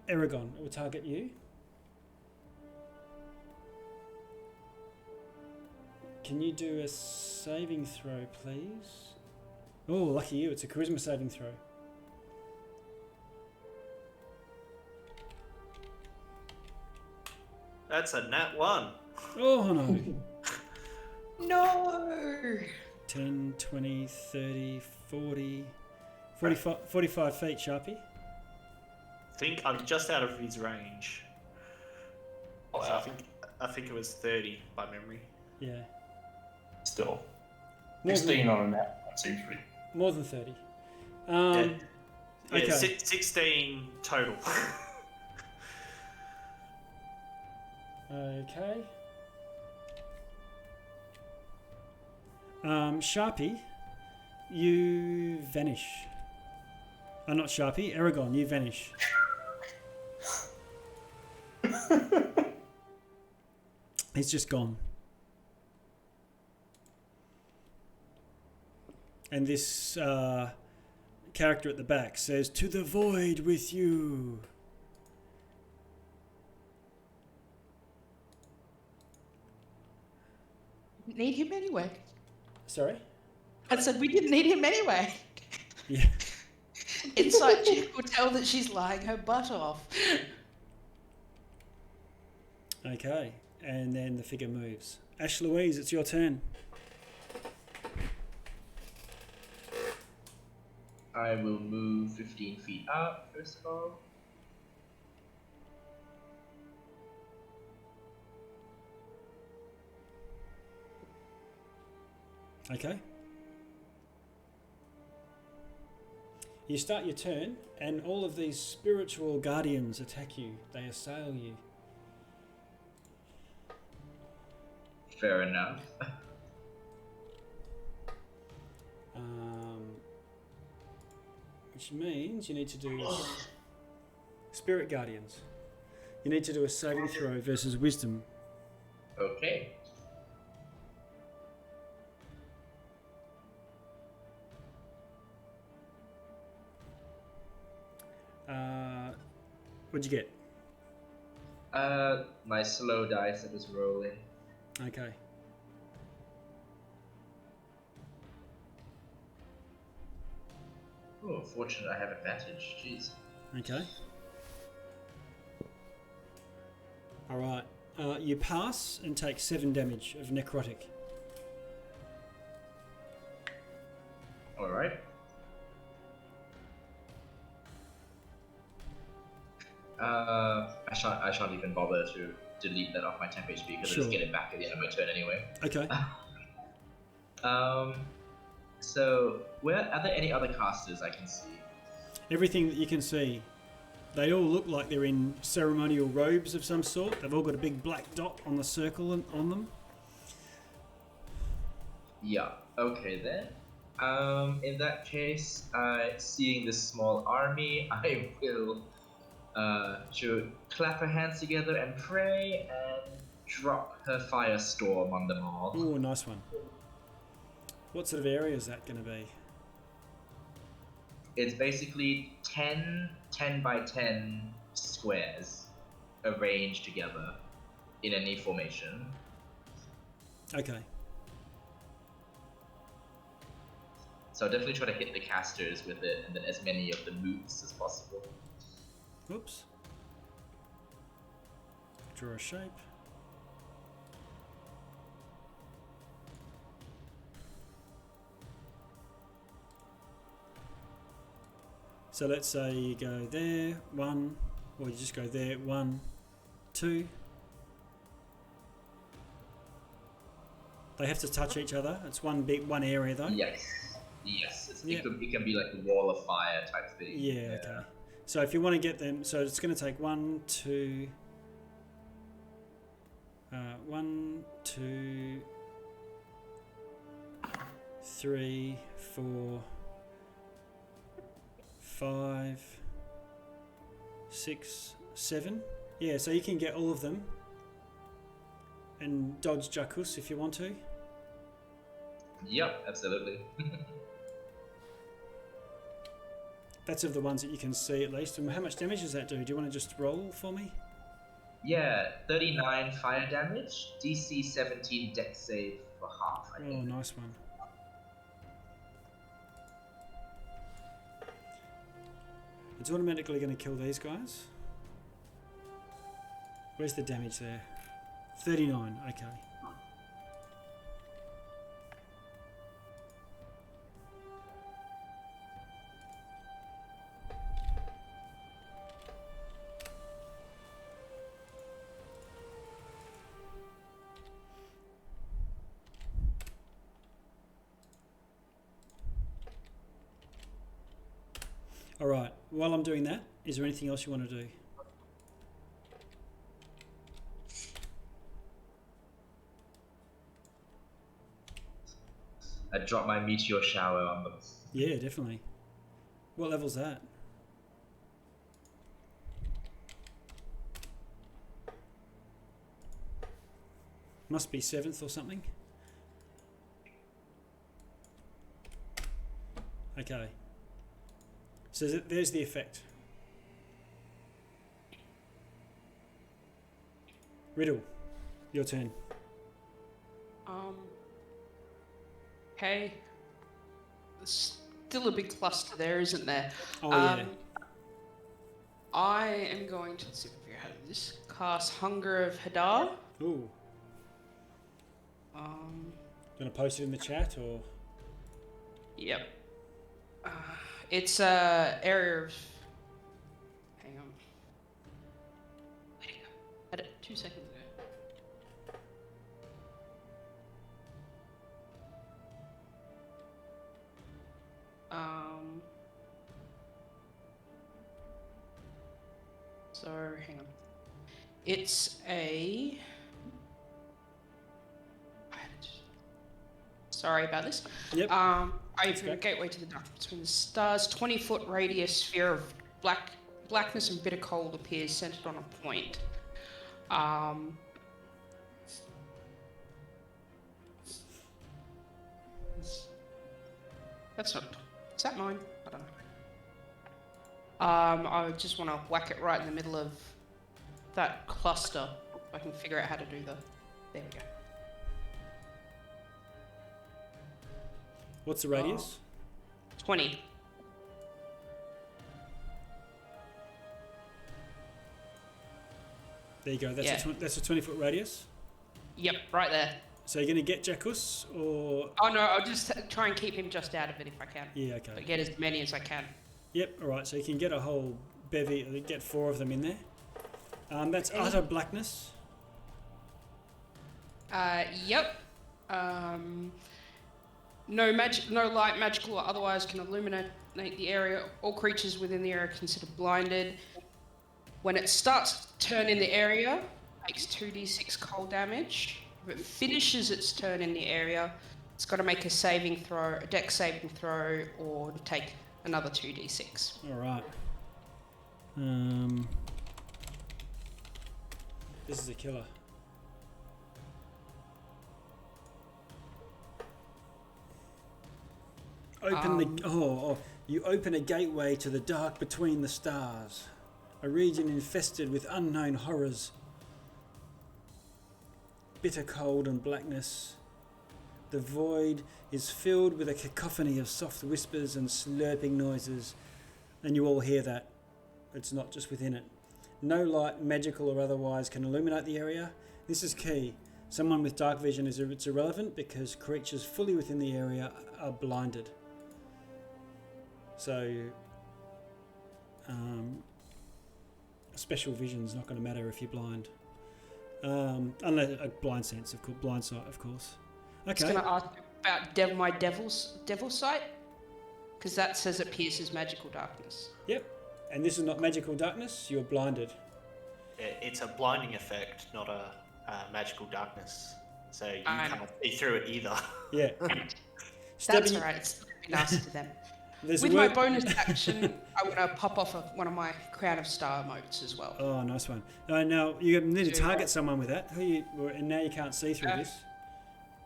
Aragon, it will target you. Can you do a saving throw, please? Oh, lucky you, it's a charisma saving throw. That's a nat 1. Oh no. No! 10, 20, 30, 40, 45 feet, Sharpie. I think I'm just out of his range. So I think it was 30 by memory. Yeah. Still. More 16 on a nat. That seems pretty. More than 30. Yeah, Okay. 16 total. Okay. Sharpie, you vanish. Not Sharpie, Aragon, you vanish. He's just gone. And this character at the back says, "To the void with you." Need him anyway. Sorry? I said we didn't need him anyway. Yeah. Inside chick will tell that she's lying her butt off. Okay, and then the figure moves. Ash Louise, it's your turn. I will move 15 feet up, first of all. Okay. You start your turn, and all of these spiritual guardians attack you. They assail you. Fair enough. Which means you need to do spirit guardians. You need to do a saving throw versus wisdom. Okay. What'd you get? My slow dice that was rolling. Okay. Oh, fortunate I have advantage. Jeez. Okay. Alright. You pass and take 7 damage of necrotic. Alright. I shan't even bother to delete that off my temp HP because Sure. I just get it back at the end of my turn anyway. Okay. So are there any other casters I can see? Everything that you can see, they all look like they're in ceremonial robes of some sort. They've all got a big black dot on the circle on them. Yeah. Okay then. In that case, seeing this small army, I will she'll clap her hands together and pray and drop her firestorm on them all. Ooh, nice one. What sort of area is that going to be? It's basically 10 by 10 squares arranged together in any formation. Okay. So I'll definitely try to hit the casters with it and then as many of the moots as possible. Oops. Draw a shape. So let's say you go there, 1, or you just go there, 1, 2. They have to touch each other. It's one area though. Yes. It can be like a wall of fire type thing. Yeah, okay. So if you want to get them, so it's going to take 1, 2, 3, 4, 5, 6, 7. Yeah, so you can get all of them and dodge Jackus if you want to. Yep, absolutely. That's of the ones that you can see at least. And how much damage does that do? Do you want to just roll for me? Yeah, 39 fire damage, DC 17 dex save for half, I think. Oh, nice one. It's automatically going to kill these guys. Where's the damage there? 39, okay. Alright, while I'm doing that, is there anything else you want to do? I drop my meteor shower on them. Yeah, definitely. What level's that? Must be 7th or something. Okay. So there's the effect. Riddle, your turn. Okay. There's still a big cluster there, isn't there? Oh, yeah. I am going to, let's see if we have this, cast Hunger of Hadar. Ooh. Do you want to post it in the chat or? Yep. It's a area of. Hang on. Where'd it go? Had it 2 seconds ago. So hang on. It's a. Sorry about this. Yep. I open a gateway to the dark between the stars. 20-foot radius sphere of blackness and bitter cold appears centered on a point. That's not. Is that mine? I don't know. I just want to whack it right in the middle of that cluster. If I can figure out how to do the. There we go. What's the radius? 20. There you go. That's Yeah. that's a 20-foot radius. Yep, right there. So you're going to get Jackus or? Oh no, I'll just try and keep him just out of it if I can. Yeah, okay. But get as many as I can. Yep. All right. So you can get a whole bevy. Get 4 of them in there. That's utter blackness. Yep. No light, magical or otherwise can illuminate the area. All creatures within the area are considered blinded. When it starts to turn in the area, it takes 2d6 cold damage. If it finishes its turn in the area, it's got to make a saving throw, a dex saving throw, or take another 2d6. All right. This is a killer. You open a gateway to the dark between the stars, a region infested with unknown horrors, bitter cold and blackness. The void is filled with a cacophony of soft whispers and slurping noises, and you all hear that. It's not just within it. No light, magical or otherwise, can illuminate the area. This is key. Someone with dark vision it's irrelevant because creatures fully within the area are blinded. So, special vision's not going to matter if you're blind, unless a blind sense, blind sight, of course. It's Okay. going to ask about my devil sight, because that says it pierces magical darkness. Yep. And this is not magical darkness. You're blinded. It's a blinding effect, not a magical darkness. So you I can't see through it either. Yeah. That's alright. It's not gonna be nasty to them. There's With a my word. bonus action, I'm going to pop off one of my Crown of Star emotes as well. Oh, nice one. Now you need to So, target someone with that. And now you can't see through this.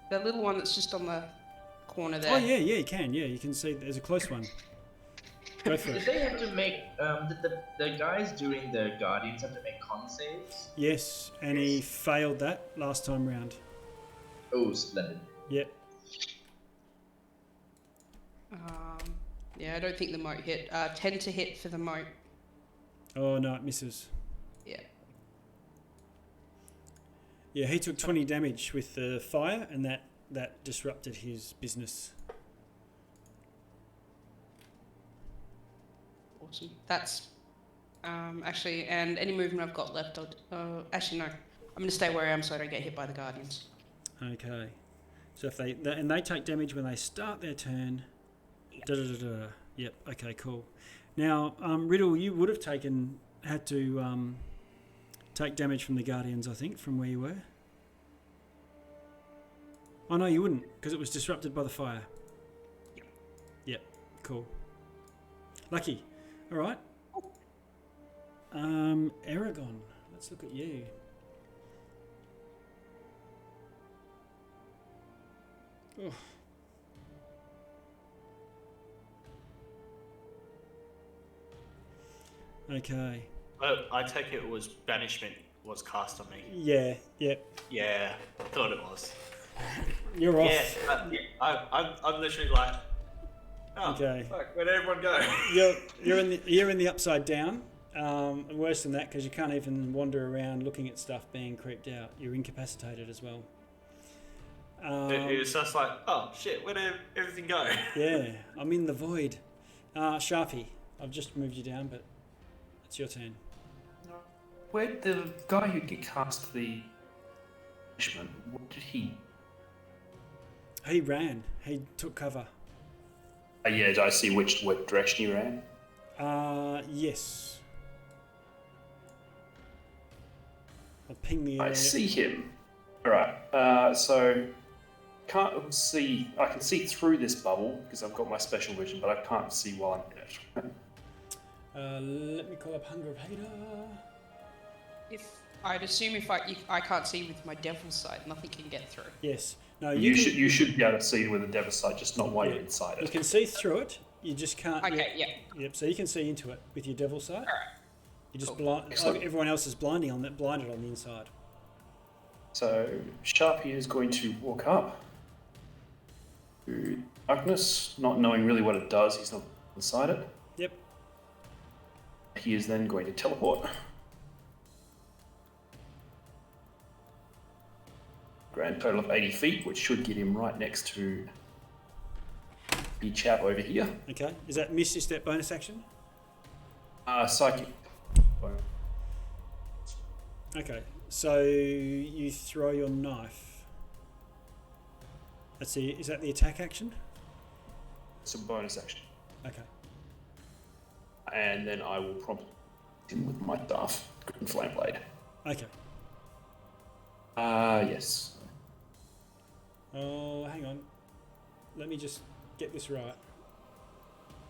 The little one that's just on the corner there. Oh yeah, you can. Yeah, you can see. There's a close one. Go for Did it. they have to make the guys doing the Guardians have to make con saves? Yes, and he failed that last time round. Oh, splendid. Yep. Yeah, I don't think the moat hit. 10 to hit for the moat. Oh no, it misses. Yeah. Yeah, he took 20 damage with the fire, and that disrupted his business. Awesome. That's actually, and any movement I've got left, actually no. I'm going to stay where I am so I don't get hit by the Guardians. Okay. So if they take damage when they start their turn. Yep. Okay. Cool. Now, Riddle, you would have had to take damage from the Guardians, I think, from where you were. Oh no, you wouldn't, because it was disrupted by the fire. Yep. Cool. Lucky. All right. Aragon. Let's look at you. Oh. Okay. Well, I take it was banishment was cast on me. Yeah. Yep. Yeah, I thought it was. You're off. Yeah, I'm literally like, oh, Okay. fuck, where'd everyone go? You're in the upside down. And worse than that, because you can't even wander around looking at stuff being creeped out. You're incapacitated as well. It was just like, oh shit, where'd everything go? Yeah, I'm in the void. Sharpie, I've just moved you down, but it's your turn. Where the guy who cast the punishment, what did he? He ran. He took cover. Yeah, do I see what direction he ran? Yes. I'll ping the area. I see him. Alright, so can't see. I can see through this bubble because I've got my special vision, but I can't see while I'm in it. Let me call up Hunger of Hater. I'd assume if I can't see with my devil sight, nothing can get through. Yes. No, you should be able to see with a devil's sight, just not while you're inside it. You can see through it. You just can't. Okay. Yeah. Yep. So you can see into it with your devil sight. All right. You just Cool. like everyone else is blinded on the inside. So Sharpie is going to walk up to darkness, not knowing really what it does. He's not inside it. Yep. He is then going to teleport. Grand total of 80 feet, which should get him right next to the chap over here. Okay. Is that misty step bonus action? Psychic. Okay. So you throw your knife. Let's see. Is that the attack action? It's a bonus action. Okay. And then I will prompt him with my staff, Green Flame Blade. Okay. Yes. Oh, hang on. Let me just get this right.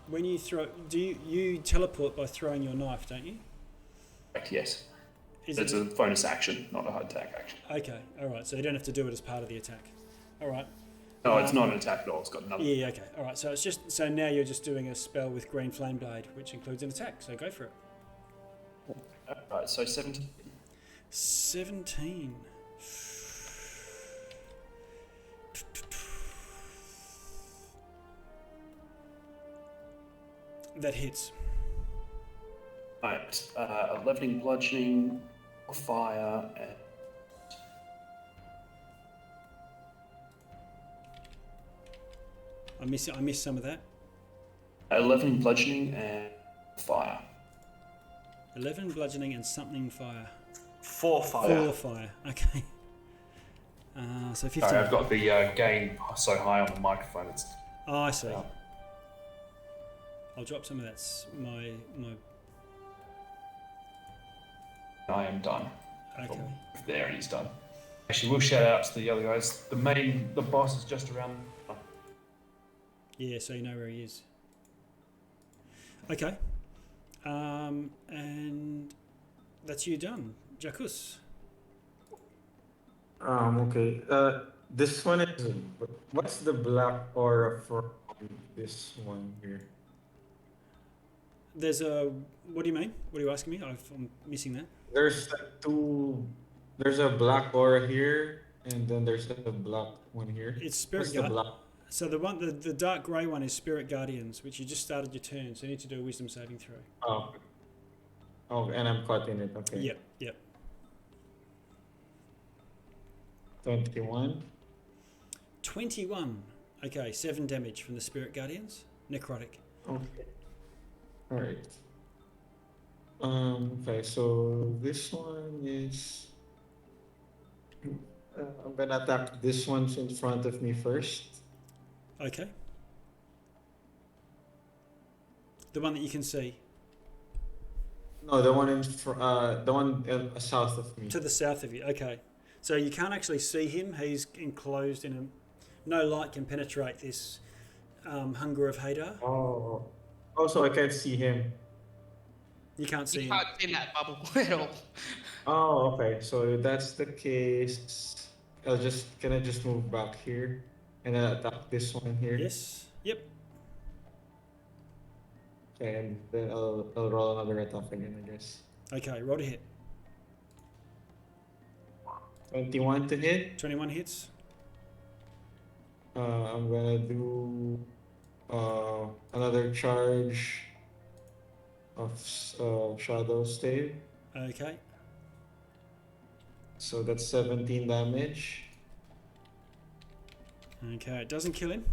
When you throw, you teleport by throwing your knife, don't you? Correct, yes. Is It's it? a bonus action, not a hard attack action. Okay. All right. So you don't have to do it as part of the attack. All right. No, it's not an attack at all. It's got another. Yeah. Okay. All right. So it's just now you're just doing a spell with Green Flame Blade, which includes an attack. So go for it. Alright, so 17. 17. That hits. Alright, 11 bludgeoning, fire, and I miss some of that. 11 bludgeoning and fire. 11 bludgeoning and something fire. 4 fire. 4 fire. Okay. So 15. Sorry, I've got the gain so high on the microphone. It's Oh, I see. I'll drop some of that. My. I am done. Okay. There, and he's done. Actually, we'll shout out to the other guys. The boss is just around. Yeah, so you know where he is. Okay. And that's you done. Jacuz. Okay. This one is. What's the black aura for this one here? There's a. What do you mean? What are you asking me? I'm missing that. There's two. There's a black aura here, and then there's a black one here. It's Spirit What's the Guard. black? So the dark grey one is Spirit Guardians, which you just started your turn, so you need to do a Wisdom saving throw. Oh. Oh, and I'm caught in it. Okay. Yep. 21. 21. Okay, 7 damage from the Spirit Guardians. Necrotic. Okay. All right. Okay, so this one is. I'm gonna attack this one in front of me first. Okay. The one that you can see. No, the one south of me. To the south of you. Okay. So you can't actually see him. He's enclosed in a. No light can penetrate this Hunger of Hadar. Oh. Also, I can't see him. You can't see You him. can't see in that bubble at all. Oh, okay. So if that's the case, can I just move back here and then attack this one here? Yes. Yep. Okay, and then I'll roll another attack again, I guess. Okay, roll to hit. 21 to hit. 21 hits. I'm gonna do another charge of Shadow Stave. Okay. So that's 17 damage. Okay, it doesn't kill him.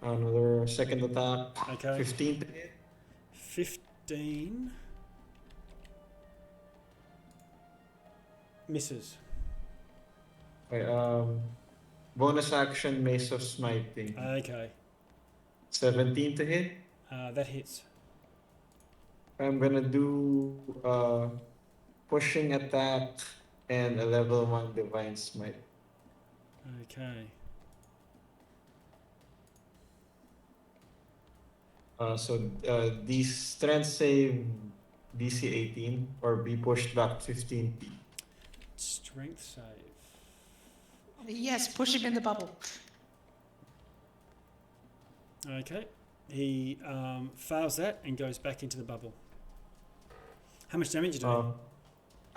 Another second attack. Okay. 15 to hit. 15 misses. Okay, bonus action Mace of Smiting. Okay. 17 to hit. That hits. I'm gonna do pushing attack and a level 1 divine smite. Okay. These strength save DC 18 or be pushed back 15 feet. Strength save. Yes, push him in the bubble. Okay. He fails that and goes back into the bubble. How much damage are you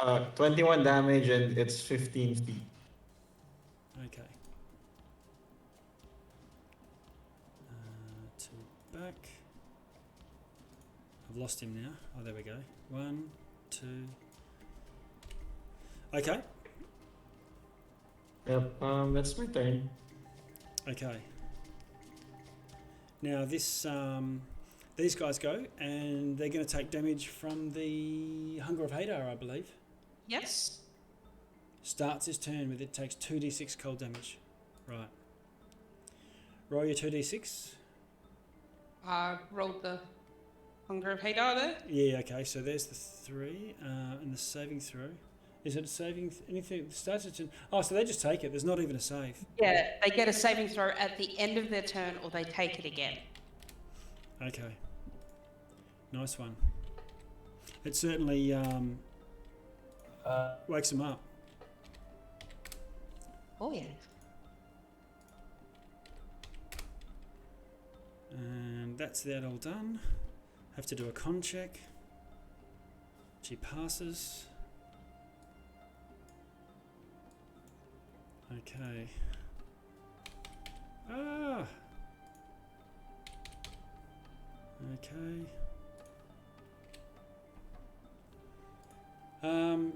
doing? 21 damage and it's 15 feet. Okay. Two back. I've lost him now. Oh, there we go. 1, 2. Okay. Yep, that's my turn. Okay. Now this, these guys go, and they're going to take damage from the Hunger of Hadar, I believe. Yes. Starts his turn with it takes 2d6 cold damage. Right. Roll your 2d6. Rolled the Hunger of Hadar there. Yeah, okay, so there's the 3, and the saving throw. Is it a saving, anything, starts its turn? Oh, so they just take it, there's not even a save. Yeah, they get a saving throw at the end of their turn or they take it again. Okay. Nice one. It certainly wakes them up. Oh, yeah. And that's that all done. Have to do a con check. She passes. Okay. Ah. Okay.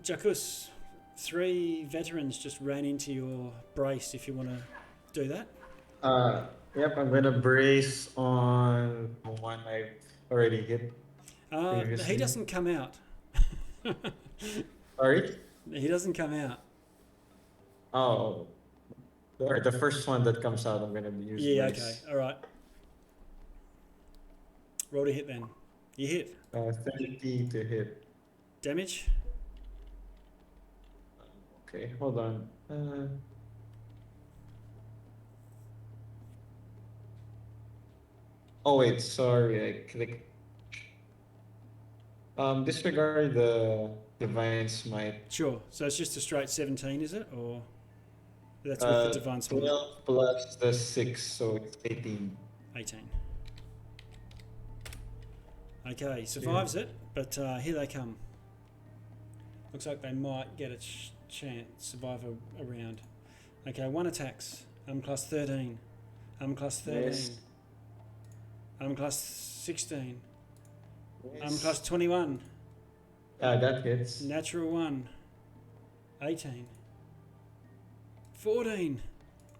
Jacuz, 3 veterans just ran into your brace if you want to do that. Yep, I'm gonna brace on one I've already hit. He doesn't come out. Sorry? He doesn't come out. Oh, the first one that comes out, I'm gonna use Yeah, Mace. okay, alright. Roll to hit then. You hit. 30 to hit. Damage? Okay, hold on. Oh wait, sorry, I clicked. Disregard the Divine Smite. Sure. So it's just a straight 17, is it? Or that's with the Divine Smite? 12 plus the 6, so it's 18. 18. Okay, survives it, but here they come. Looks like they might get a chance, survive a round. Okay, one attacks. Class 13. Class 13. Yes. Class 16. Yes. Class 21. That hits. Natural 1. 18. 14.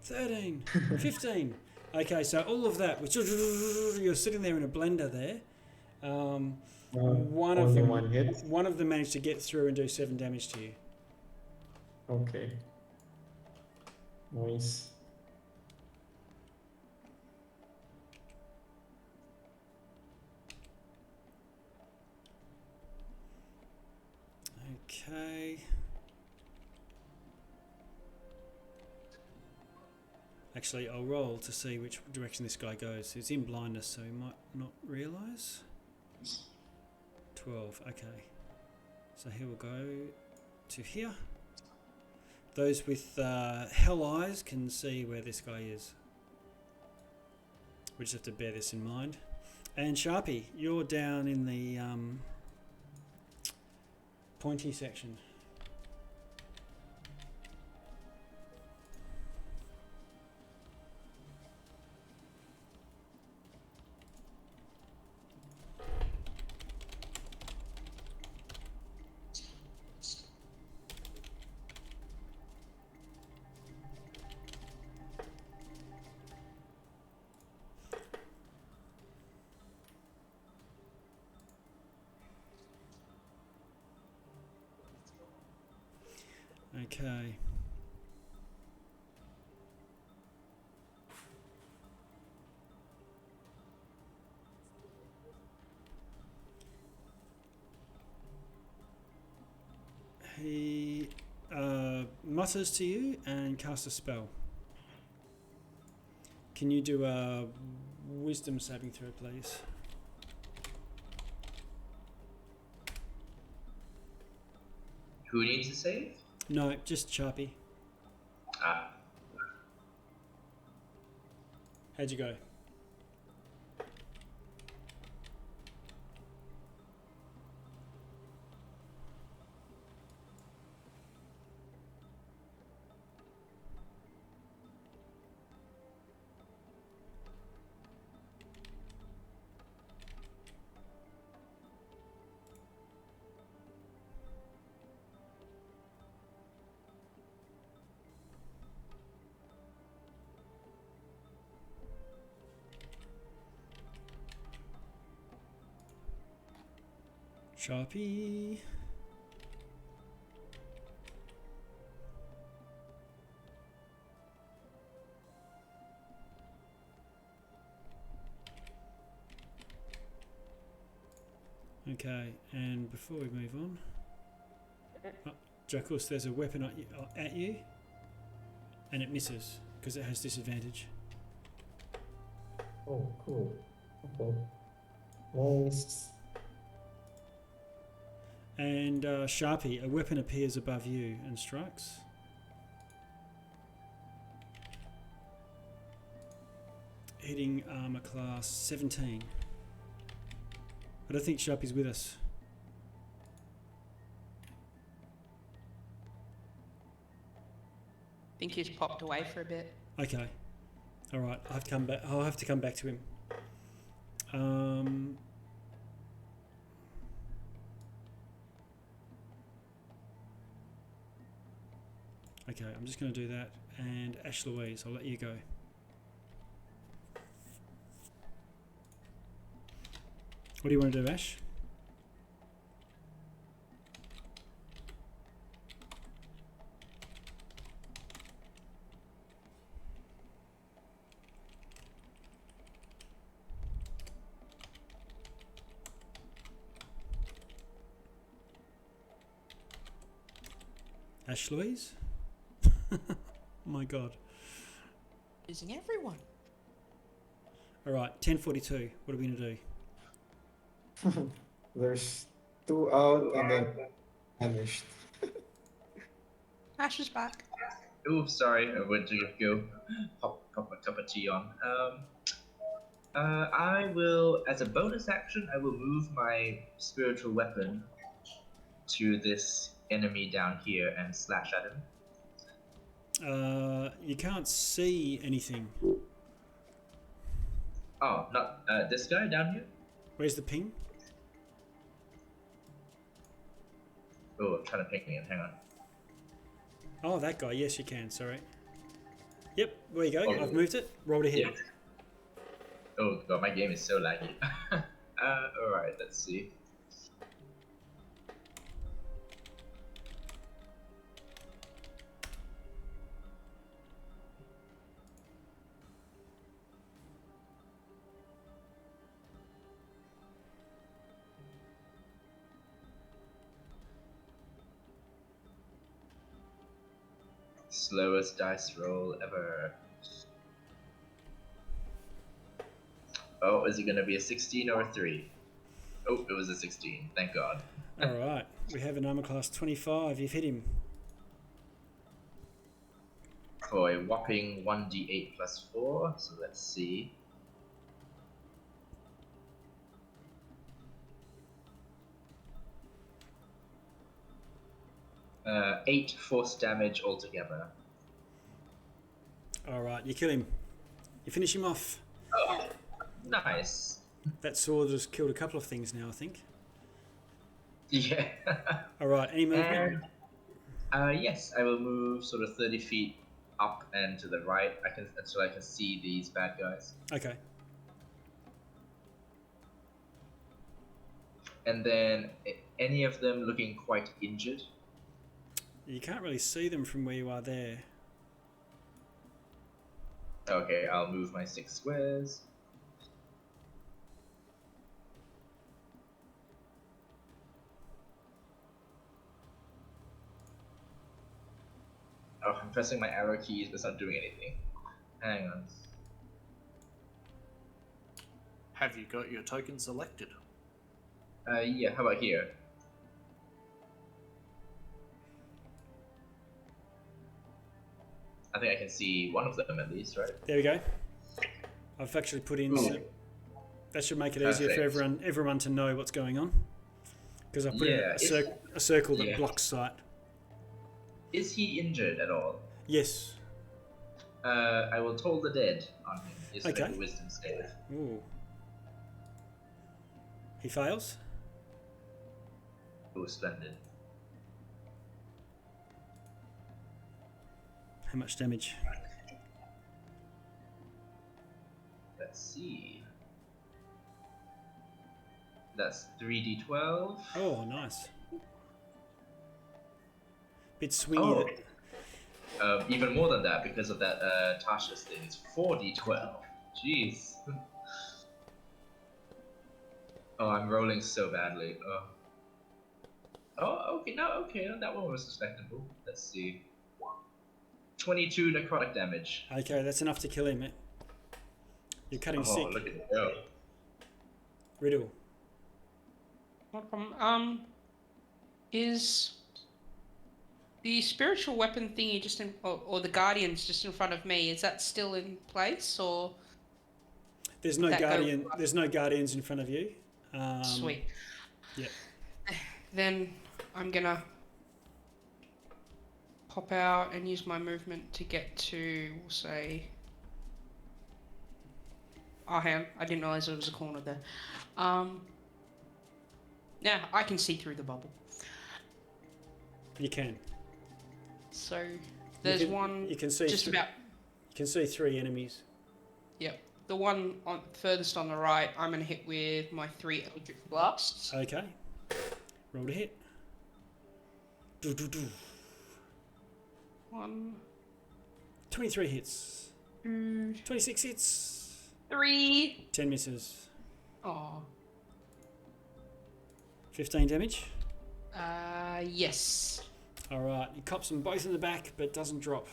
13. 15. Okay, so all of that, which you're sitting there in a blender there. One of them managed to get through and do 7 damage to you. Okay. Nice. Okay. Actually, I'll roll to see which direction this guy goes. He's in blindness, so he might not realise. 12, okay. So he will go to here. Those with hell eyes can see where this guy is. We just have to bear this in mind. And Sharpie, you're down in the pointy section. Okay. He mutters to you and casts a spell. Can you do a wisdom saving throw, please? Who needs to save? No, just Sharpie. Ah. How'd you go? Sharpie. Okay, and before we move on, Jacos, there's a weapon at you, and it misses because it has disadvantage. Oh, cool. Okay. Nice. And Sharpie, a weapon appears above you and strikes. Hitting armor class 17. I don't think Sharpie's with us. I think he's popped away for a bit. Okay. All right. I have to come back. I'll have to come back to him. Okay, I'm just going to do that. And Ash Louise, I'll let you go. What do you want to do, Ash? Ash Louise? Oh my god. Losing everyone. Alright, 1042. What are we going to do? There's 2 out and then vanished. Ash is back. Ooh, sorry, I went to go pop a cup of tea on. I will, as a bonus action, I will move my spiritual weapon to this enemy down here and slash at him. You can't see anything. Oh, not this guy down here? Where's the ping? Oh, I'm trying to ping him. Hang on. Oh, that guy. Yes, you can. Sorry. Yep, there you go. Okay. I've moved it. Roll to hit. Yeah. Oh god, my game is so laggy. Alright, let's see. Slowest dice roll ever. Oh, is it going to be a 16 or a 3? Oh, it was a 16. Thank God. Alright, we have an armor class 25. You've hit him. For a whopping 1d8 plus 4. So let's see. Uh, 8 force damage altogether. Alright, you kill him. You finish him off. Oh, nice. That sword has killed a couple of things now, I think. Yeah. Alright, any movement? And, yes, I will move sort of 30 feet up and to the right. Until I can see these bad guys. Okay. And then any of them looking quite injured. You can't really see them from where you are there. Okay, I'll move my 6 squares. Oh, I'm pressing my arrow keys, but it's not doing anything. Hang on. Have you got your token selected? Yeah, how about here? I think I can see one of them at least, right? There we go. I've actually put in some, that should make it easier for everyone to know what's going on. Because I put in a circle that blocks sight. Is he injured at all? Yes. I will toll the dead on him. Just Okay. make a wisdom save. Ooh. He fails. Oh, splendid. How much damage? Let's see. That's 3d12. Oh, nice. Bit swingy. Even more than that because of that Tasha's thing. It's 4d12. Jeez. Oh, I'm rolling so badly. Oh, okay, no, that one was respectable. Let's see. 22 necrotic damage. Okay, that's enough to kill him. You're cutting sick. Oh, look at it go. Riddle. Not a problem. Is the spiritual weapon thingy just in, or the guardians just in front of me? Is that still in place, or there's no guardian? There's no guardians in front of you. Sweet. Yeah. Then I'm gonna pop out and use my movement to get to, we'll say. Oh, hang on. I didn't realize there was a corner there. Now I can see through the bubble. You can. So there's one. You can see just about. You can see 3 enemies. Yep. The one on furthest on the right, I'm gonna hit with my 3 electric blasts. Okay. Roll to hit. Do. 1, 23 hits. 2, 26 hits. 3. 10 misses. Oh. 15 damage. Yes. All right. He cops them both in the back, but doesn't drop.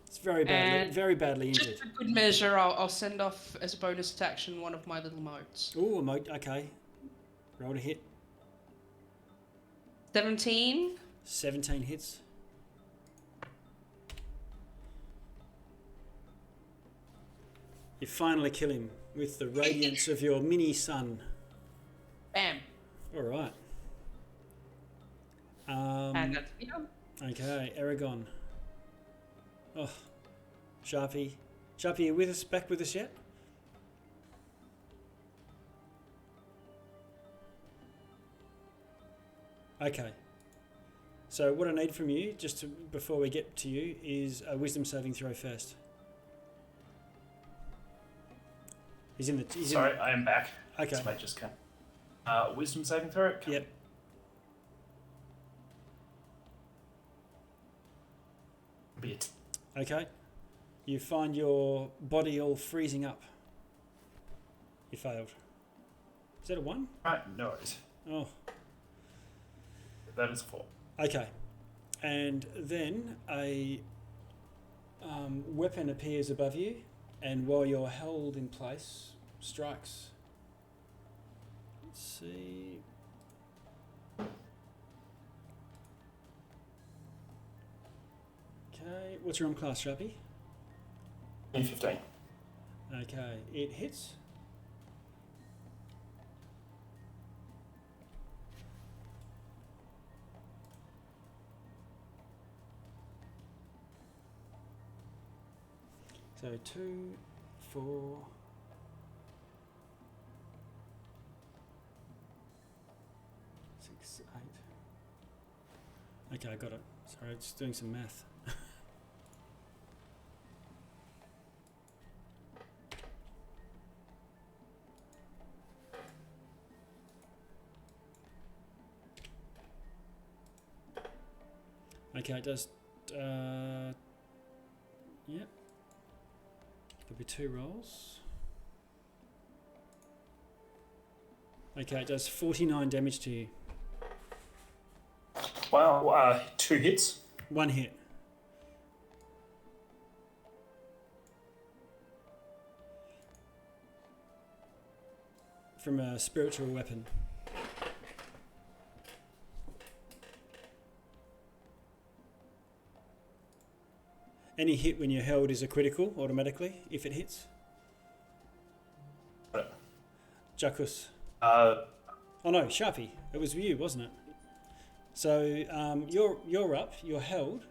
It's And very badly injured. Just for good measure, I'll send off as a bonus action one of my little motes. Ooh, a moat. Okay. Roll to hit. 17. 17 hits. You finally kill him with the radiance of your mini sun. Bam. All right. And that's me done. Okay, Aragon. Oh, Sharpie. Sharpie, you with us? Back with us yet? Okay. So what I need from you, before we get to you, is a wisdom saving throw first. Sorry, I am back. Okay. This mate just came. Wisdom saving throw? Yep. Bit. Okay. You find your body all freezing up. You failed. Is that a 1? Right, no worries. Oh. That is a 4. Okay. And then a weapon appears above you, and while you're held in place, strikes. Let's see. Okay. What's your arm class, Sharpie? 15. Okay. It hits. So 2, 4, 6, 8. Okay, I got it. Sorry, just doing some math. Okay, it does. Yep. There'll be 2 rolls. Okay, it does 49 damage to you. Wow, 2 hits. 1 hit. From a spiritual weapon. Any hit when you're held is a critical automatically if it hits. Jackus. Oh no, Sharpie. It was you, wasn't it? So you're up. You're held.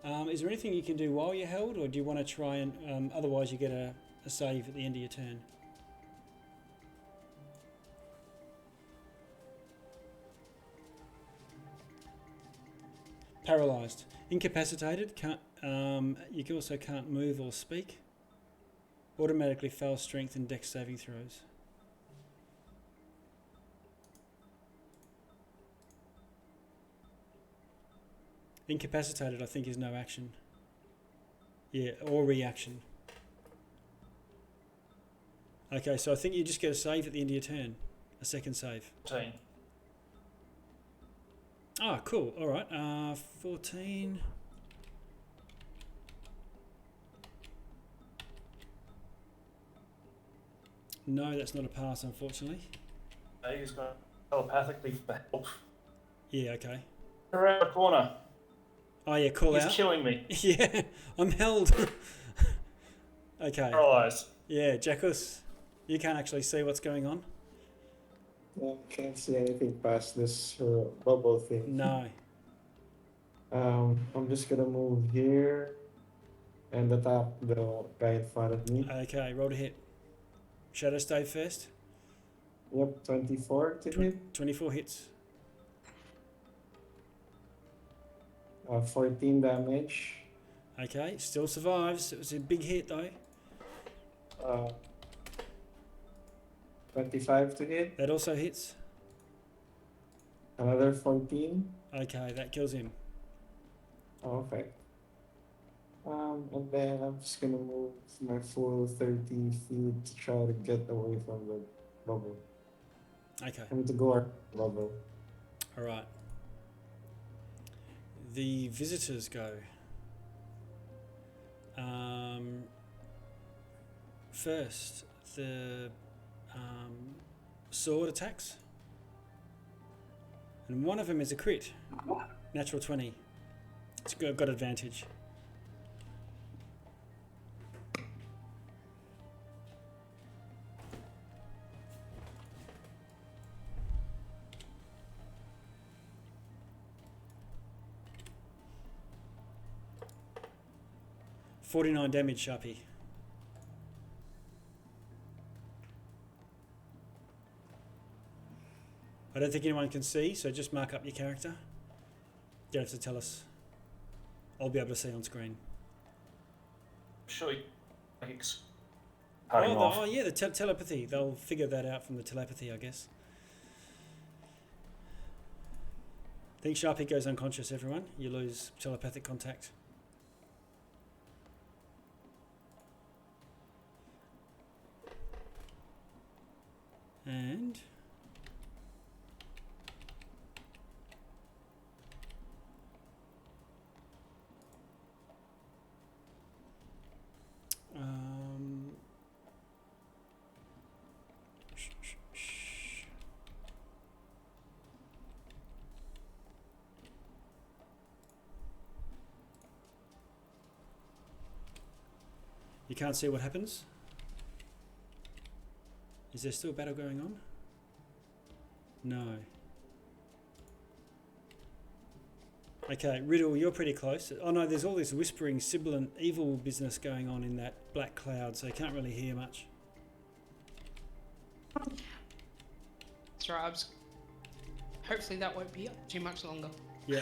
Is there anything you can do while you're held, or do you want to try and otherwise you get a save at the end of your turn? Paralyzed, incapacitated. Can't. You also can't move or speak. Automatically fail strength and dex saving throws. Incapacitated, I think, is no action. Yeah, or reaction. Okay, so I think you just get a save at the end of your turn. A second save. 14. Ah, cool. All right. 14. No, that's not a pass, unfortunately. He's got telepathically for help. Yeah, okay. Around the corner. Oh, yeah, call out. He's killing me. Yeah, I'm held. Okay. Paralyzed. Yeah, Jackus, you can't actually see what's going on. I can't see anything past this bubble thing. No. I'm just gonna move here and attack the guy in front of me. Okay, roll to hit. Shadow stave first. Yep, 24 to hit. 24 hits. 14 damage. Okay, still survives. It was a big hit though. 25 to hit. That also hits. Another 14. Okay, that kills him. Oh, okay. And then I'm just gonna move my full 30 feet to try to get away from the bubble. Okay. I need to go around the bubble. All right. the visitors go. First, the sword attacks. And one of them is a crit. Natural 20. It's got advantage. $49 damage, Sharpie. I don't think anyone can see, so just mark up your character. You don't have to tell us. I'll be able to see on screen. Sure. Off. Oh yeah, the telepathy. They'll figure that out from the telepathy, I guess. I think Sharpie goes unconscious, everyone. You lose telepathic contact. And... you can't see what happens? Is there still battle going on? No. Okay, Riddle, you're pretty close. Oh no, there's all this whispering, sibilant, evil business going on in that black cloud, so you can't really hear much. Strabs. Hopefully that won't be up too much longer. Yeah.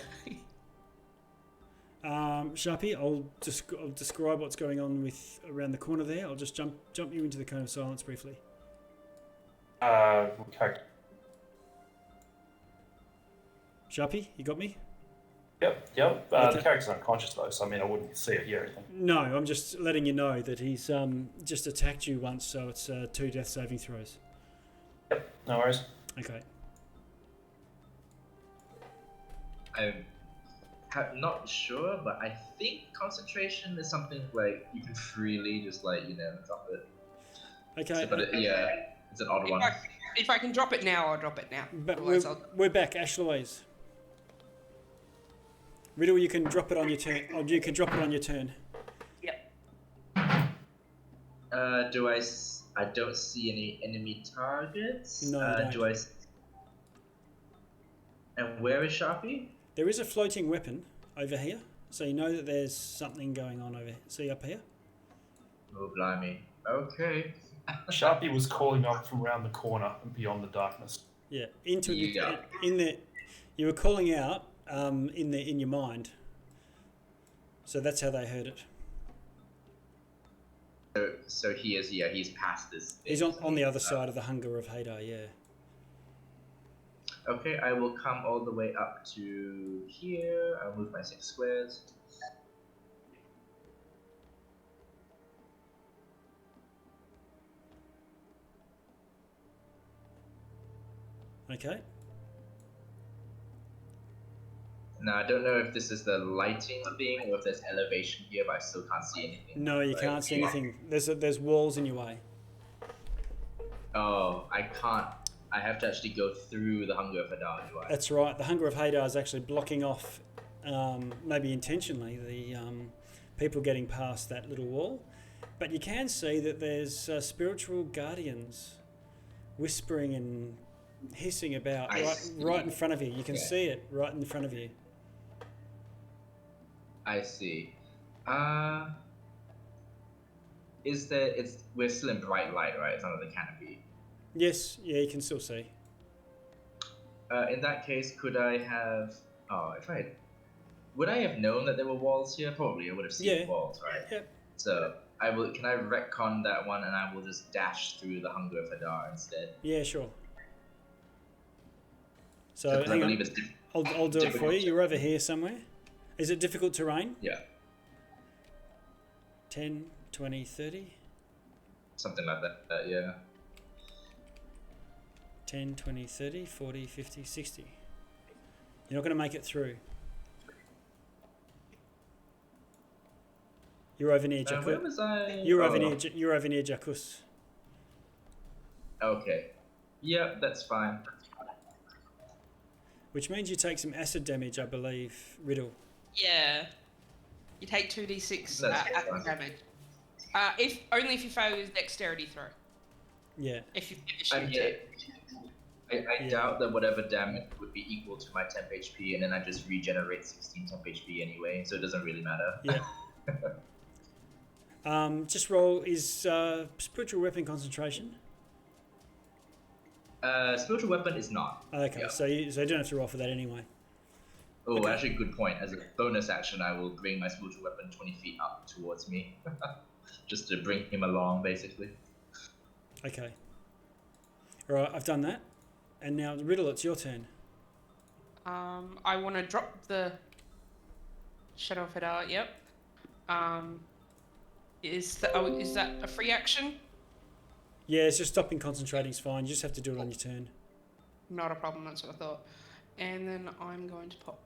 Sharpie, I'll describe what's going on with around the corner there. I'll just jump you into the cone of silence briefly. Okay. Sharpie, you got me? Yep. Okay. The character's unconscious though, so I mean I wouldn't see or hear anything. No, I'm just letting you know that he's just attacked you once, so it's 2 death saving throws. Yep, no worries. Okay. I'm not sure, but I think concentration is something like you can freely just drop it. Okay. So, but it's an odd one. If I can drop it now, I'll drop it now. But we're back, Ashleways. Riddle, you can drop it on your turn. Or you can drop it on your turn. Yep. I don't see any enemy targets. No, And where is Sharpie? There is a floating weapon over here, so you know that there's something going on over here. See up here? Oh, blimey. Okay. Sharpie was calling up from around the corner and beyond the darkness. Yeah, in the you were calling out in your mind. So that's how they heard it. So he is, he's past this thing. He's on the other side of the Hunger of Hadar, yeah. Okay, I will come all the way up to here. I'll move my 6 squares. Okay. Now, I don't know if this is the lighting thing or if there's elevation here, but I still can't see anything. No, you can't see anything. There's walls in your way. Oh, I can't. I have to actually go through the Hunger of Hadar, do I? That's right. The Hunger of Hadar is actually blocking off, maybe intentionally, the people getting past that little wall. But you can see that there's spiritual guardians whispering and hissing about right in front of you. You can see it right in front of you. I see. We're still in bright light, right? It's under the canopy. Yes, yeah, you can still see. In that case, could I have... Would I have known that there were walls here? Probably, I would have seen walls, right? Yep. So, can I retcon that one and I will just dash through the Hunger of Hadar instead? Yeah, sure. So, hang on. It's I'll do it for you. You're over here somewhere. Is it difficult terrain? Yeah. 10, 20, 30? Something like that, yeah. 10, 20, 30, 40, 50, 60. You're not going to make it through. You're over near Where Jacus. was I? You're over near. You're over near Jacus. Okay. Yep, that's fine. Which means you take some acid damage, I believe, Riddle. Yeah. You take 2d6 That's acid fine. damage. If only if you fail your dexterity throw. Yeah. If you finish I your mean, turn. I doubt that whatever damage would be equal to my temp HP, and then I just regenerate 16 temp HP anyway, so it doesn't really matter. Yeah. Just roll is spiritual weapon concentration. Spiritual weapon is not. Okay, Yeah. so you don't have to roll for that anyway. Oh, Okay. actually, good point. As a bonus action, I will bring my spiritual weapon 20 feet up towards me, just to bring him along, basically. Okay. All right, I've done that, and now Riddle, it's your turn. I want to drop the Shadow of Hadar. Yep. Is that a free action? Yeah, it's just stopping concentrating is fine. You just have to do it on your turn. Not a problem. That's what I thought. And then I'm going to pop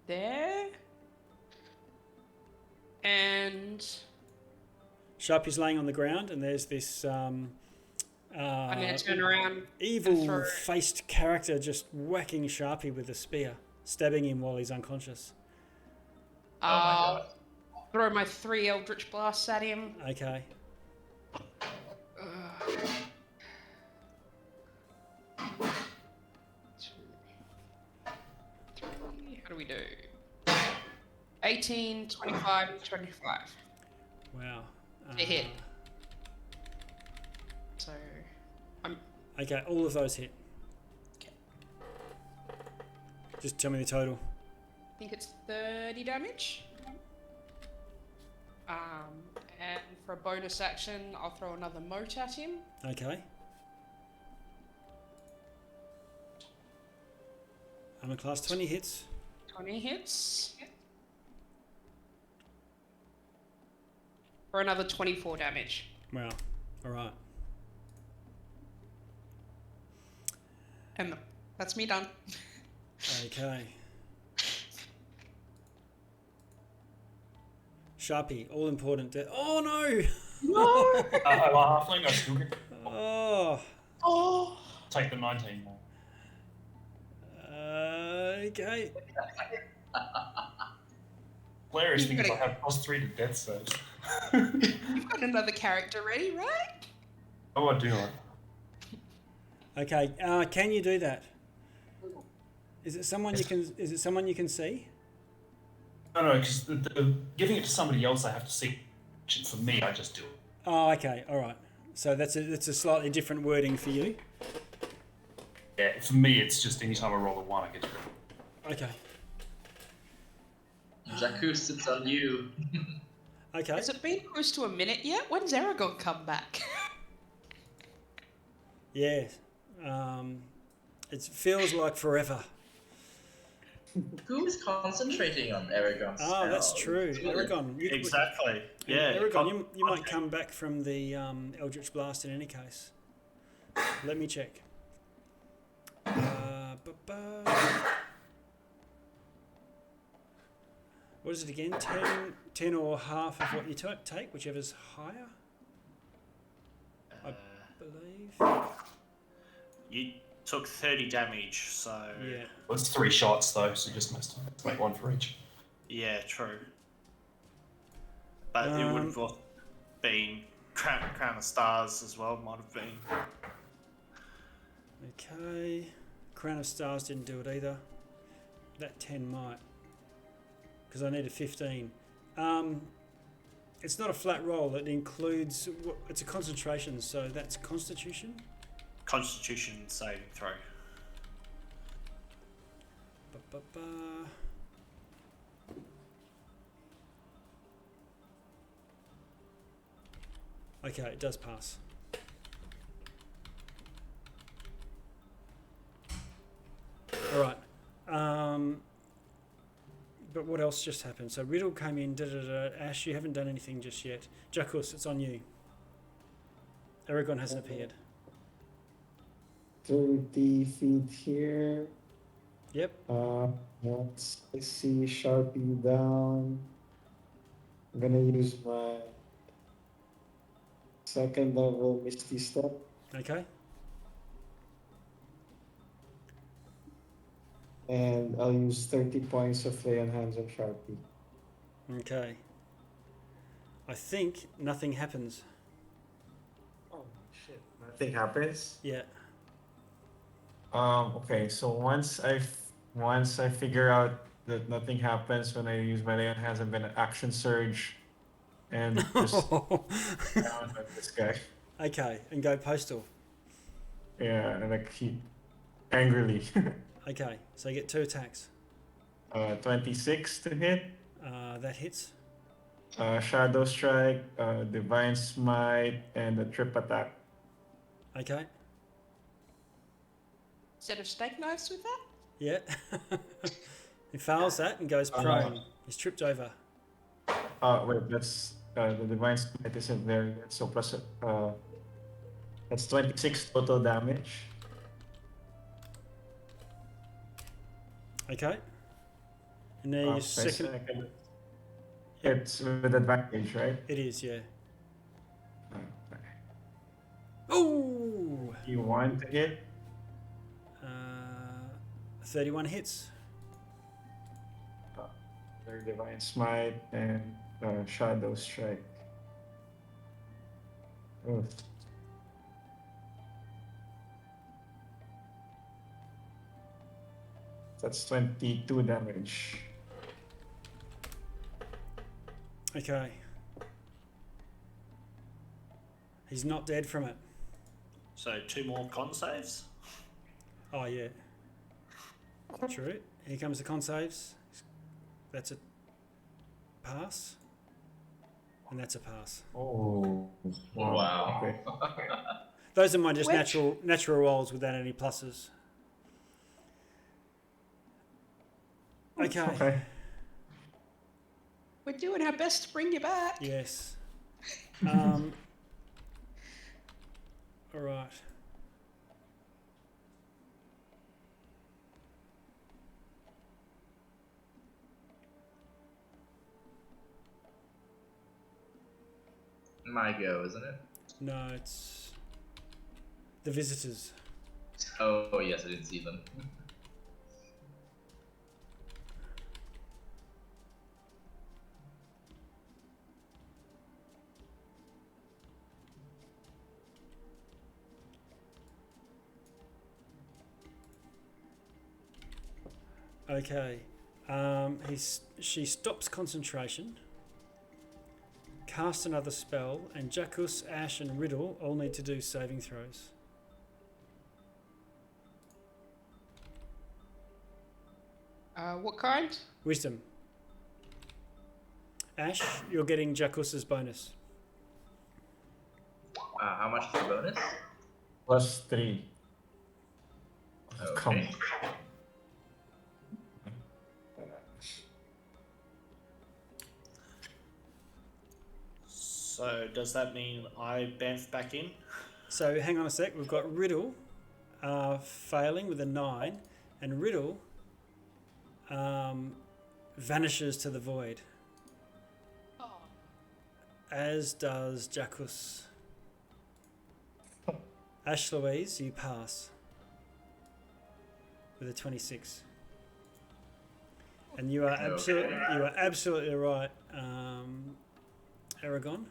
there. And Sharpie's laying on the ground, and there's this I'm going to turn around. evil-faced character just whacking Sharpie with a spear, stabbing him while he's unconscious. Oh my god. Throw my 3 Eldritch Blasts at him. Okay. How do we do? 18, 25, 25. Wow. To hit. So, Okay, all of those hit. Okay. Just tell me the total. I think it's 30 damage. And for a bonus action, I'll throw another mote at him. Okay. Armor class 20 hits. 20 hits. For another 24 damage. Wow. All right. And that's me done. Okay. Sharpie, all important. Oh no! No! Halfling, I still get. Oh. Oh! Take the 19. Okay. Hilarious thing is I have +3 to death saves. You've got another character ready, right? Oh, I do not. Okay. Can you do that? Is it someone you can? Is it someone you can see? No, because giving it to somebody else, I have to see. For me, I just do it. Oh, okay. All right. So that's a slightly different wording for you. Yeah, for me, it's just anytime I roll a 1, I get to go. Okay. Jacuz, it's on you. Okay. Has it been close to a minute yet? When's Aragon come back? Yeah. It feels like forever. Who is concentrating on Aragon's Oh, that's spell? true. Aragon. Exactly. Yeah. Aragon, you might come back from the Eldritch Blast in any case. Let me check. What is it again? 10 or half of what you take, whichever's higher, I believe. You took 30 damage, so... Yeah. Well, it's 3 shots, though, so just make 1 for each. Yeah, true. But it would have been Crown of Stars as well, might have been. Okay. Crown of Stars didn't do it either. That 10 might. Because I need a 15. It's not a flat roll. It includes... It's a concentration, so that's Constitution. Constitution saving throw. Okay, it does pass. All right. But what else just happened? So Riddle came in. Ash, you haven't done anything just yet. Jacus, it's on you. Aragon hasn't appeared. 30 feet here. Yep. I see Sharpie down. I'm gonna use my second level Misty Step. Okay. And I'll use 30 points of lay on hands on Sharpie. Okay. I think nothing happens. Oh shit! Nothing happens. Yeah. Okay, so once I figure out that nothing happens when I use my lay on hands, I'm gonna action surge and just down at this guy. Okay, and go postal. Yeah, and like he angrily. Okay, so you get 2 attacks. 26 to hit. That hits. Shadow Strike, Divine Smite, and a trip attack. Okay. Set of steak knives with that? Yeah. He fails that and goes prone. He's tripped over. Wait, that's the Divine Smite isn't there yet. So plus, that's 26 total damage. Okay. And then your second. It's with advantage, right? It is, yeah. Okay. Oh! You want to hit? 31 hits. Their Divine Smite and Shadow Strike. Oof. That's 22 damage. Okay. He's not dead from it. So 2 more con saves. Oh, yeah. True. Here comes the con saves. That's a pass. And that's a pass. Oh. Wow. Okay. Those are my just natural rolls without any pluses. Okay. We're doing our best to bring you back. Yes. All right. My go, isn't it? No, it's the visitors. Oh yes, I didn't see them. Okay. She stops concentration. Cast another spell, and Jackus, Ash, and Riddle all need to do saving throws. What kind? Wisdom. Ash, you're getting Jackus's bonus. How much is the bonus? +3. Come Okay. on. So does that mean I bamf back in? So hang on a sec. We've got Riddle failing with a 9, and Riddle vanishes to the void. Oh. As does Jackus. Ash Louise, you pass with a 26. And you are absolutely right, Aragon.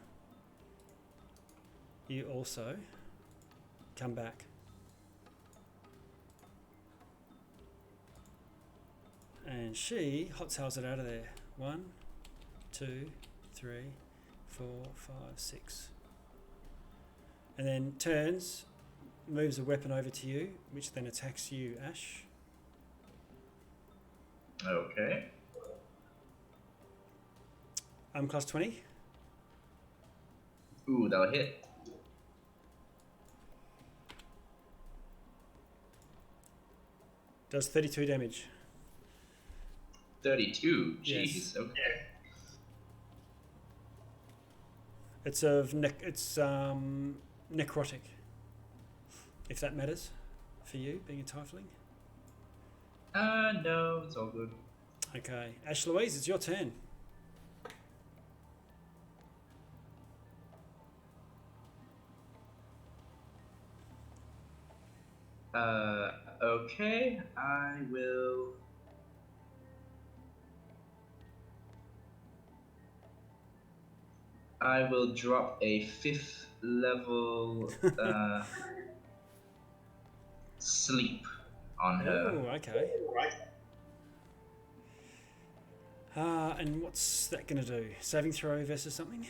You also come back. And she hot tails it out of there. 1, 2, 3, 4, 5, 6. And then turns, moves a weapon over to you, which then attacks you, Ash. Okay. Class 20. Ooh, that'll hit. Does 32 damage. 32. Jeez. Yes. Okay. It's necrotic. If that matters for you, being a tiefling. No, it's all good. Okay, Ash Louise, it's your turn. Okay, I will drop a 5th level sleep on her. Oh, okay. And what's that going to do? Saving throw versus something?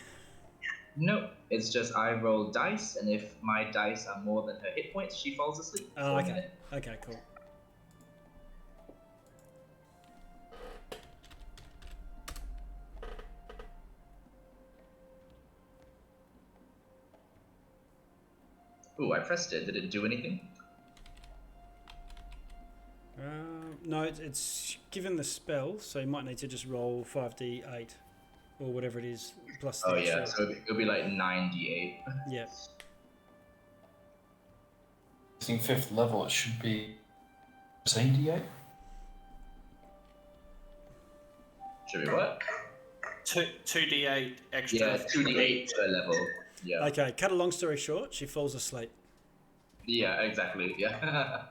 Nope, it's just I roll dice, and if my dice are more than her hit points, she falls asleep for Oh, a okay. minute. Okay, cool. Ooh, I pressed it. Did it do anything? No, it's given the spell, so you might need to just roll 5d8 or whatever it is plus the Oh yeah, extra. so it'll be like 9d8. Yeah. I think 5th level, it should be 17d8. Should be what? 2d8 extra. Yeah, 2d8 per level. Yeah. Okay, cut a long story short, she falls asleep Yeah, exactly. Yeah.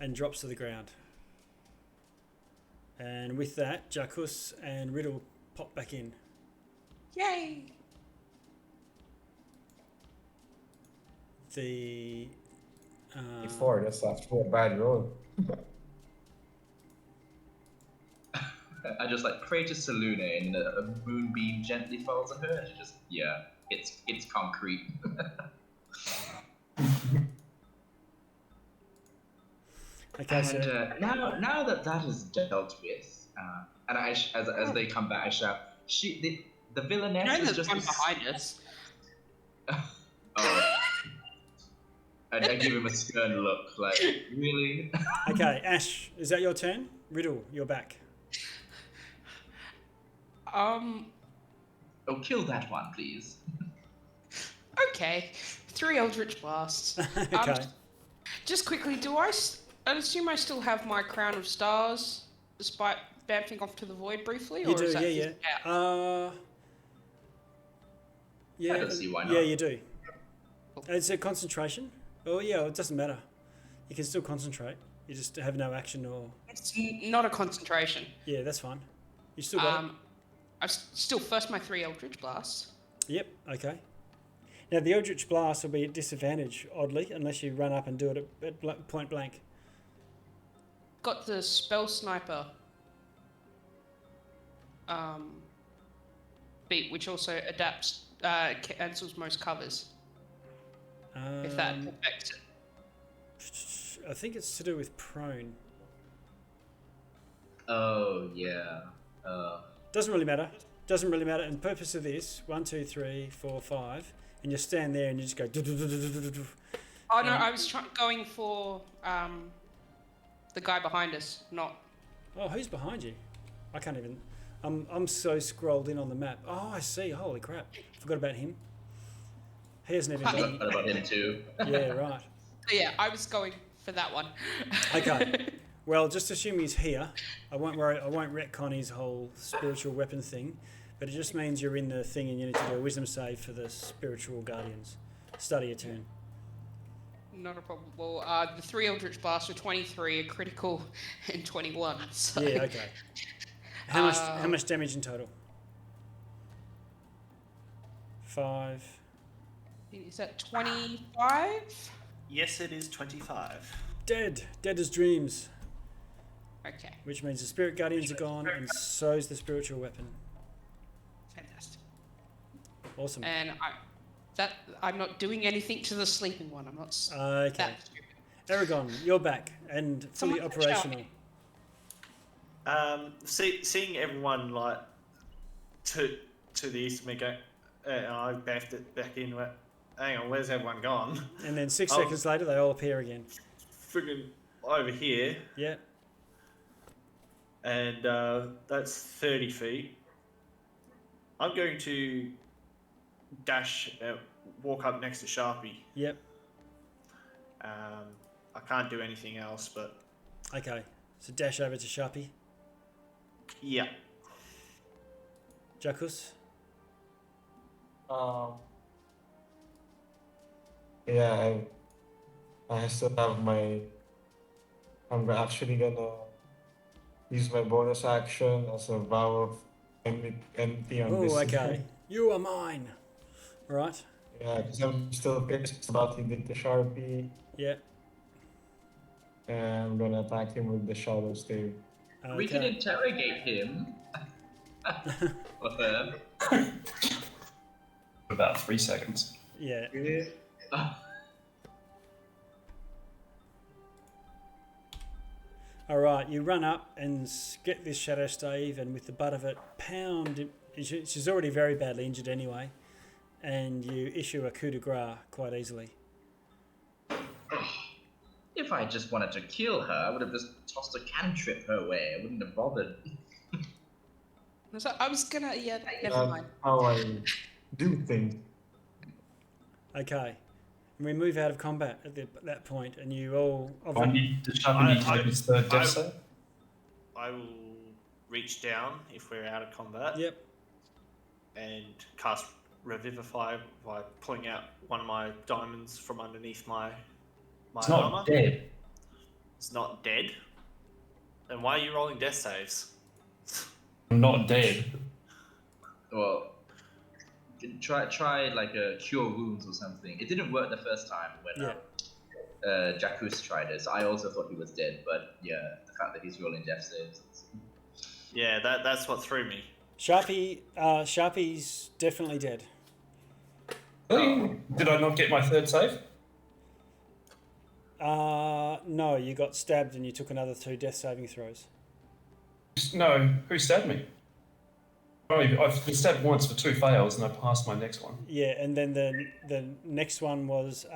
and drops to the ground. And with that, Jacus and Riddle pop back in. Yay! The... 4, that's after a bad roll. I just like pray to Salune, and a moonbeam gently falls on her, and she just it's concrete. Okay, And so... now that is dealt with, and as they come back, I shout, the villainess You know is there's just one behind us. Oh. I give him a stern look, like, really? Okay, Ash, is that your turn? Riddle, you're back. Oh, kill that one, please. Okay. 3 Eldritch Blasts. Okay. Just quickly, I assume I still have my Crown of Stars, despite bouncing off to the void briefly? You or do, is that yeah. Yeah, I don't see why not. Yeah, you do. It's a concentration. Oh, yeah, it doesn't matter. You can still concentrate. You just have no action or... It's not a concentration. Yeah, that's fine. You still got it. I've still first my 3 Eldritch Blasts. Yep, okay. Now, the Eldritch Blast will be at disadvantage, oddly, unless you run up and do it at point blank. Got the Spell Sniper beat, which also adapts, cancels most covers. If that affects it. I think it's to do with prone. Oh, yeah. Doesn't really matter. Doesn't really matter. And the purpose of this, 1, 2, 3, 4, 5, and you stand there and you just go... Oh, no, I was going for the guy behind us, not... Oh, who's behind you? I can't even... I'm so scrolled in on the map. Oh, I see. Holy crap. Forgot about him. He hasn't even been... What about him too? Yeah, right. Yeah, I was going for that one. Okay. Well, just assume he's here. I won't worry. I won't retcon his whole spiritual weapon thing, but it just means you're in the thing and you need to do a wisdom save for the spiritual guardians. Study your turn. Not a problem. Well, the 3 Eldritch Blasts were 23, a critical, and 21. So, Yeah, okay. How much damage in total? 5. Is that 25? Yes, it is 25. Dead as dreams. Okay. Which means the spirit guardians are gone, and so's the spiritual weapon. Fantastic. Awesome. And I'm not doing anything to the sleeping one. I'm not. Okay. That stupid. Aragon, you're back and fully Someone operational. Seeing everyone like to the east of me go, I backed it back in. Went, hang on, where's everyone gone? And then 6 seconds later, they all appear again. Friggin' over here, Yeah. and that's 30 feet. I'm going to dash, walk up next to Sharpie. Yep. I can't do anything else, but Okay, so dash over to Sharpie. Yeah. Jackus? Yeah, I still have my. Actually gonna use my bonus action as a vow of enmity on Oh, this. okay. You are mine. Right. Yeah, because I'm still pissed about he did the Sharpie, Yeah. and I'm gonna attack him with the Shadow Stave. We can Okay. interrogate him. Or her. About 3 seconds. Yeah. All right. You run up and get this shadow stave, and with the butt of it, pound. She's already very badly injured anyway, and you issue a coup de grace quite easily. If I just wanted to kill her, I would have just tossed a cantrip her way. I wouldn't have bothered. So I was gonna, yeah, never That's mind. how I do things. Okay. And we move out of combat at that point, and you all. I need to sharpen you take his third death save. I will reach down if we're out of combat. Yep. And cast Revivify by pulling out one of my diamonds from underneath my It's armor. not dead. It's not dead. Then why are you rolling death saves? I'm not dead. Well, try like a cure wounds or something. It didn't work the first time when Jackus tried it. So I also thought he was dead, but yeah, the fact that he's rolling death saves. Yeah, that's what threw me. Sharpie's definitely dead. Really? Did I not get my third save? No, you got stabbed and you took another 2 death saving throws. No, who stabbed me? I've been stabbed once for 2 fails, and I passed my next one. Yeah, and then the next one was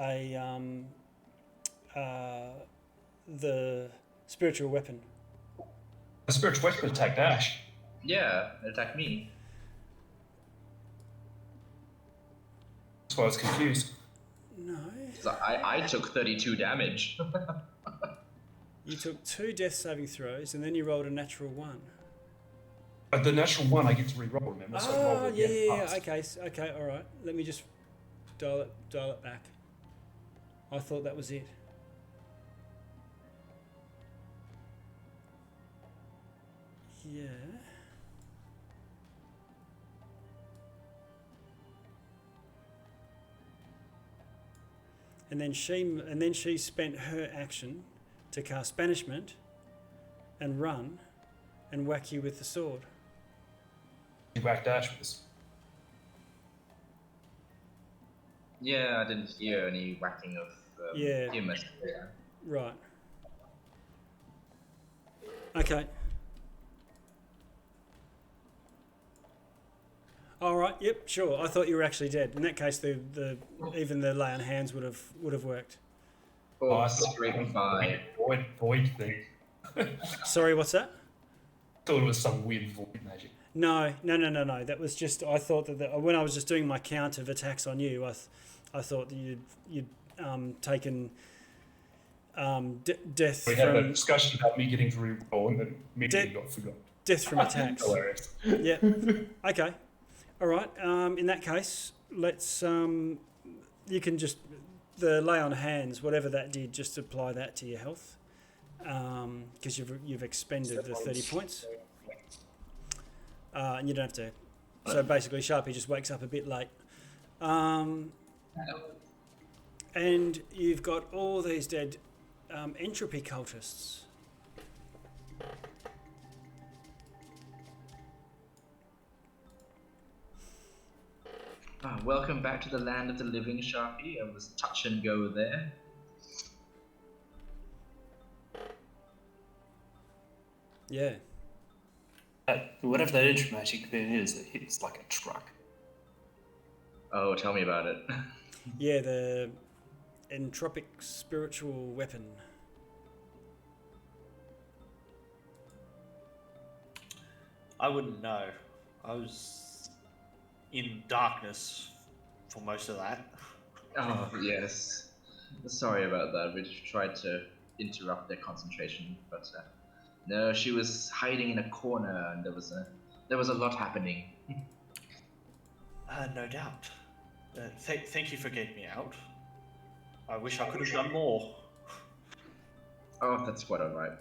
the spiritual weapon. The spiritual weapon attacked Ash. Yeah, it attacked me. That's why I was confused. No. So I took 32 damage. You took 2 death saving throws and then you rolled a natural 1. But the natural one I get to re-roll, remember? So I rolled it again, passed. Okay, all right. Let me just dial it back. I thought that was it. Yeah. And then she spent her action to cast banishment and run and whack you with the sword. You whacked Ash with this. Yeah, I didn't hear any whacking of him. Right. Okay. All right. Yep. Sure. I thought you were actually dead. In that case, the even the lay on hands would have worked. Oh, I thought void thing. Sorry. What's that? I thought it was some weird void magic. No. That was just. I thought that when I was just doing my count of attacks on you, I thought that you'd taken death. We had a discussion about me getting to re-roll, and then immediately got forgot. Death from attacks. Hilarious. Yeah. Okay. All right. In that case, let's. You can just the lay on hands, whatever that did, just apply that to your health, because you've expended the 30 points, and you don't have to. So basically, Sharpie just wakes up a bit late, and you've got all these dead entropy cultists. Welcome back to the land of the living, Sharpie. I was touch and go there. Yeah. Whatever that entropy magic thing is, it hits like a truck. Oh, tell me about it. Yeah, the entropic spiritual weapon. I wouldn't know. I was in darkness for most of that. Oh, yes. Sorry about that. We just tried to interrupt their concentration. But no, she was hiding in a corner, and there was a lot happening. No doubt. Thank you for getting me out. I wish I could have done more. Oh, that's quite alright.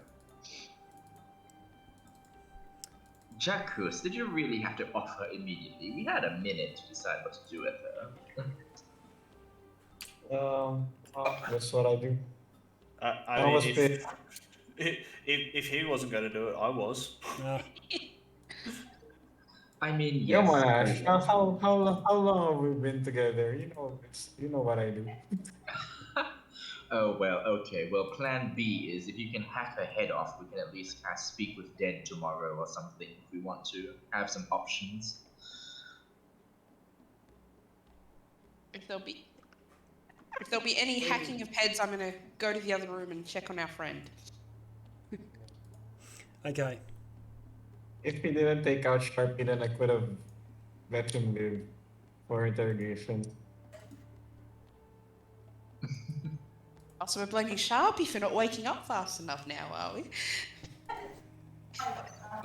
Jacques, did you really have to off her immediately? We had a minute to decide what to do with her. That's what I do. I mean, if he wasn't going to do it, I was. I mean, yes. Come on, Ash. How long have we been together? You know what I do. Oh, well, okay. Well, plan B is if you can hack her head off, we can at least speak with Dead tomorrow or something if we want to have some options. If there'll be any hacking of heads, I'm going to go to the other room and check on our friend. Okay. If he didn't take out Sharpie, then I could have let him live for interrogation. Also, we're blaming Sharpie for not waking up fast enough now, are we?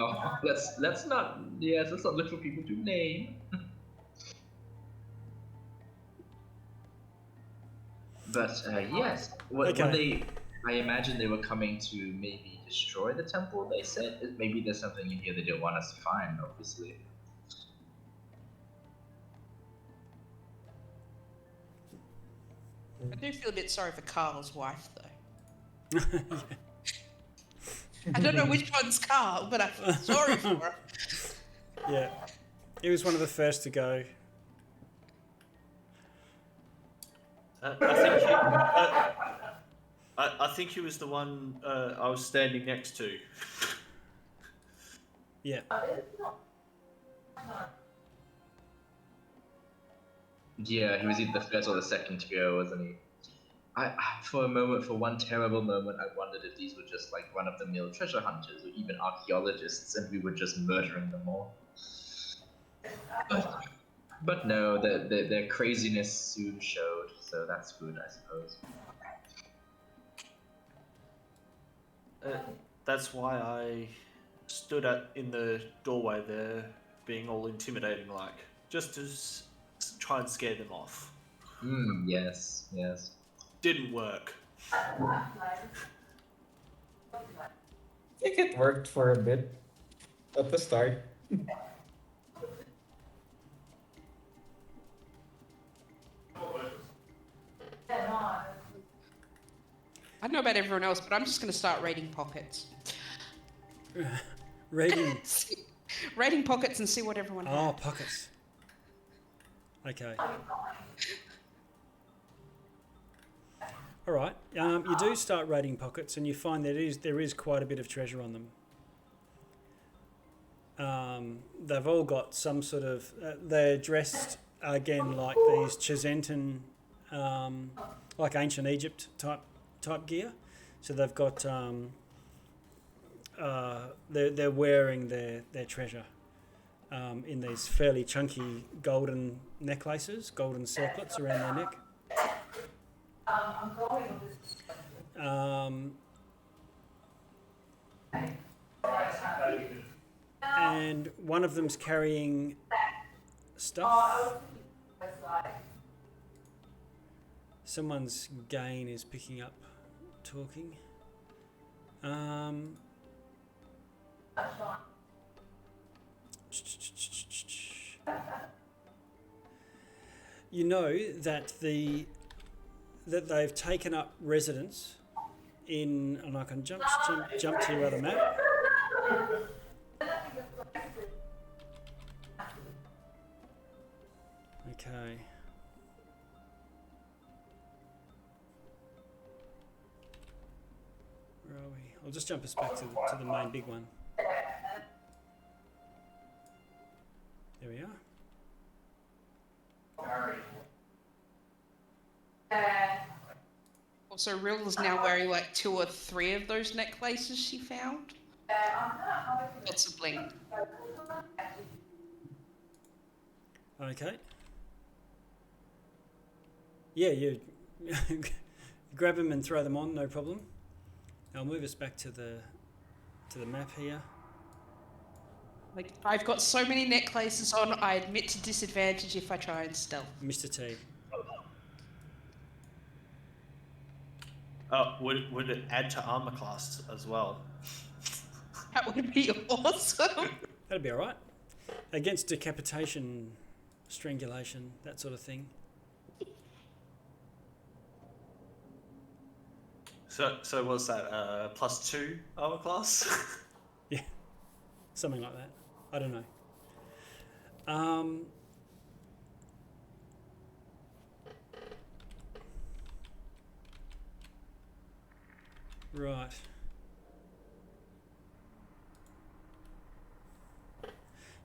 Oh, let's not look for people to name. But yes, I imagine they were coming to maybe destroy the temple. They said maybe there's something in here they didn't want us to find. Obviously. I do feel a bit sorry for Carl's wife, though. I don't know which one's Carl, but I feel sorry for her. Yeah. He was one of the first to go. I think he was the one I was standing next to. Yeah. Yeah, he was either the first or the second to go, wasn't he? For one terrible moment, I wondered if these were just like run-of-the-mill treasure hunters or even archaeologists, and we were just murdering them all. But no, their craziness soon showed, so that's good, I suppose. That's why I stood in the doorway there, being all intimidating, like, just to try and scare them off. Yes. Didn't work. I think it worked for a bit at the start. I don't know about everyone else, but I'm just going to start raiding pockets. Raiding? Raiding pockets and see what everyone has. Oh, pockets. Okay. All right. You do start raiding pockets, and you find there is quite a bit of treasure on them. They've all got some sort of. They're dressed again like these Chisentan, like ancient Egypt type gear. So they've got. They're wearing their treasure in these fairly chunky golden necklaces, golden circlets around their neck. And one of them's carrying stuff. Someone's gain is picking up talking. You know that they've taken up residence in, and I can jump to your other map. Okay. Where are we? I'll just jump us back to the main big one. There we are. Also, Rill is now wearing like 2 or 3 of those necklaces she found. Lots of bling. Okay. Yeah, you grab them and throw them on, no problem. I'll move us back to the map here. Like, I've got so many necklaces on, I admit to disadvantage if I try and stealth. Mr. T. Would it add to armor class as well? That would be awesome. That'd be all right. Against decapitation, strangulation, that sort of thing. So what's that? +2 armor class? Yeah, something like that. I don't know. Right.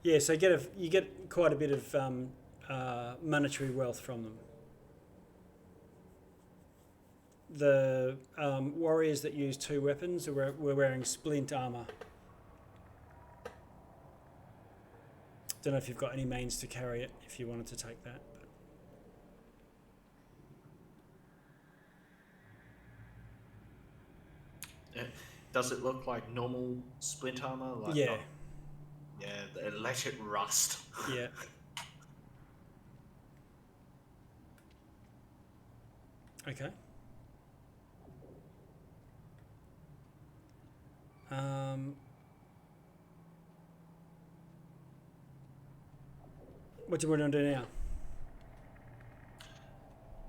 Yeah, so you get quite a bit of monetary wealth from them. The warriors that use 2 weapons were wearing splint armor. Don't know if you've got any means to carry it if you wanted to take that. Does it look like normal splint armor? Like Yeah. Yeah, let it rust. Yeah. Okay. What do you want to do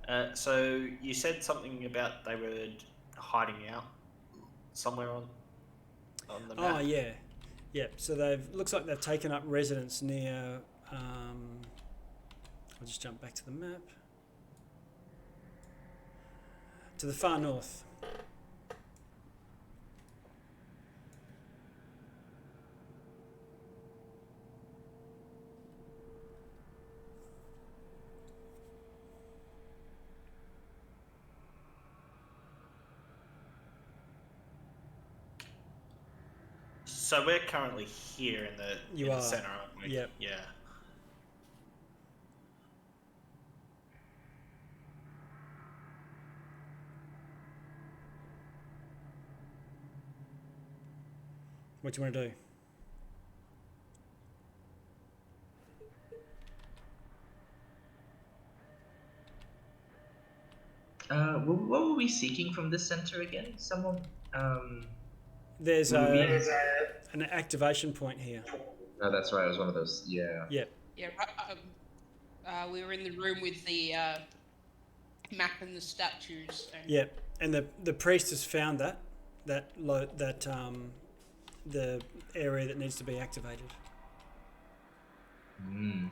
now? So you said something about they were hiding out somewhere on the map. Oh yeah, yeah. So looks like they've taken up residence near. I'll just jump back to the map. To the far north. So we're currently here in the the center, aren't we? Yep. Yeah. What do you want to do? What were we seeking from this center again? Someone. There's an activation point here. Oh, that's right. It was one of those. Yeah. Yep. Yeah, we were in the room with the map and the statues. And Yep. And the priest has found the area that needs to be activated. Mm.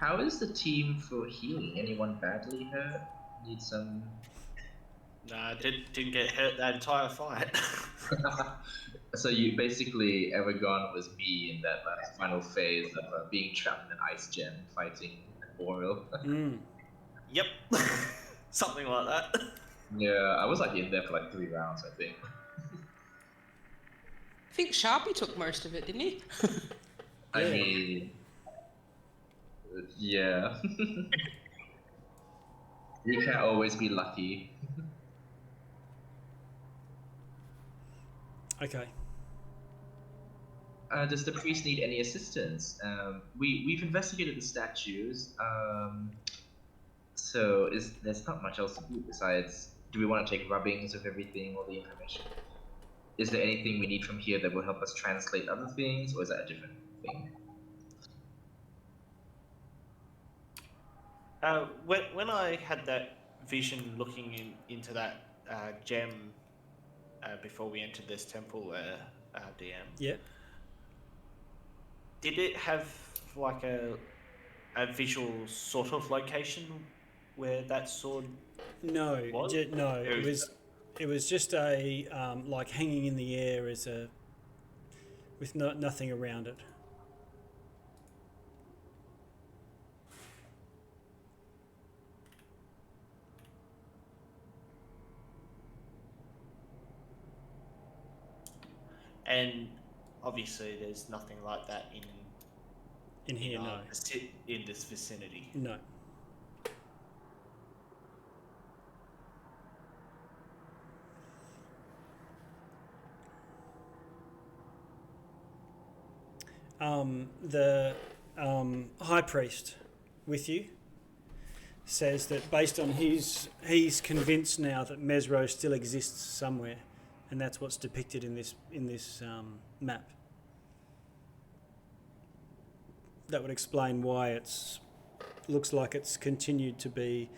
How is the team for healing? Anyone badly hurt? Need some. Nah, didn't get hurt that entire fight. So you basically, Aragon was me in that final phase of being trapped in an ice gem fighting Boreal. Yep. Something like that. Yeah, I was like in there for like 3 rounds, I think. I think Sharpie took most of it, didn't he? I mean, yeah. You can't always be lucky. Okay. Does the priest need any assistance? We've investigated the statues, so there's not much else to do besides. Do we want to take rubbings of everything, all the information? Is there anything we need from here that will help us translate other things, or is that a different thing? When I had that vision looking into that gem before we entered this temple, DM. Yeah. Did it have like a visual sort of location where that sword? No, was? It was just a like hanging in the air with nothing around it. And obviously, there's nothing like that in here. No, in this vicinity. no. the high priest with you says that based on he's convinced now that Mezro still exists somewhere, and that's what's depicted in this map. That would explain why it's looks like it's continued to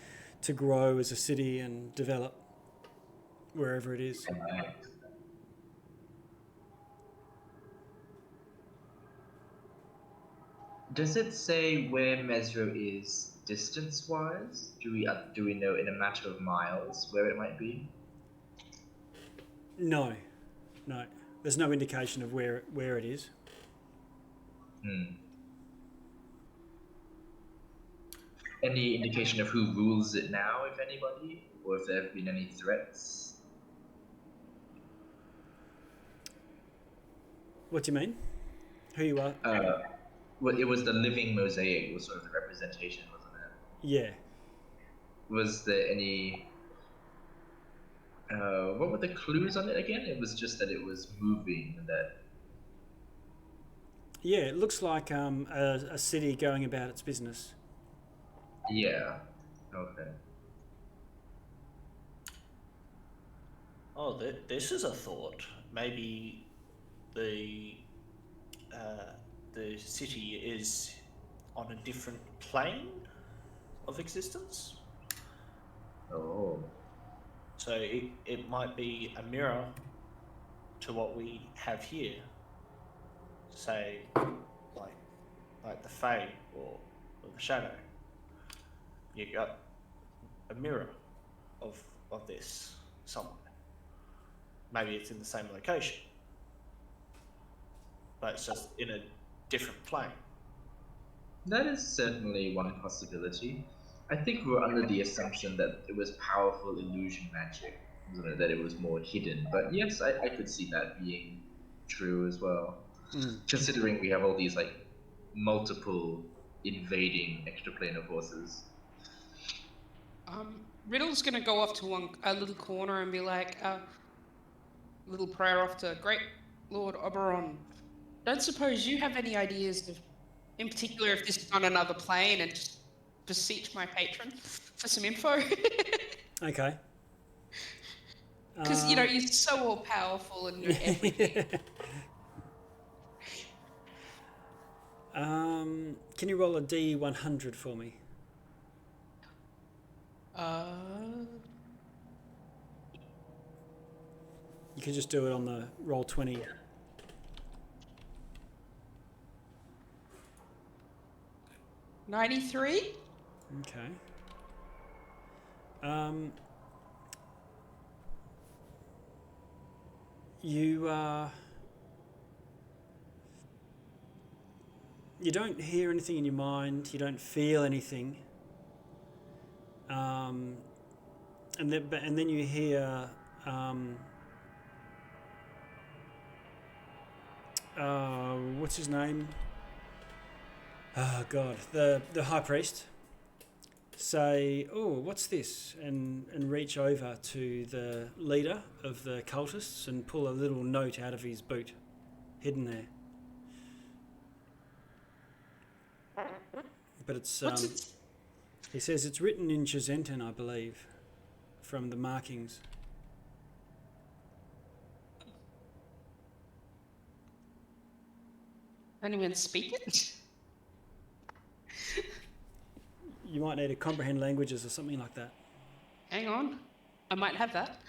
grow as a city and develop wherever it is. Does it say where Mezro is distance-wise? Do we know in a matter of miles where it might be? No. There's no indication of where it is. Any indication of who rules it now, if anybody, or if there have been any threats? What do you mean? Who you are? Well, it was the living mosaic, was sort of the representation, wasn't it? Yeah. Was there any? What were the clues on it again? It was just that it was moving and that. Yeah, it looks like a city going about its business. Yeah. Okay. Oh, this is a thought. Maybe the city is on a different plane of existence. Oh. So it might be a mirror to what we have here. Say, like the Fae or the Shadow. You got a mirror of this somewhere. Maybe it's in the same location, but it's just in a different plane. That is certainly one possibility. I think we were under the assumption that it was powerful illusion magic, wasn't it? That it was more hidden. But yes, I could see that being true as well. Considering we have all these like multiple invading extraplanar forces. Riddle's gonna go off to a little corner and be like, little prayer off to Great Lord Oberon. Don't suppose you have any ideas of, in particular, if this is on another plane, and just beseech my patron for some info? Okay. Because you're so all powerful and you're everything. Can you roll a D100 for me? You can just do it on the roll 20. $93? Okay. You don't hear anything in your mind. You don't feel anything. And then you hear what's his name? Oh God, the high priest say, "Oh, what's this?" and reach over to the leader of the cultists and pull a little note out of his boot, hidden there. But it's he says it's written in Chisentin, I believe, from the markings. Anyone speak it? You might need to comprehend languages or something like that. Hang on. I might have that.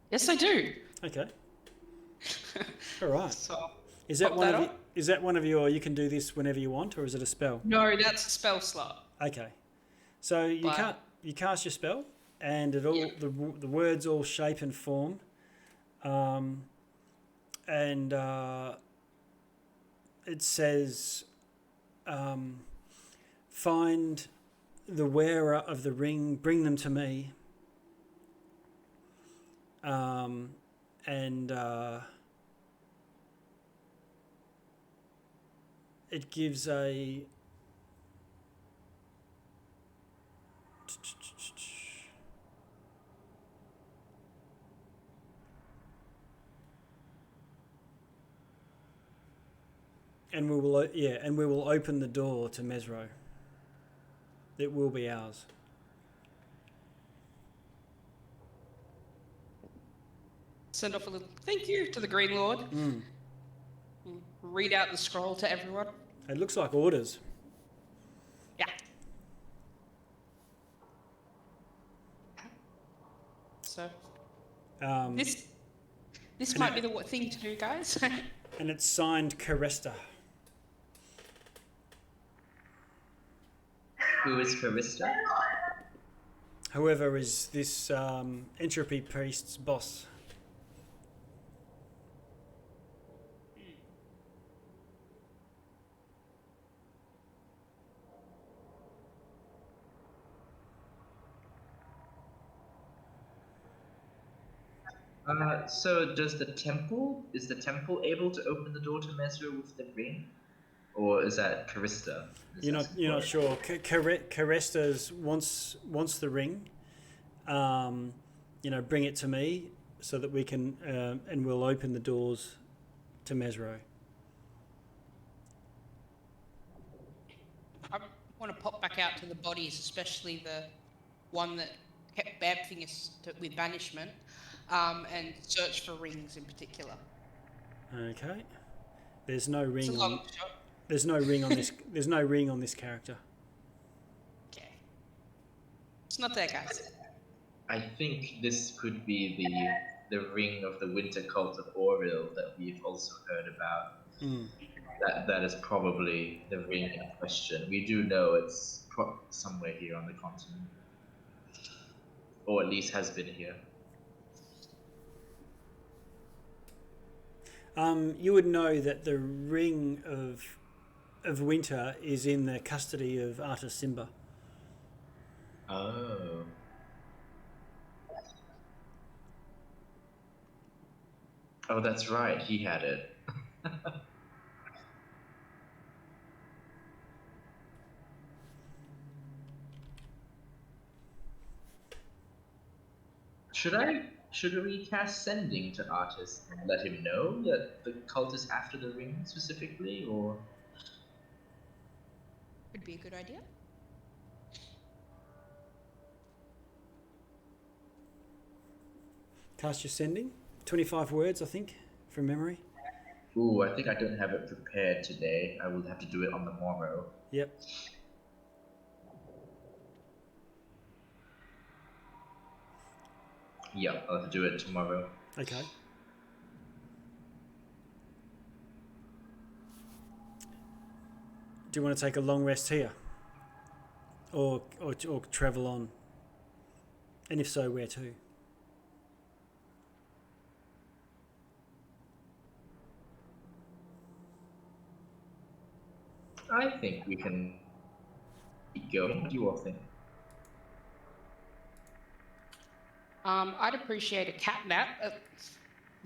Yes, I do. Okay. All right. So, Is that pop one that of you, up. is that one of your you can do this whenever you want, or is it a spell? No, that's a spell slot. Okay. So you cast your spell, and it all the words all shape and form, and it says, find the wearer of the ring, bring them to me. It gives a And we will, and we will open the door to Mezro. It will be ours. Send off a little thank you to the Green Lord. Read out the scroll to everyone. It looks like orders. Yeah. So this might be the thing to do, guys. And it's signed Caresta. Who is Carista? Whoever is this entropy priest's boss. So is the temple able to open the door to Mezro with the ring? Or is that Carista? You're not sure. Caresta's wants the ring. Bring it to me so that we can and we'll open the doors to Mezro. I want to pop back out to the bodies, especially the one that kept babbing us with banishment, and search for rings in particular. Okay. There's no ring. It's a long shot. There's no ring on this. There's no ring on this character. Okay. It's not there, guys. I think this could be the ring of the winter cult of Orville that we've also heard about. That is probably the ring in question. We do know it's somewhere here on the continent, or at least has been here. You would know that the ring of winter is in the custody of Artis Simba. Oh. Oh, that's right. He had it. Should we cast sending to Artis and let him know that the cult is after the ring specifically, or? Could be a good idea. Cast your sending. 25 words, I think, from memory. Ooh, I think I don't have it prepared today. I will have to do it on the morrow. Yep. Yeah, I'll have to do it tomorrow. Okay. Do you want to take a long rest here? Or travel on? And if so, where to? I think we can keep going. What do you all think? I'd appreciate a cat nap.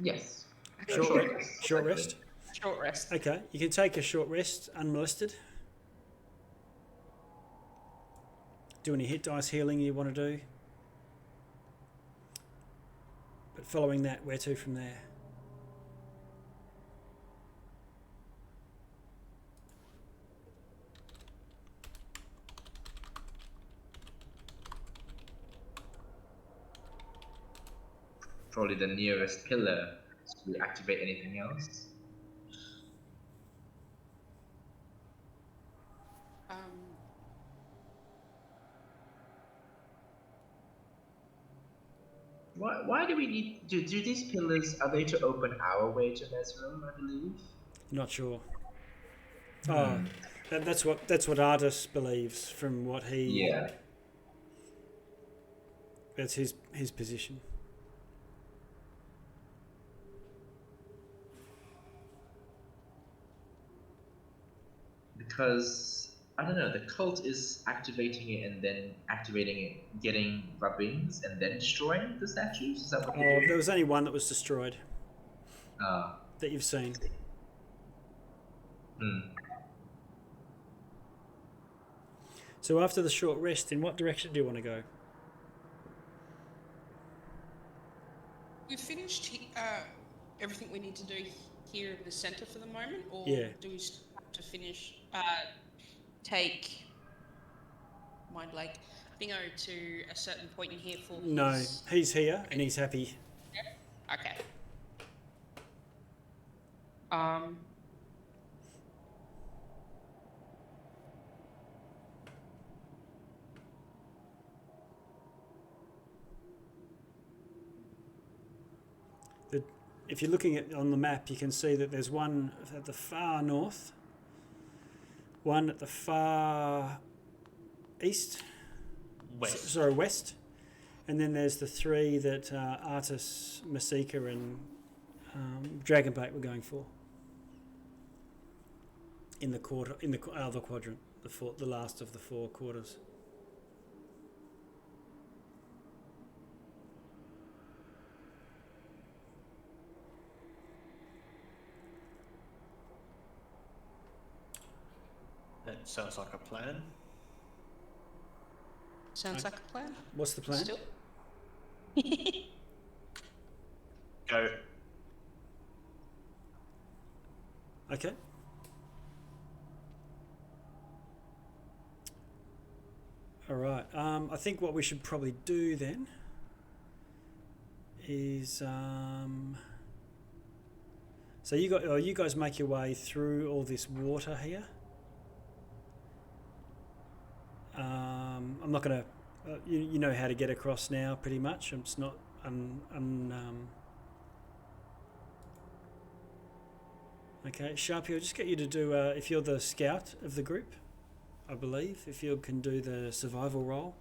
Yes. Short rest? Short rest. Okay, you can take a short rest unmolested. Do any hit dice healing you want to do. But following that, where to from there? Probably the nearest pillar. Should we activate anything else? Why do we need do these pillars? Are they to open our way to Mezro? I believe. Not sure. Oh, that's what Artis believes from what he. Yeah. That's his position. Because I don't know, the cult is activating it and then activating it, getting rubbings and then destroying the statues. Is that what? Oh, there was only one that was destroyed. That you've seen. So after the short rest, in what direction do you want to go? We've finished everything we need to do here in the centre for the moment, or Yeah. do we still have to finish, take mind like Bingo to a certain point in here for No, his... he's here and he's happy. Okay. If you're looking at on the map, you can see that there's one at the far north, one at the far east, west, and then there's the three that Artis, Masika, and Dragonbait were going for in the other quadrant, the last of the 4 quarters. That sounds like a plan. Sounds like a plan. What's the plan? Still? Go. Okay. All right. I think what we should probably do then is so you guys make your way through all this water here. I'm not going to... you know how to get across now, pretty much. It's not... Okay, Sharpie, I'll just get you to do... if you're the scout of the group, I believe, if you can do the survival roll.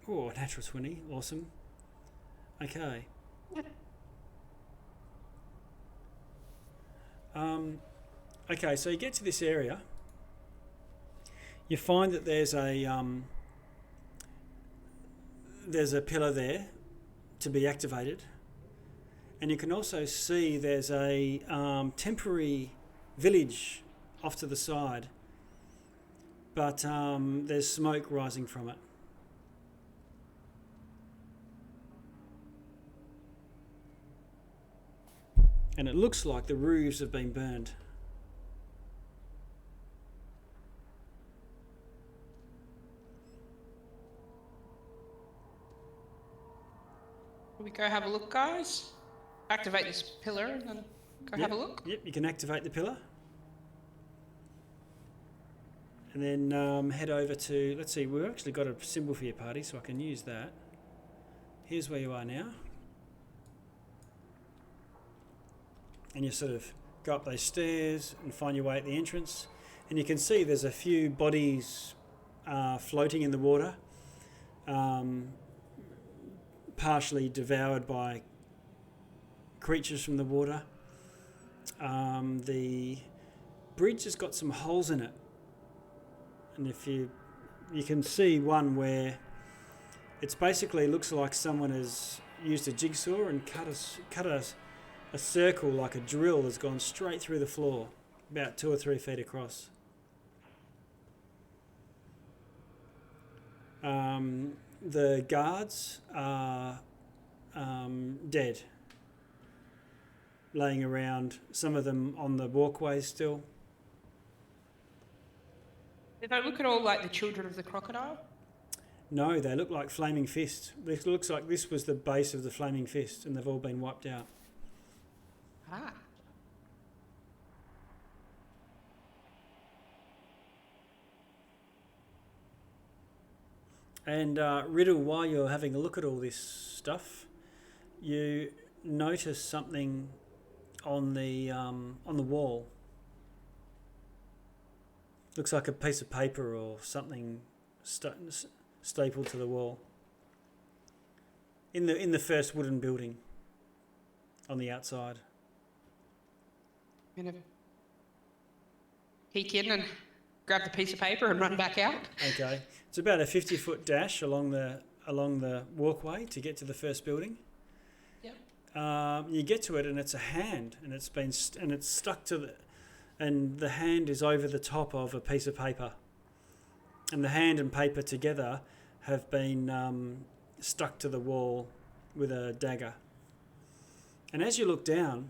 Oh, natural 20. Awesome. Okay. Okay, so you get to this area. You find that there's a pillar there to be activated, and you can also see there's a temporary village off to the side, but there's smoke rising from it. And it looks like the roofs have been burned. We go have a look, guys. Activate this pillar and then go have a look. Yep, you can activate the pillar. And then head over to, let's see, we've actually got a symbol for your party, so I can use that. Here's where you are now. And you sort of go up those stairs and find your way at the entrance. And you can see there's a few bodies floating in the water. Partially devoured by creatures from the water. The bridge has got some holes in it, and if you can see one where it's basically looks like someone has used a jigsaw and cut a circle like a drill has gone straight through the floor, about 2 or 3 feet across. The guards are dead, laying around, some of them on the walkways still. Did I look at all like the children of the crocodile? No, they look like flaming fists. This looks like this was the base of the flaming fist and they've all been wiped out. Ah. And Riddle, while you're having a look at all this stuff, you notice something on the wall. Looks like a piece of paper or something stapled to the wall. In the first wooden building on the outside. I'm gonna peek in and grab the piece of paper and run back out. Okay, it's about a 50-foot dash along the walkway to get to the first building. Yep. You get to it and it's a hand, and it's stuck to the hand is over the top of a piece of paper, and the hand and paper together have been stuck to the wall with a dagger. And as you look down,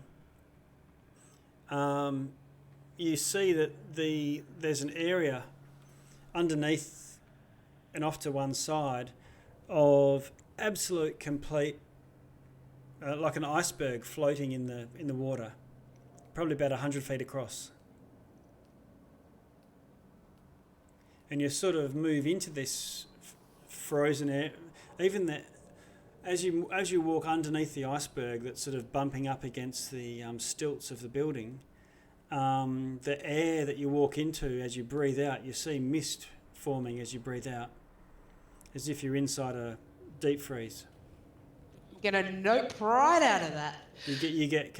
you see that there's an area underneath and off to one side of absolute complete, like an iceberg floating in the water, probably about 100 feet across. And you sort of move into this frozen air, even that as you walk underneath the iceberg that's sort of bumping up against the stilts of the building, the air that you walk into as you breathe out, you see mist forming as you breathe out, as if you're inside a deep freeze. I'm gonna nope right out of that. You get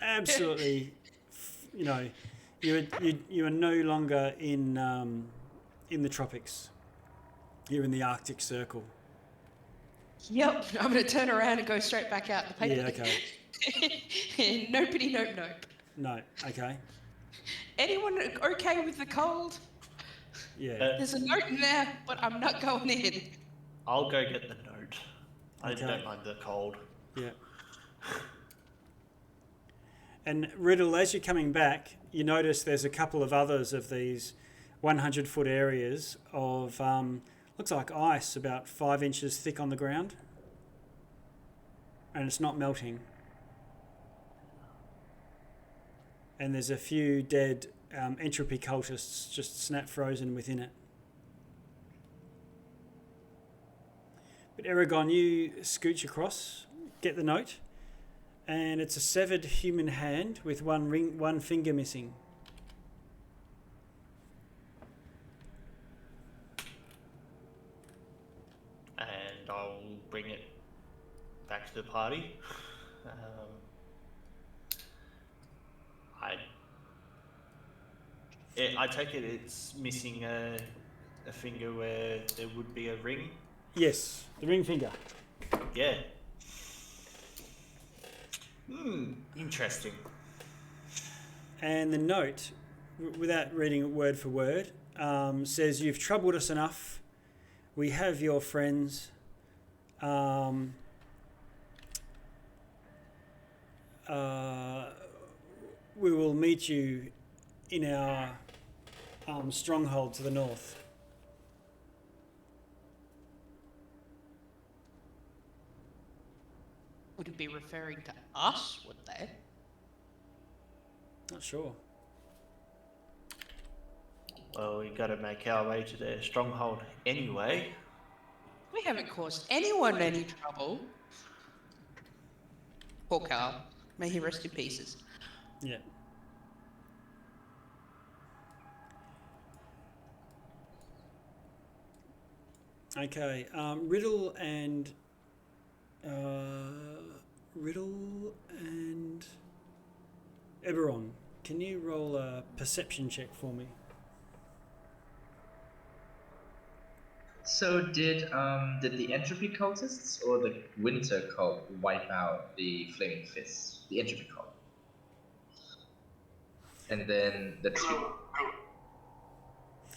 absolutely, you know, you are no longer in the tropics. You're in the Arctic Circle. Yep, I'm gonna turn around and go straight back out the paper. Yeah, okay. Nopey nope nope. No, okay. Anyone okay with the cold? Yeah. There's a note in there, but I'm not going in. I'll go get the note. I Okay. don't mind the cold. Yeah. And Riddle, as you're coming back, you notice there's a couple of others of these 100-foot areas of, looks like ice about 5 inches thick on the ground. And it's not melting. And there's a few dead entropy cultists just snap frozen within it. But Aragon, you scooch across, get the note, and it's a severed human hand with one finger missing. And I'll bring it back to the party. I take it it's missing a finger where there would be a ring. Yes, the ring finger. Yeah. Interesting. And the note, without reading it word for word, says, "You've troubled us enough. We have your friends. We will meet you in our stronghold to the north." Would it be referring to us, would they? Not sure. Well, we got to make our way to their stronghold anyway. We haven't caused anyone any trouble. Poor Carl. May he rest in pieces. Yeah. Okay, Riddle and Eberron, can you roll a perception check for me? So did the entropy cultists or the winter cult wipe out the flaming fists? The entropy cult. And then the two.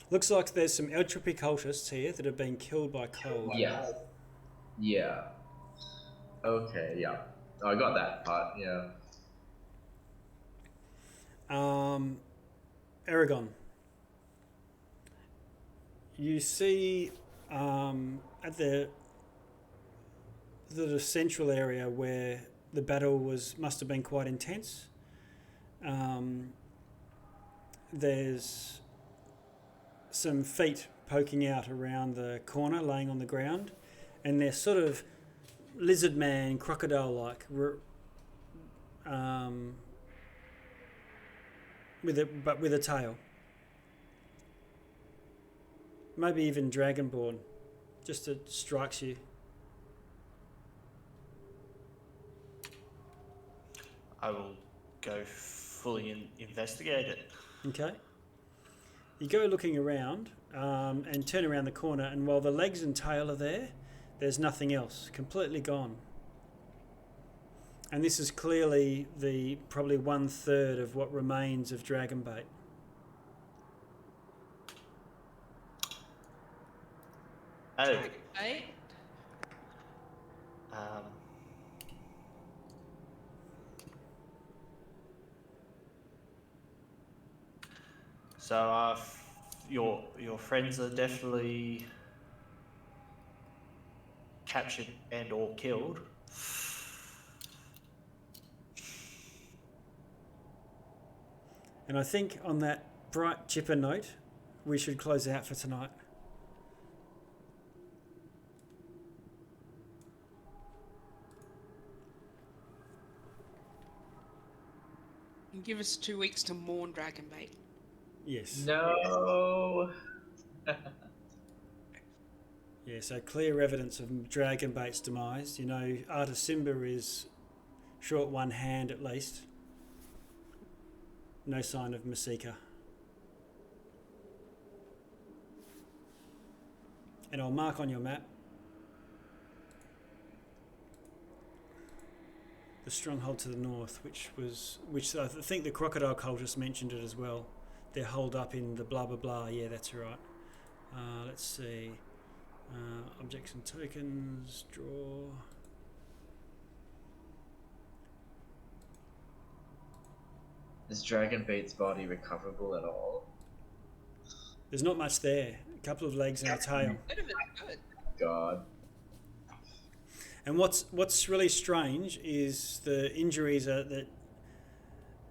Looks like there's some entropy cultists here that have been killed by cold. Yeah. Yeah. Okay, yeah. Oh, I got that part, yeah. Aragon, you see at the central area where the battle must have been quite intense. There's some feet poking out around the corner, laying on the ground, and they're sort of lizard man, crocodile-like, with a tail. Maybe even dragonborn. Just it strikes you. I will go fully investigate it. Okay. You go looking around and turn around the corner, and while the legs and tail are there, there's nothing else. Completely gone. And this is clearly probably 1/3 of what remains of Dragonbait. Oh. Right? So your friends are definitely captured and or killed. And I think on that bright, chipper note, we should close out for tonight. And give us 2 weeks to mourn Dragonbait. Yes. No. Yeah, so clear evidence of Dragonbait's demise. You know, Artis Simba is short one hand at least. No sign of Masika. And I'll mark on your map the stronghold to the north, which I think the crocodile cultists mentioned it as well. They're holed up in the blah blah blah. Yeah, that's right. Let's see. Objects and tokens. Draw. Is Dragonbait's body recoverable at all? There's not much there. A couple of legs and a tail. God. And what's really strange is the injuries are that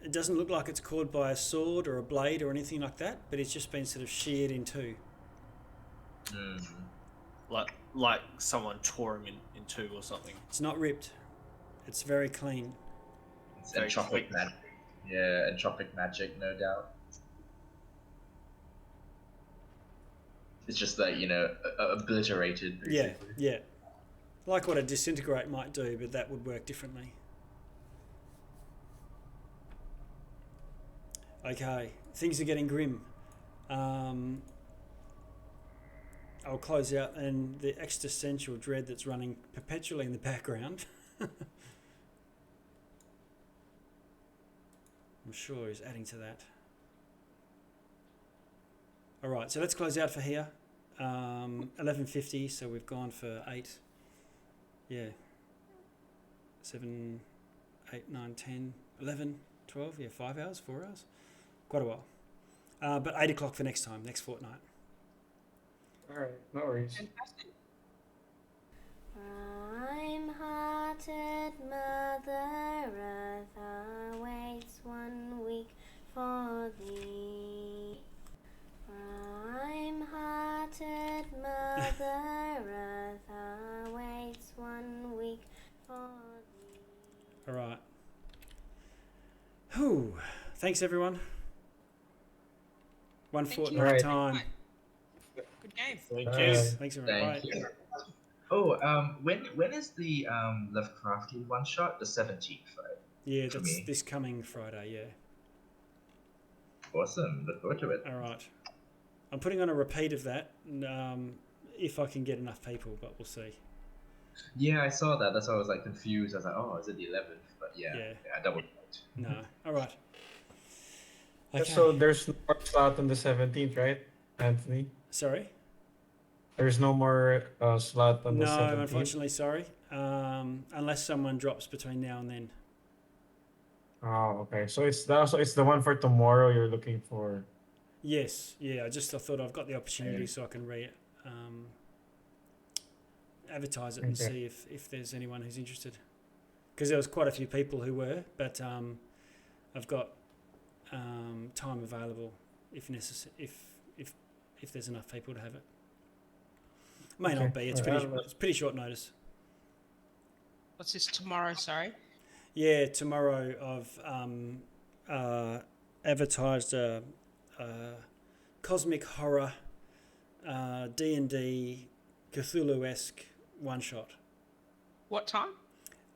it doesn't look like it's caused by a sword or a blade or anything like that, but it's just been sort of sheared in two. Like someone tore him in two or something. It's not ripped. It's very clean. It's entropic magic. Yeah, entropic magic, no doubt. It's just that, obliterated, basically. Yeah. Like what a disintegrate might do, but that would work differently. Okay, things are getting grim. I'll close out, and the existential dread that's running perpetually in the background, I'm sure is adding to that. All right, so let's close out for here. 11:50, so we've gone for 8. Yeah. 7, 8, 9, 10, 11, 12, 5 hours, 4 hours. Quite a while. But 8 o'clock for next time, next fortnight. All right, no worries. Fantastic. Prime-hearted Mother Earth awaits 1 week for thee. Prime-hearted Mother Earth awaits 1 week for thee. All right. Whew. Thanks, everyone. One Thank you. fortnight Right. time. Good game. Thank All you. right. Thanks, everyone. Thank Bye. you. Oh, when is the Lovecraftian one shot? The 17th, right? Yeah, For that's me. this coming Friday, yeah. Awesome. Look forward to it. All right. I'm putting on a repeat of that, if I can get enough people, but we'll see. Yeah, I saw that. That's why I was confused. I was like, oh, is it the 11th? But yeah, I double checked. No. All right. Okay. So there's no more slot on the 17th, right, Anthony? Sorry? There's no more slot on the No, 17th? unfortunately, sorry. Unless someone drops between now and then. Oh, okay. So it's the one for tomorrow you're looking for. Yes, yeah. I thought I've got the opportunity so I can advertise it and Okay. see if there's anyone who's interested. Because there was quite a few people who were, but I've got time available if necessary, if there's enough people to have it. May not be. It's pretty short notice. What's this tomorrow? Sorry. Yeah, tomorrow I've advertised a cosmic horror D&D Cthulhu-esque one shot. What time?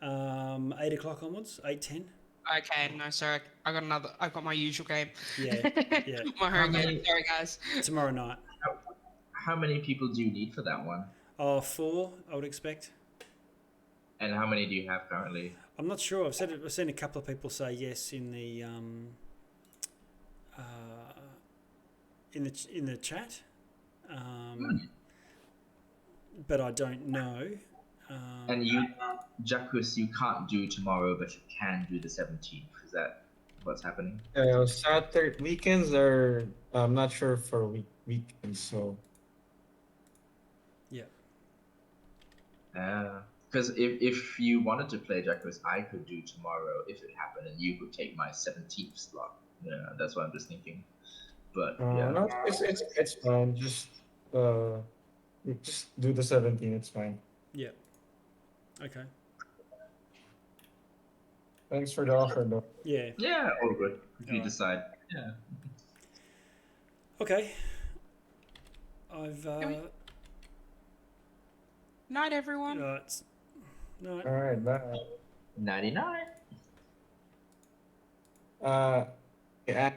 8 o'clock onwards, 8:10. Okay, no, sorry. I've got my usual game. Yeah, yeah. My home game. Sorry, guys. Tomorrow night. How many people do you need for that one? 4, I would expect. And how many do you have currently? I'm not sure. I've seen a couple of people say yes in the chat, but I don't know. And you, Jacques, you can't do tomorrow, but you can do the 17th. Is that what's happening. Saturday weekends are I'm not sure for weekends, so Yeah. Because if you wanted to play Jacques, I could do tomorrow if it happened, and you could take my 17th slot. Yeah, that's what I'm just thinking. But yeah, no, it's fine. Just do the 17. It's fine. Yeah. Okay. Thanks for the offer, though. Yeah. yeah, all good. If you Alright. decide, yeah. Okay. I've. Night, everyone. Right. No. All right, bye. 99. Yeah,